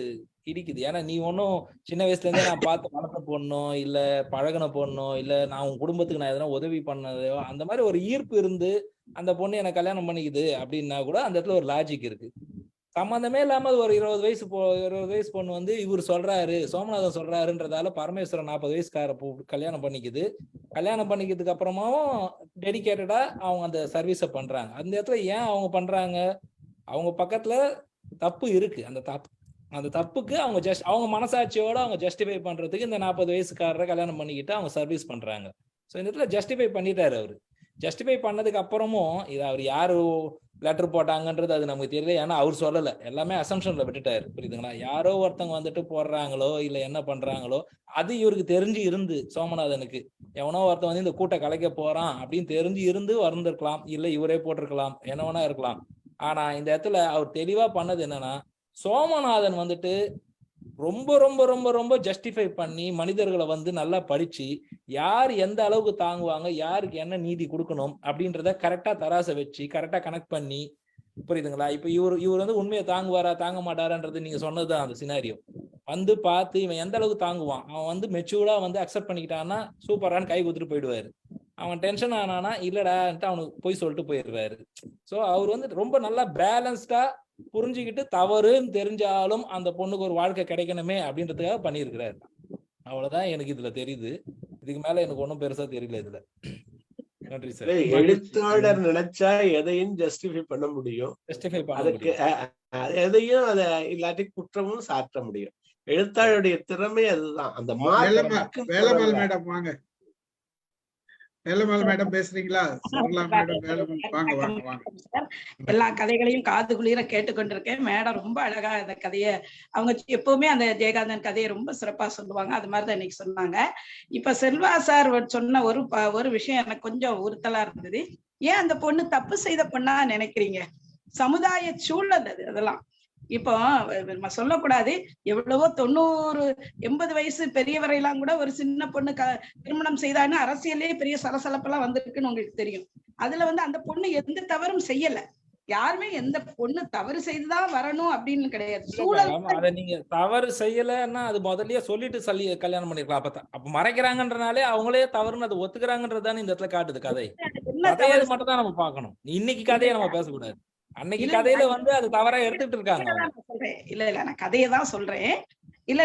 இடிக்குது. ஏன்னா நீ ஒன்னும் சின்ன வயசுல இருந்தே நான் பார்த்து வளர்த்த பொண்ணோ இல்ல பழகின பொண்ணோ இல்ல நான் உன் குடும்பத்துக்கு நான் எதனா உதவி பண்ணதோ அந்த மாதிரி ஒரு ஈர்ப்பு இருந்து அந்த பொண்ணு எனக்கு கல்யாணம் பண்ணிக்குது அப்படின்னா கூட அந்த இடத்துல ஒரு லாஜிக் இருக்கு. சம்பந்தமே இல்லாம ஒரு 20 வயசு பொண்ணு வந்து இவர் சொல்றாரு, சோமநாதன் சொல்றாருன்றதால பரமேஸ்வரன் 40 வயசுக்கார கல்யாணம் பண்ணிக்குது. கல்யாணம் பண்ணிக்கிறதுக்கு அப்புறமாவும் டெடிகேட்டடா அவங்க அந்த சர்வீஸை பண்றாங்க. அந்த இடத்துல ஏன் அவங்க பண்றாங்க? அவங்க பக்கத்துல தப்பு இருக்கு. அந்த தப்புக்கு அவங்க மனசாட்சியோட அவங்க ஜஸ்டிஃபை பண்றதுக்கு இந்த 40 வயசுக்காரரை கல்யாணம் பண்ணிக்கிட்டு அவங்க சர்வீஸ் பண்றாங்க. ஸோ இந்த இடத்துல ஜஸ்டிஃபை பண்ணிட்டாரு அவரு. ஜஸ்டிஃபை பண்ணதுக்கு அப்புறமும் இது அவர் யாரு லெட்டர் போட்டாங்கன்றது அது நமக்கு தெரியல. ஏன்னா அவர் சொல்லலை, எல்லாமே அசம்ஷன்ல விட்டுட்டாரு. புரியுதுங்களா? யாரோ ஒருத்தவங்க வந்துட்டு போடுறாங்களோ இல்ல என்ன பண்றாங்களோ அது இவருக்கு தெரிஞ்சு இருந்து, சோமநாதனுக்கு எவனோ ஒருத்தன் வந்து இந்த கூட்ட கலைக்க போறான் அப்படின்னு தெரிஞ்சு இருந்து வந்திருக்கலாம், இல்ல இவரே போட்டிருக்கலாம், என்ன வேணா இருக்கலாம். ஆனா இந்த இடத்துல அவர் தெளிவா பண்ணது என்னன்னா, சோமநாதன் வந்துட்டு ரொம்ப ரொம்ப ரொம்ப ரொம்ப ஜஸ்டிஃபை பண்ணி மனிதர்களை வந்து நல்லா படிச்சு யார் எந்த அளவுக்கு தாங்குவாங்க, யாருக்கு என்ன நீதி கொடுக்கணும் அப்படின்றத கரெக்டா தராசை வச்சு கரெக்டா கனெக்ட் பண்ணி, புரியுதுங்களா? இப்ப இவர் வந்து உண்மையை தாங்குவாரா தாங்க மாட்டாரான்றது நீங்க சொன்னதுதான் அந்த சினாரியோ. வந்து பார்த்து இவன் எந்த அளவுக்கு தாங்குவான், அவன் வந்து மெச்சூர்டா வந்து அக்செப்ட் பண்ணிக்கிட்டான்னா சூப்பரான்னு கை கொடுத்துட்டு போயிடுவாரு. அவன் டென்ஷன் ஆனானா இல்லடான்ட்டு அவனுக்கு போய் சொல்லிட்டு போயிடுறாரு. ஸோ அவர் வந்து ரொம்ப நல்லா பேலன்ஸ்டா புரிஞ்சுக்கிட்டு தவறுன்னு தெரிஞ்சாலும் அந்த பொண்ணுக்கு ஒரு வாழ்க்கை கிடைக்கணுமே அப்படின்றதுக்காக பண்ணியிருக்கிறாரு. அவ்வளவுதான் எனக்கு இதுல தெரியுது. இதுக்கு மேல எனக்கு ஒன்றும் பெருசா தெரியல இதுல. நன்றி சார். எழுத்தாளர் நினைச்சா எதையும் ஜஸ்டிஃபை பண்ண முடியும், ஜஸ்டிஃபை அதுக்கு எதையும் அதை இல்லாட்டி குற்றமும் சாற்ற முடியும். எழுத்தாளருடைய திறமை அதுதான். அந்த வேலம்மாள் மேடம் வாங்க. வேலம்மாள் மேடம் பேசுறீங்களா? எல்லா கதைகளையும் காது குளிர கேட்டுக்கொண்டிருக்கேன். மேடம் ரொம்ப அழகா இந்த கதையை அவங்க எப்பவுமே அந்த ஜெயகாந்தன் கதையை ரொம்ப சிறப்பா சொல்லுவாங்க. அது மாதிரிதான் இன்னைக்கு சொன்னாங்க. இப்ப செல்வா சார் சொன்ன ஒரு விஷயம் எனக்கு கொஞ்சம் உறுத்தலா இருந்தது. ஏன் அந்த பொண்ணு தப்பு செய்த பொண்ணா நினைக்கிறீங்க? சமுதாய சூழல் அது. அதெல்லாம் இப்போ நம்ம சொல்லக்கூடாது. எவ்வளவோ 90-80 வயசு பெரியவரையெல்லாம் கூட ஒரு சின்ன பொண்ணு திருமணம் செய்தான்னு அரசியலே பெரிய சலசலப்பெல்லாம் வந்திருக்குன்னு உங்களுக்கு தெரியும். அதுல வந்து அந்த பொண்ணு எந்த தவறும் செய்யல. யாருமே எந்த பொண்ணு தவறு செய்துதான் வரணும் அப்படின்னு கிடையாது. சூழல் அத நீங்க தவறு செய்யலன்னா அது முதல்லயே சொல்லிட்டு கல்யாணம் பண்ணிருக்கலாம். அப்ப மறைக்கிறாங்கன்றனாலே அவங்களே தவறுன்னு அதை ஒத்துக்கிறாங்கன்றதுதானே இந்த இடத்துல காட்டுது கதை. கதையை மட்டும் தான் நம்ம பார்க்கணும். இன்னைக்கு கதையை நம்ம பேசக்கூடாது. அன்னைக்கு கதையில வந்து அது தவறா எடுத்துட்டு இருக்காங்க. இல்ல நான் கதையை தான் சொல்றேன். இல்ல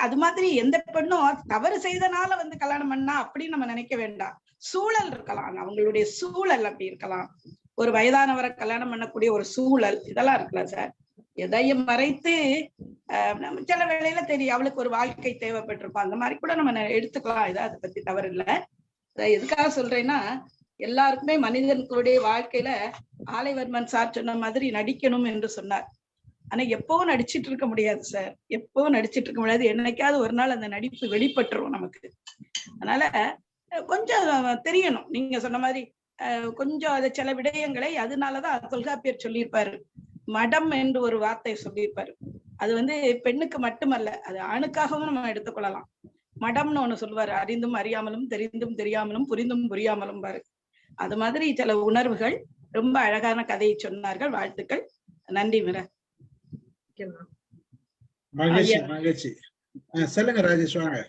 அது மாதிரி எந்த பெண்ணும் தவறு செய்தனால வந்து கல்யாணம் பண்ணா அப்படின்னு நம்ம நினைக்க வேண்டாம். சூழல் இருக்கலாம், அவங்களுடைய சூழல் அப்படி இருக்கலாம். ஒரு வயதானவரை கல்யாணம் பண்ணக்கூடிய ஒரு சூழல் இதெல்லாம் இருக்கலாம் சார். எதையும் மறைத்து சில வேளையில தெரியும் அவளுக்கு ஒரு வாழ்க்கை தேவைப்பட்டிருக்கும். அந்த மாதிரி கூட நம்ம எடுத்துக்கலாம். இதை அதை பத்தி தவறு இல்லை. எதுக்காக சொல்றேன்னா, எல்லாருக்குமே மனிதர்களுடைய வாழ்க்கையில ஆலைவர்மன் சார் சொன்ன மாதிரி நடிக்கணும் என்று சொன்னார். ஆனா எப்பவும் நடிச்சிட்டு இருக்க முடியாது சார், எப்பவும் நடிச்சிட்டு இருக்க முடியாது. என்னைக்காவது ஒரு நாள் அந்த நடிப்பு வெளிப்பட்டுரும் நமக்கு. அதனால கொஞ்சம் தெரியணும். நீங்க சொன்ன மாதிரி கொஞ்சம் அது சில விடயங்களை, அதனாலதான் தொல்காப்பியர் சொல்லியிருப்பாரு, மடம் என்று ஒரு வார்த்தை சொல்லியிருப்பாரு. அது பெண்ணுக்கு மட்டுமல்ல, அது ஆணுக்காகவும் நம்ம எடுத்துக்கொள்ளலாம். மடம்னு ஒண்ணு சொல்லுவாரு, அறிந்தும் அறியாமலும், தெரிந்தும் தெரியாமலும், புரிந்தும் புரியாமலும் பாரு. அது மாதிரி சில உணர்வுகள். ரொம்ப அழகான கதையை சொன்னார்கள், வாழ்த்துக்கள். நன்றி மிர. மகிழ்ச்சி மகிழ்ச்சி. சொல்லுங்க ராஜேஷ், வாங்க.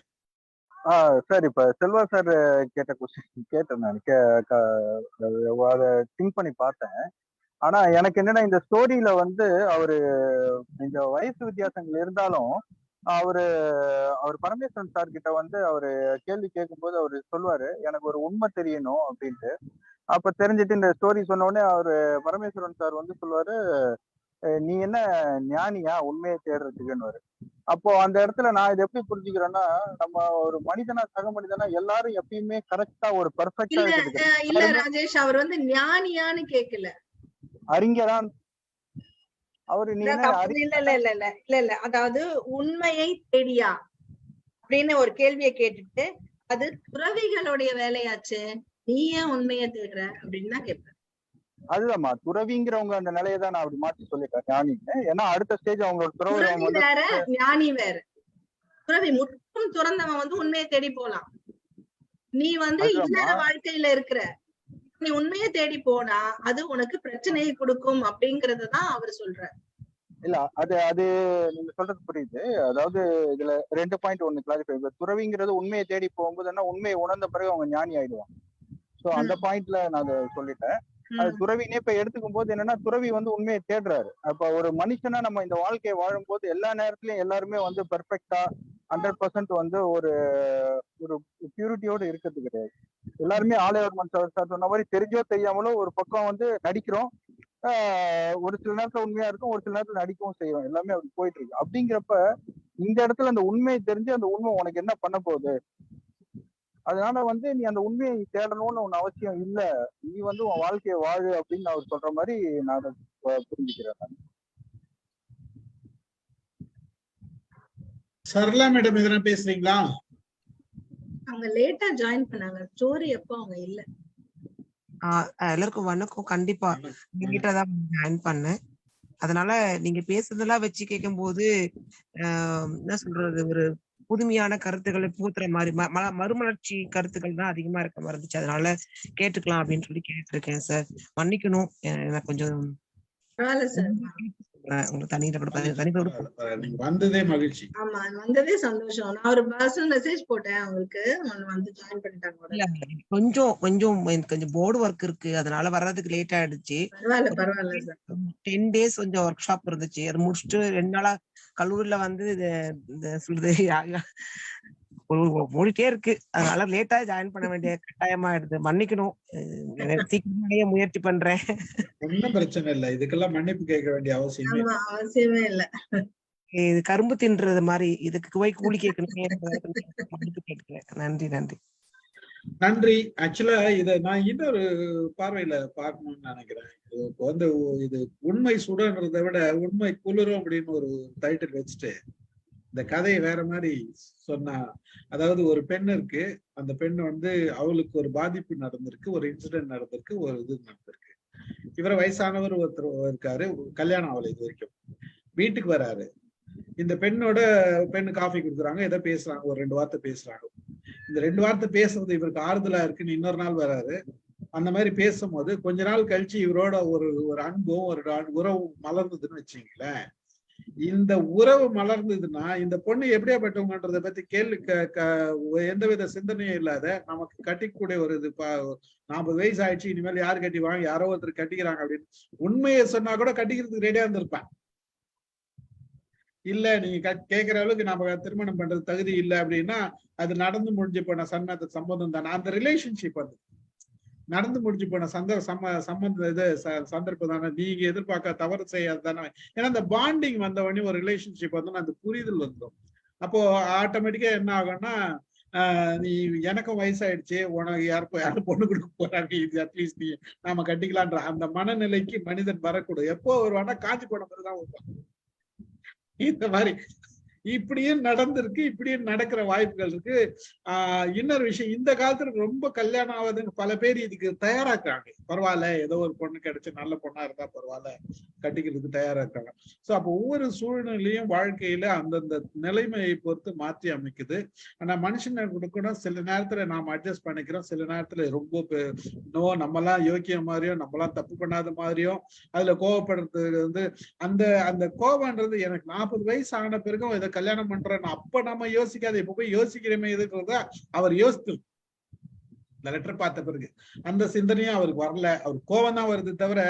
சார் இப்ப செல்வா சார் கேட்ட கொஸ்டின் கேட்டேன் நான், அதை திங்க் பண்ணி பார்த்தேன். ஆனா எனக்கு என்னன்னா, இந்த ஸ்டோரியில அவரு இந்த வயசு வித்தியாசங்கள் இருந்தாலும் அவர் பரமேஸ்வரன் சார் கிட்ட அவரு கேள்வி கேட்கும்போது அவரு சொல்லுவாரு, எனக்கு ஒரு உண்மை தெரியணும் அப்படின்ட்டு. அப்ப தெரிஞ்சுட்டு இந்த ஸ்டோரி சொன்ன உடனே அவரு பரமேஸ்வரன் சார் சொல்லுவாரு, நீ என்ன ஞானியா உண்மையை தேடுறதுக்குன்னு. அப்போ அந்த இடத்துல நான் இதை எப்படி புரிஞ்சுக்கிறேன்னா, நம்ம ஒரு மனிதனா, சக மனிதனா எல்லாரும் எப்பயுமே கரெக்டா ஒரு பெர்ஃபெக்டா இல்ல ராஜேஷ், அவர் ஞானியான்னு கேட்கல, அறிஞரான் அவரு. நீ இல்ல அதாவது உண்மையை தேடியா அப்படின்னு ஒரு கேள்வியை கேட்டுட்டு, அது துறவிகளுடைய வேலையாச்சு, நீ ஏன் உண்மையை தேடுற அப்படின்னு தான் கேட்பேன். அதுதான்மா, துறவிங்கிறவங்க அந்த நிலையை தான் நான் அப்படி மாற்றி சொல்லிட்டேன் ஞானின்னு. ஏன்னா அடுத்த ஸ்டேஜ் அவங்களோட துறவி வேற, ஞானி வேற. துறவி முற்றும் துறந்தவன் உண்மையை தேடி போலாம். நீ இல்லற வாழ்க்கையில இருக்கிற, நீ உண்மையை தேடி போனா அது உனக்கு பிரச்சனையை கொடுக்கும் அப்படிங்கறதான் அவர் சொல்றார். இல்ல அது நீங்க சொல்றது புரியுது. அதாவது இதுல 2 பாயிண்ட் ஒண்ணு கிளாரிஃபை. துறவிங்கிறது உண்மையை தேடி போகும்போது உண்மையை உணர்ந்த பிறகு அவங்க ஞானி ஆயிடுவாங்க. சோ அந்த பாயிண்ட்ல நான் அதை சொல்லிட்டேன். அது துறவினே இப்ப எடுத்துக்கும் போது என்னன்னா, துறவி உண்மையை தேடுறாரு. அப்ப ஒரு மனுஷனா நம்ம இந்த வாழ்க்கையை வாழும் போது எல்லா நேரத்திலயும் எல்லாருமே பெர்ஃபெக்டா 100% ஒரு பியூரிட்டியோட இருக்கிறது கிடையாது. எல்லாருமே ஆலயவர்மன் சார் சொன்ன மாதிரி தெரிஞ்சோ தெரியாமலோ ஒரு பக்கம் நடிக்கிறோம். ஒரு சில நேரத்துல உண்மையா இருக்கும், ஒரு சில நேரத்துல நடிக்கவும் செய்யறோம். எல்லாமே அப்படி போயிட்டு இருக்கு. அப்படிங்கிறப்ப இந்த இடத்துல அந்த உண்மையை தெரிஞ்சு அந்த உண்மை உனக்கு என்ன பண்ண போகுது, அதனால நீ அந்த உண்மையை தேடணும்னு ஒண்ணு அவசியம் இல்ல, நீ உன் வாழ்க்கையை வாழு அப்படின்னு அவர் சொல்ற மாதிரி நான் அதை புரிஞ்சுக்கிறேன். சரளா மேடம் எதனா பேசுறீங்களா? அவங்க லேட்டா ஜாயின் பண்ணாங்க, ஸ்டோரி எப்போ அவங்க இல்ல. எல்லாருக்கும் வணக்கம். கண்டிப்பா நீங்கிட்டதான் ஜாயின் பண்ணேன். அதனால நீங்க பேசுறதெல்லாம் வச்சு கேட்கும் போது என்ன சொல்றது, ஒரு புதுமையான கருத்துக்களை பூத்துற மாதிரி மறுமலர்ச்சி கருத்துக்கள் தான் அதிகமா இருக்க மாதிரி இருந்துச்சு. அதனால கேட்டுக்கலாம் அப்படின்னு சொல்லி கேட்டிருக்கேன் சார். மன்னிக்கணும், எனக்கு கொஞ்சம் வந்ததே மகிழ்ச்சி. ஆமா, வந்ததே சந்தோஷம். நான் ஒரு பர்சனல் மெசேஜ் போட்டேன் அவங்களுக்கு, ஜாயின் பண்ணிட்டாங்க. கொஞ்சம் போர்டு ஒர்க் இருக்கு, அதனால வர்றதுக்கு லேட் ஆயிடுச்சு. பரவாயில்ல 10 days கொஞ்சம் ஒர்க் ஷாப் இருந்துச்சு, அதை முடிச்சுட்டு 2 நாளா கல்லூரியில சொல்றது ஓடிட்டே இருக்கு. அதனால லேட்டா ஜாயின் பண்ண வேண்டிய கட்டாயமா எடுத்து மன்னிக்கணும். சீக்கிரமாவே முயற்சி பண்றேன். ஒன்னும் பிரச்சனை இல்ல, இதுக்கெல்லாம் மன்னிப்பு கேட்க வேண்டிய அவசியமே இல்ல. இது கரும்பு தின்றது மாதிரி, இதுக்கு போய் கூலி கேட்கணும். மன்னிப்பு கேட்கிறேன். நன்றி நன்றி நன்றி. ஆக்சுவலா இத நான் இன்னொரு பார்வையில பார்க்கணும்னு நினைக்கிறேன். இது உண்மை சுடன்றதை விட உண்மை குளிரும் அப்படின்னு ஒரு டைட்டில் வச்சுட்டு இந்த கதையை வேற மாதிரி சொன்னா, அதாவது ஒரு பெண் இருக்கு, அந்த பெண் அவளுக்கு ஒரு பாதிப்பு நடந்திருக்கு, ஒரு இன்சிடென்ட் நடந்திருக்கு, ஒரு இது நடந்திருக்கு. இவரை வயசானவர் ஒருத்தர் இருக்காரு, கல்யாணம் ஆகலை இது வரைக்கும். வீட்டுக்கு வராரு, இந்த பெண்ணு காஃபி கொடுக்குறாங்க, ஏதோ பேசுறாங்க, ஒரு 2 வார்த்தை பேசுறாங்க. இந்த 2 வார்த்தை பேசுறது இவருக்கு ஆறுதலா இருக்குன்னு இன்னொரு நாள் வராரு. அந்த மாதிரி பேசும்போது கொஞ்ச நாள் கழிச்சு இவரோட ஒரு அன்பும் ஒரு உறவு மலர்ந்ததுன்னு வச்சுங்களேன். இந்த உறவு மலர்ந்ததுன்னா இந்த பொண்ணு எப்படியாப்பட்டவங்கன்றதை பத்தி எந்தவித சிந்தனையும் இல்லாத, நமக்கு கட்டிக்கூடிய ஒரு இது 40 வயசு ஆயிடுச்சு, இனிமேல் யாரு கட்டிவாங்க, யாரோ ஒருத்தர் கட்டிக்கிறாங்க அப்படின்னு உண்மையை சொன்னா கூட கட்டிக்கிறதுக்கு ரெடியா இருந்திருப்பேன். இல்ல நீங்க கேட்கிற அளவுக்கு நம்ம திருமணம் பண்றது தகுதி இல்லை அப்படின்னா அது நடந்து முடிஞ்சு போன சம்பந்தம் தானே. அந்த ரிலேஷன்ஷிப் நடந்து முடிஞ்சு போன சந்தர்ப்பம் தானே. நீங்க எதிர்பார்க்க தவறு செய்யாது தானே. ஏன்னா அந்த பாண்டிங் வந்தவொடனே ஒரு ரிலேஷன்ஷிப் அந்த புரிதல் வந்துடும். அப்போ ஆட்டோமேட்டிக்கா என்ன ஆகும்னா, நீ எனக்கும் வயசாயிடுச்சு, உனக்கு யாரும் பொண்ணு கொடுக்க போறாங்க, இது அட்லீஸ்ட் நீ நாம கட்டிக்கலான்ற அந்த மனநிலைக்கு மனிதன் வரக்கூடாது. எப்போ வருவானா காஞ்சி போன பிறகுதான் வருவான். இந்த மாதிரி இப்படியும் நடந்திருக்கு, இப்படியும் நடக்கிற வாய்ப்புகள் இருக்கு. இன்னொரு விஷயம், இந்த காலத்துல ரொம்ப கல்யாணம் ஆகுதுன்னு பல பேர் இதுக்கு தயாராக்குறாங்க. பரவாயில்ல, ஏதோ ஒரு பொண்ணு கிடைச்சு நல்ல பொண்ணா இருந்தா பரவாயில்ல, கட்டிக்கிறதுக்கு தயாராக்குறாங்க. சோ அப்போ ஒவ்வொரு சூழ்நிலையும் வாழ்க்கையில அந்தந்த நிலைமையை பொறுத்து மாற்றி அமைக்குது. ஆனா மனுஷனை கூட சில நேரத்துல நாம அட்ஜஸ்ட் பண்ணிக்கிறோம், சில நேரத்துல ரொம்ப நம்மலாம் யோக்கியம் மாதிரியும் நம்மலாம் தப்பு பண்ணாத மாதிரியும் அதுல கோவப்படுறது அந்த கோபம்ன்றது எனக்கு 40 வயசு ஆன பிறகும் இதை கல்யாணம் பண்றேன் அப்ப நம்ம யோசிக்காத, இப்ப போய் யோசிக்கிறமே எதுக்குறதா அவர் யோசித்து இந்த லெட்டர் பார்த்த பிறகு அந்த சிந்தனையும் அவருக்கு வரல. அவர் கோவம் தான் வருது தவிர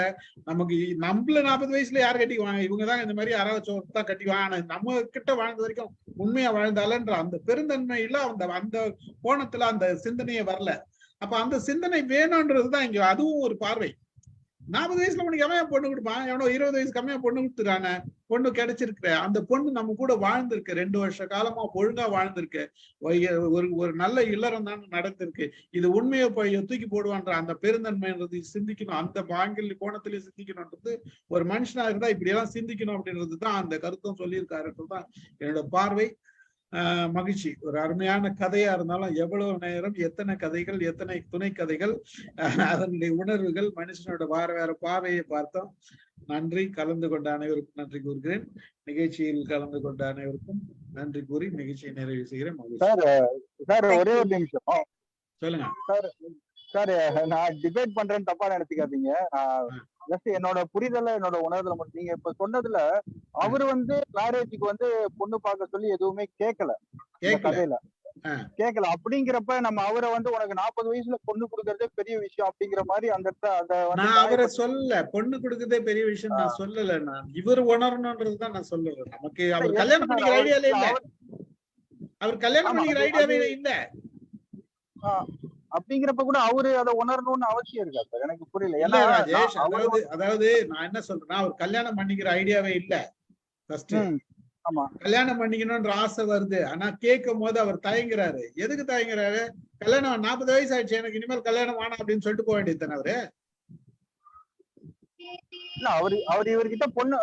நமக்கு நம்மள 40 வயசுல யார் கட்டிக்குவாங்க, இவங்கதான் இந்த மாதிரி யாராவது தான் கட்டிக்குவாங்க, நம்ம கிட்ட வாழ்ந்த வரைக்கும் உண்மையா வாழ்ந்தாலன்ற அந்த பெருந்தன்மையில அந்த கோணத்துல அந்த சிந்தனையே வரல. அப்ப அந்த சிந்தனை வேணும்ன்றதுதான் இங்க அதுவும் ஒரு பார்வை. 40 வயசுல உனக்கு எவன் பொண்ணு கொடுப்பான், எவனோ 20 வயசு கம்மியா பொண்ணு கொடுத்துறானே, பொண்ணு கிடைச்சிருக்கிற அந்த பொண்ணு நம்ம கூட வாழ்ந்திருக்கு, 2 வருஷ காலமா ஒழுங்கா வாழ்ந்திருக்கு, ஒரு நல்ல இல்லறம் தான் நடந்திருக்கு, இது உண்மையை போய் தூக்கி போடுவான்ற அந்த பெருந்தன்மைன்றது சிந்திக்கணும், அந்த ஆங்கில கோணத்திலேயே சிந்திக்கணும்ன்றது ஒரு மனுஷனா இருந்தா இப்படி எல்லாம் சிந்திக்கணும் அப்படின்றதுதான் அந்த கருத்தும் சொல்லியிருக்காருன்றதுதான் என்னோட பார்வை. மகிழ்ச்சி. ஒரு அருமையான கதையா இருந்தாலும் எவ்வளவு நேரம், எத்தனை கதைகள், எத்தனை துணை கதைகள், அதனுடைய உணர்வுகள், மனுஷனோட வேற பார்வையை பார்த்தோம். நன்றி. கலந்து கொண்ட அனைவருக்கும் நன்றி கூறுகிறேன். நிகழ்ச்சியில் கலந்து கொண்ட அனைவருக்கும் நன்றி கூறி நிகழ்ச்சியை நிறைவு செய்கிறேன். ஒரே ஒரு நிமிஷம் சொல்லுங்க சார். நான் டிபேட் பண்றேன்னு தப்பா நினைச்சுக்காதீங்க. ஜஸ்ட் என்னோட புரிதல, என்னோட உணர்வுல மட்டும் நீங்க இப்ப சொன்னதுல அவரு மேரேஜுக்கு பொண்ணு பார்க்க சொல்லி எதுவுமே கேட்கல, கதையில கேட்கல. அப்படிங்கிறப்ப நம்ம அவரை உனக்கு 40 வயசுல பொண்ணு கொடுக்கறதே பெரிய விஷயம் அப்படிங்கிற மாதிரி அந்த நான் அவரை சொல்லல, பொண்ணு கொடுக்கறதே பெரிய விஷயம் நான் சொல்லல. நான் இவர் உணரணும்ன்றதுதான் நான் சொல்லல. நமக்கு அவர் கல்யாணம் பண்ணிக்கிற ஐடியாலே இல்ல, அவர் கல்யாணம் பண்ணிக்கிற ஐடியாவே இல்ல. அப்படிங்கிறப்ப கூட அவரு அதை உணரணும்னு அவசியம் இருக்கா சார்? எனக்கு புரியல. இல்ல ராஜேஷ், அதாவது நான் என்ன சொல்றேன்னா, அவர் கல்யாணம் பண்ணிக்கிற ஐடியாவே இல்ல. கல்யாணம் பண்ணிக்கணும்ன்ற ஆசை வருது, ஆனா கேட்கும் போது அவர் தயங்குறாரு. எதுக்கு தயங்குறாரு? கல்யாணம் 40 வயசு ஆயிடுச்சு, எனக்கு இனிமேல் கல்யாணம் வேணாம் அப்படின்னு சொல்லிட்டு போக வேண்டியது தானே அவரு. அவர் இவர்கிட்ட பொண்ணு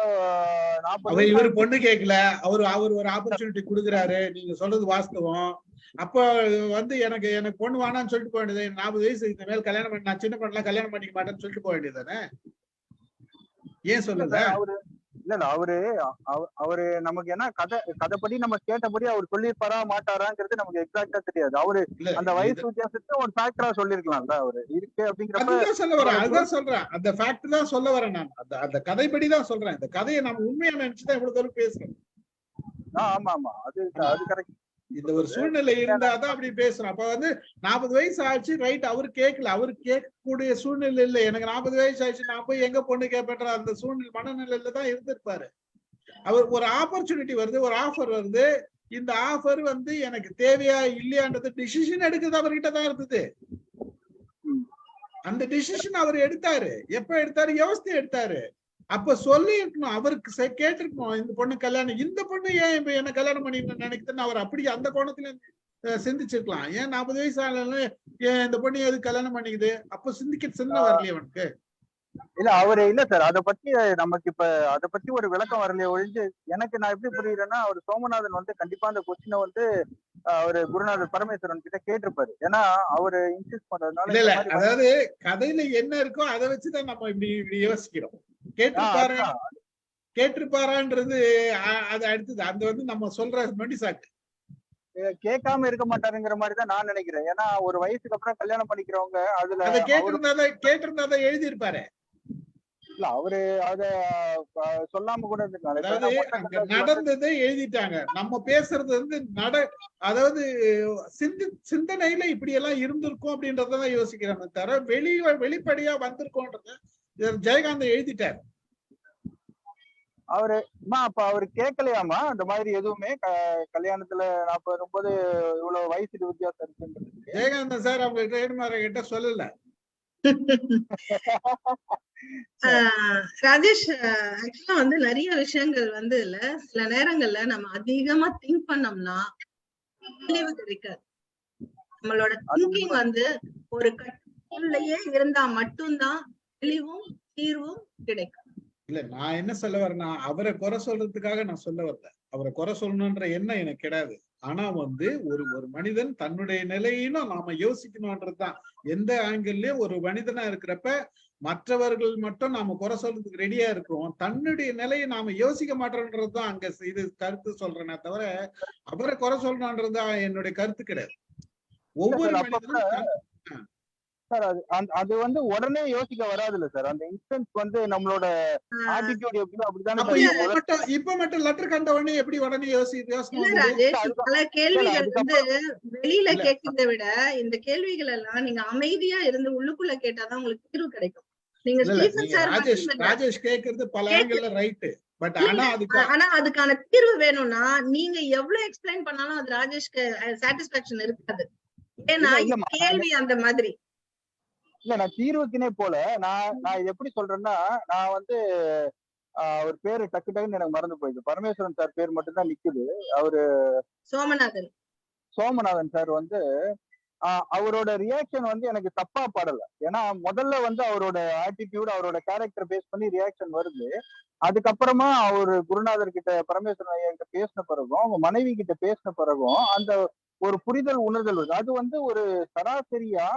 இவரு பொண்ணு கேட்கல, அவர் ஒரு ஆப்பர்ச்சுனிட்டி கொடுக்குறாரு. நீங்க சொல்றது வாஸ்தவம். அப்ப எனக்கு பொண்ணு வேணான்னு சொல்லிட்டு போக வேண்டியது. 40 வயசு இந்த மேல் கல்யாணம் பண்ணி நான் சின்ன பொண்ணெல்லாம் கல்யாணம் பண்ணிக்க மாட்டேன்னு சொல்லிட்டு போக வேண்டியது தானே. ஏன் சொல்லுங்க? இல்ல அவரு நமக்கு என்ன கதைப்படி நம்ம கேட்டபடி அவர் சொல்லிருப்பாரா மாட்டாராங்கிறது நமக்கு எக்ஸாக்டா தெரியாது. அவரு அந்த வயசு வித்தியாசத்தை ஒரு ஃபேக்டரா சொல்லிருக்கலாம்ல அவரு இருக்கு அப்படிங்கிறப்ப சொல்ல வரேன். அதுதான் சொல்றேன், அந்த ஃபேக்ட் தான் சொல்ல வரேன் நான். அந்த கதைப்படி தான் சொல்றேன். இந்த கதையை நம்ம உண்மையா நினைச்சுதான் இவ்வளவு தூரம் பேசுறோம். ஆமா அது கரெக்ட். இந்த ஒரு சூழ்நிலை இருந்தாதான் அப்படி பேசுறோம். அப்ப 40 வயசு ஆச்சு, ரைட், அவரு கேட்கல, அவரு கேட்கக்கூடிய சூழ்நிலை இல்லை. எனக்கு 40 வயசு ஆச்சு, நான் போய் எங்க பொண்ணு கேட்பேன்ற அந்த சூழ்நிலை மனநிலையில தான் இருந்திருப்பாரு. அவர் ஒரு ஆப்பர்ச்சுனிட்டி வருது, ஒரு ஆஃபர் வருது. இந்த ஆஃபர் எனக்கு தேவையா இல்லையான்றது டிசிஷன் எடுக்கிறது அவர்கிட்ட தான் இருந்தது. அந்த டிசிஷன் அவர் எடுத்தாரு. எப்ப எடுத்தாரு? யோசித்து எடுத்தாரு. அப்ப சொல்லி இருக்கணும், அவருக்கு கேட்டிருக்கணும், இந்த பொண்ணு கல்யாணம், இந்த பொண்ணு ஏன் இப்ப என்ன கல்யாணம் பண்ணி நினைக்குதுன்னு அவர் அப்படி அந்த கோணத்துல சிந்திச்சிருக்கலாம். ஏன் 40 வயசு ஆனாலும் ஏன் இந்த பொண்ணு எது கல்யாணம் பண்ணிக்குது? அப்ப சின்ன வரலையே அவனுக்கு. இல்ல அவரு இல்ல சார், அதை பத்தி நமக்கு இப்ப அதை பத்தி ஒரு விளக்கம் வரலையே ஒழிஞ்சு எனக்கு நான் எப்படி புரியுறேன்னா, அவர் சோமநாதன் கண்டிப்பா அந்த கொஸ்டினை அவரு குருநாதர் பரமேஸ்வரன் கிட்ட கேட்டிருப்பாரு. ஏன்னா அவரு இன்சிஸ்ட் பண்றதுனால. இல்ல அதாவது கதையில என்ன இருக்கோ அதை வச்சுதான் நம்ம இப்படி யோசிக்கிறோம். கேட்டிருப்பாரான்றது அது அடுத்தது. அது நம்ம சொல்ற நொடிசாக்கு. கேட்காம இருக்க மாட்டாருங்கிற மாதிரிதான் நான் நினைக்கிறேன். ஏன்னா ஒரு வயசுக்கு அப்புறம் கல்யாணம் பண்ணிக்கிறவங்க அதுல கேட்டிருந்தா எழுதி இருப்பாரு. இல்ல அவரு அத சொல்லாம கூட நடந்ததை எழுதிட்டாங்க. நம்ம பேசுறது அதாவது சிந்தனையில இப்படி எல்லாம் இருந்திருக்கும் அப்படின்றதான் யோசிக்கிறாங்க தவிர வெளிப்படையா வந்திருக்கோன்றத ஜெயகாந்தன் எழுதிட்டாரு. அப்ப அவரு கேட்கலையாமா அந்த மாதிரி எதுவுமே கல்யாணத்துல 49 இவ்வளவு வயசு வித்தியாசம் இருக்குன்றது? ஜெயகாந்தன் சார் அவங்க ட்ரேட்மார்க் கிட்ட சொல்லல. ராஜேஷ், ஆக்சுவலா நிறைய விஷயங்கள் இல்ல, சில நேரங்கள்ல நம்ம அதிகமா திங்க் பண்ணோம்னா தெளிவு கிடைக்காது. நம்மளோட திங்கிங் ஒரு கட்டுக்குள்ளேயே இருந்தா மட்டும்தான் தெளிவும் தீர்வும் கிடைக்கும். இல்ல நான் என்ன சொல்ல வரேன்னா, அவரை குறை சொல்றதுக்காக நான் சொல்ல வரல. அவரை குறை சொல்லணும்ன்ற எண்ணம் எனக்கு கிடையாது. ஆனா வந்து ஒரு ஒரு மனிதன் தன்னுடைய நிலையிலும் நாம யோசிக்கணும்ன்றதுதான். எந்த ஆங்கிள்லயும் ஒரு மனிதனா இருக்கிறப்ப மற்றவர்கள் மட்டும் நாம குறை சொல்றதுக்கு ரெடியா இருக்கிறோம், தன்னுடைய நிலையை நாம யோசிக்க மாட்டோம்ன்றதுதான் அங்க இது கருத்து சொல்றேனே தவிர அவரை குறை சொல்லணும்ன்றதுதான் என்னுடைய கருத்து கிடையாது. ஒவ்வொரு மனிதனும் சார் அது வந்து உடனே யோசிக்க வராது இல்ல சார். அந்த இன்ஸ்டன்ஸ் வந்து நம்மளோட ஆட்டிடியூட் எப்படின்னா அப்படித்தானே. இப்ப மட்டும் லெட்டர் கண்ட உடனே எப்படி உடனே இல்ல ராஜேஷ், பல கேள்விகள் வந்து வெளியில கேட்கறதை விட இந்த கேள்விகள் எல்லாம் நீங்க அமைதியா இருந்து உள்ளுக்குள்ள கேட்டாதான் உங்களுக்கு தீர்வு கிடைக்கும். நீங்க ஸ்டீஃபன் சார் ராஜேஷ் கேக்குறது பல ஆங்கிள்ல ரைட். பட் ஆனா அதுக்கான தீர்வு வேணும்னா நீங்க எவ்வளவு எக்ஸ்பிளைன் பண்ணாலும் அது ராஜேஷ்க்கு சாட்டிஸ்பாக்சன் இருக்காது. ஏன்னா கேள்வி அந்த மாதிரி இல்ல. நான் தீர்வுக்குனே போல நான் இது எப்படி சொல்றேன்னா, நான் வந்து அவர் பேரு டக்குன்னு எனக்கு மறந்து போயிடுது. பரமேஸ்வரன் சார் பேர் மட்டும்தான் நிக்குது. அவரு சோமநாதன் சார் வந்து அவரோட ரியாக்ஷன் வந்து எனக்கு தப்பா படல. ஏன்னா முதல்ல வந்து அவரோட ஆட்டிடியூட், அவரோட கேரக்டர் பேஸ் பண்ணி ரியாக்ஷன் வருது. அதுக்கப்புறமா அவரு குருநாதர் கிட்ட, பரமேஸ்வரன் ஐயா கிட்ட பேசின பிறகும், அவங்க மனைவி கிட்ட பேசின பிறகும் அந்த ஒரு புரிதல் உணர்தல் வருது. அது வந்து ஒரு சராசரியா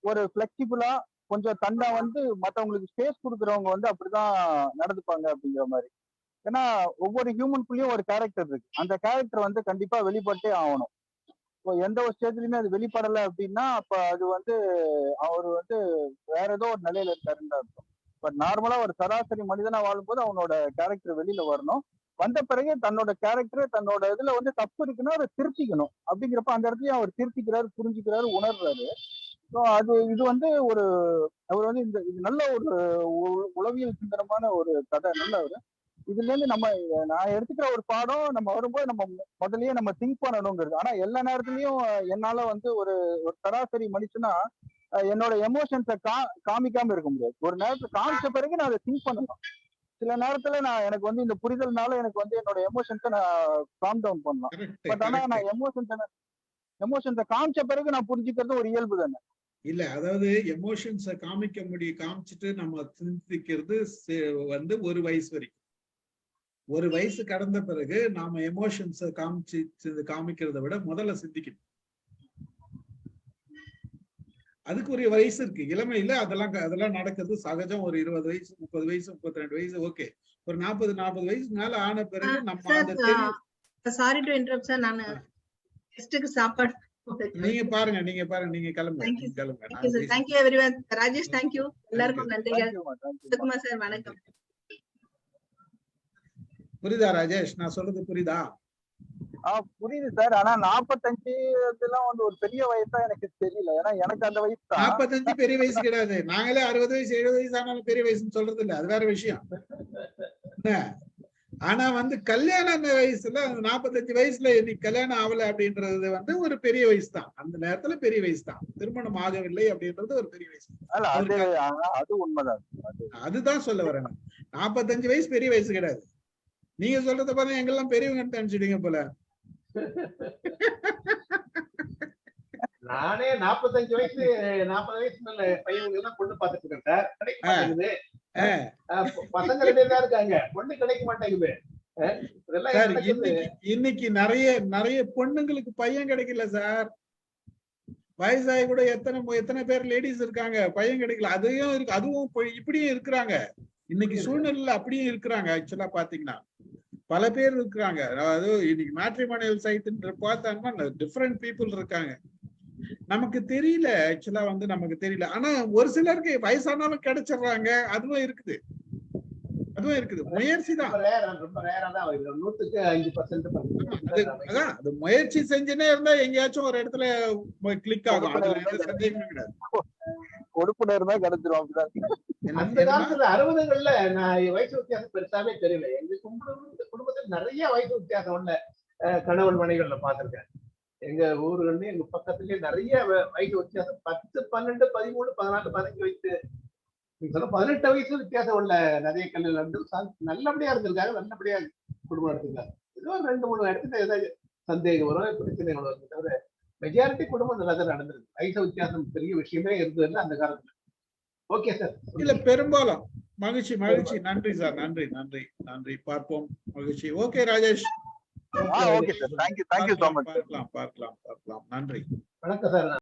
ஒரு பிளெக்சிபிளா கொஞ்சம் தண்டா வந்து மத்தவங்களுக்கு ஸ்பேஸ் கொடுக்குறவங்க வந்து அப்படிதான் நடந்துப்பாங்க அப்படிங்கிற மாதிரி. ஏன்னா ஒவ்வொரு ஹியூமனுக்குள்ளயும் ஒரு கேரக்டர் இருக்கு. அந்த கேரக்டர் வந்து கண்டிப்பா வெளிப்பட்டே ஆகணும். இப்போ எந்த ஒரு ஸ்டேஜ்லயுமே அது வெளிப்படலை அப்படின்னா அப்ப அது வந்து அவர் வந்து வேற ஏதோ ஒரு நிலையில இருக்காருன்னு அர்த்தம். பட் நார்மலா ஒரு சராசரி மனிதனா வாழும்போது அவனோட கேரக்டர் வெளியில வரணும். வந்த பிறகு தன்னோட கேரக்டர், தன்னோட இதுல வந்து தப்பு இருக்குன்னா அதை திருத்திக்கணும். அப்படிங்கிறப்ப அந்த இடத்துலயும் அவர் திருத்திக்கிறாரு, புரிஞ்சுக்கிறாரு, உணர்றாரு. ஸோ இது வந்து அவர் வந்து இது நல்ல ஒரு உளவியல் சிந்தனமான ஒரு கதை. நல்ல ஒரு இதுல இருந்து நான் எடுத்துக்கிற ஒரு பாடம், நம்ம வரும்போது நம்ம முதல்லயே நம்ம திங்க் பண்ணணுங்கிறது. ஆனா எல்லா நேரத்துலயும் என்னால வந்து ஒரு சராசரி மனுஷனா என்னோட எமோஷன்ஸை காமிக்காம இருக்க முடியாது. ஒரு நேரத்துல காமிச்ச பிறகு நான் அதை திங்க் பண்ணணும். சில நேரத்துல எனக்கு வந்து இந்த புரிதல்னால எனக்கு வந்து என்னோட எமோஷன்ஸை நான் காம் டவுன் பண்ணலாம். பட் ஆனா நான் எமோஷன்ஸை காமிச்ச பிறகு நான் புரிஞ்சுக்கிறது ஒரு இயல்பு தானே. இல்ல, அதாவது எமோஷன்ஸை காமிச்சிட்டு நம்ம சிந்திக்கிறது வந்து ஒரு வயசு வரைக்கும். ஒரு வயசு கடந்த பிறகு நாம எமோஷன்ஸை காமிக்கிறத விட முதல்ல சிந்திக்கணும். அதுக்கு ஒரு வயசு இருக்கு. இளமையில அதெல்லாம் நடக்கிறது சகஜம். ஒரு 20 வயசு, 30 வயசு, 32 வயசு, ஓகே. ஒரு 40 வயசு மேல ஆன பிறகு நம்ம சாரி டு இன்டரப்ட் சார், நான் கெஸ்டுக்கு சாப்பாடு நீங்க பாருங்க நீங்க கிளம்புங்க. Thank you everyone. ராஜேஷ் தேங்க்யூ. எல்லாருக்கும் நன்றிகள். சுகுமார் சார் வணக்கம். புரியுதா ராஜேஷ்? நான் சொல்றது புரியுதா? புரியுது சார். ஆனா 45 இதெல்லாம் வந்து ஒரு பெரிய வயசா எனக்கு தெரியல. ஏன்னா எனக்கு அந்த வயசு 45 பெரிய வயசு கிடையாது. நாங்களே 60 வயசு 70 வயசு ஆனாலும் பெரிய வயசுன்னு சொல்றது இல்ல. அது வேற விஷயம். ஆனா வந்து கல்யாண வயசுல 45 வயசுல இன்னைக்கு கல்யாணம் ஆகல அப்படின்றது வந்து ஒரு பெரிய வயசு தான். அந்த நேரத்துல பெரிய வயசு தான். திருமணம் ஆகவில்லை அப்படின்றது ஒரு பெரிய வயசு. அது உண்மைதான். அதுதான் சொல்ல வரேன். 45 வயசு பெரிய வயசு கிடையாது. நீங்க சொல்றத பாருங்க, எங்கெல்லாம் பெரியவங்க நினைச்சிடுங்க போல. நானே 45 வயசு 40 வயசு மேல பையன்கள் எல்லாம் பொண்ணு பாத்துட்டு இருக்கேன் சார். கிடைக்க மாட்டேங்குது. பசங்க ரெண்டு தான் இருக்காங்க, பொண்ணு கிடைக்க மாட்டேங்குது. இன்னைக்கு நிறைய பொண்ணுங்களுக்கு பையன் கிடைக்கல சார். வயசாகி கூட எத்தனை பேர் லேடிஸ் இருக்காங்க, பையன் கிடைக்கல. அதையும் இருக்கு, அதுவும் இப்படியும் இருக்கிறாங்க. இன்னைக்கு சூழ்நிலையில அப்படியும் இருக்கிறாங்க. ஆக்சுவலா பாத்தீங்கன்னா பல பேர் இருக்கிறாங்க. அதாவது இன்னைக்கு மேட்ரிமோனியல் சைட்ன்ற பார்த்தாங்கன்னா டிஃப்ரெண்ட் பீப்புள் இருக்காங்க. நமக்கு தெரியல, ஆக்சுவலா வந்து நமக்கு தெரியல. ஆனா ஒரு சிலருக்கு வயசானாலும் கிடைச்சிடுறாங்க. அதுவும் இருக்குது. முயற்சி தான். அதான் அது முயற்சி செஞ்சுனே இருந்தா எங்கேயாச்சும் ஒரு இடத்துல கிளிக் ஆகும். அதுல எந்த சந்தேகமும் கிடையாது. கொடுப்புட இருந்தா கிடைச்சிரும். அந்த காலத்துல 60கள்ல நான் வயசு வித்தியாசம் பெருசாவே தெரியல. எங்க குடும்பத்துல நிறைய வயசு வித்தியாசம் உள்ள கணவன் மனைகள்ல பாத்திருக்கேன். எங்க ஊர்கள்லயும் எங்க பக்கத்துலயே நிறைய வயசு வித்தியாசம் 10, 12, 13, 14, 15 வயசு, நீங்க சொல்ல 18 வயசு வித்தியாசம் உள்ள நிறைய கல்யாணம் வந்து நல்லபடியா இருந்திருக்காங்க. நல்லபடியா குடும்பம் எடுத்திருக்காங்க. ஏதோ 2-3 இடத்துல ஏதாவது சந்தேகம் வரும், பிரச்சனைகள் வரும். தவிர மெஜாரிட்டி குடும்பம் நல்லா தான் நடந்திருக்கு. வயசு வித்தியாசம் பெரிய விஷயமே இருந்ததுன்னு அந்த காலத்துல. Okay sir. இல்ல பெரும்பாலும் மகிழ்ச்சி மகிழ்ச்சி. நன்றி சார், நன்றி நன்றி நன்றி. பார்ப்போம். மகிழ்ச்சி. Okay Rajesh. Okay sir. Thank you so much. பார்க்கலாம் பார்க்கலாம் பார்க்கலாம். நன்றி. வணக்கம் சார்.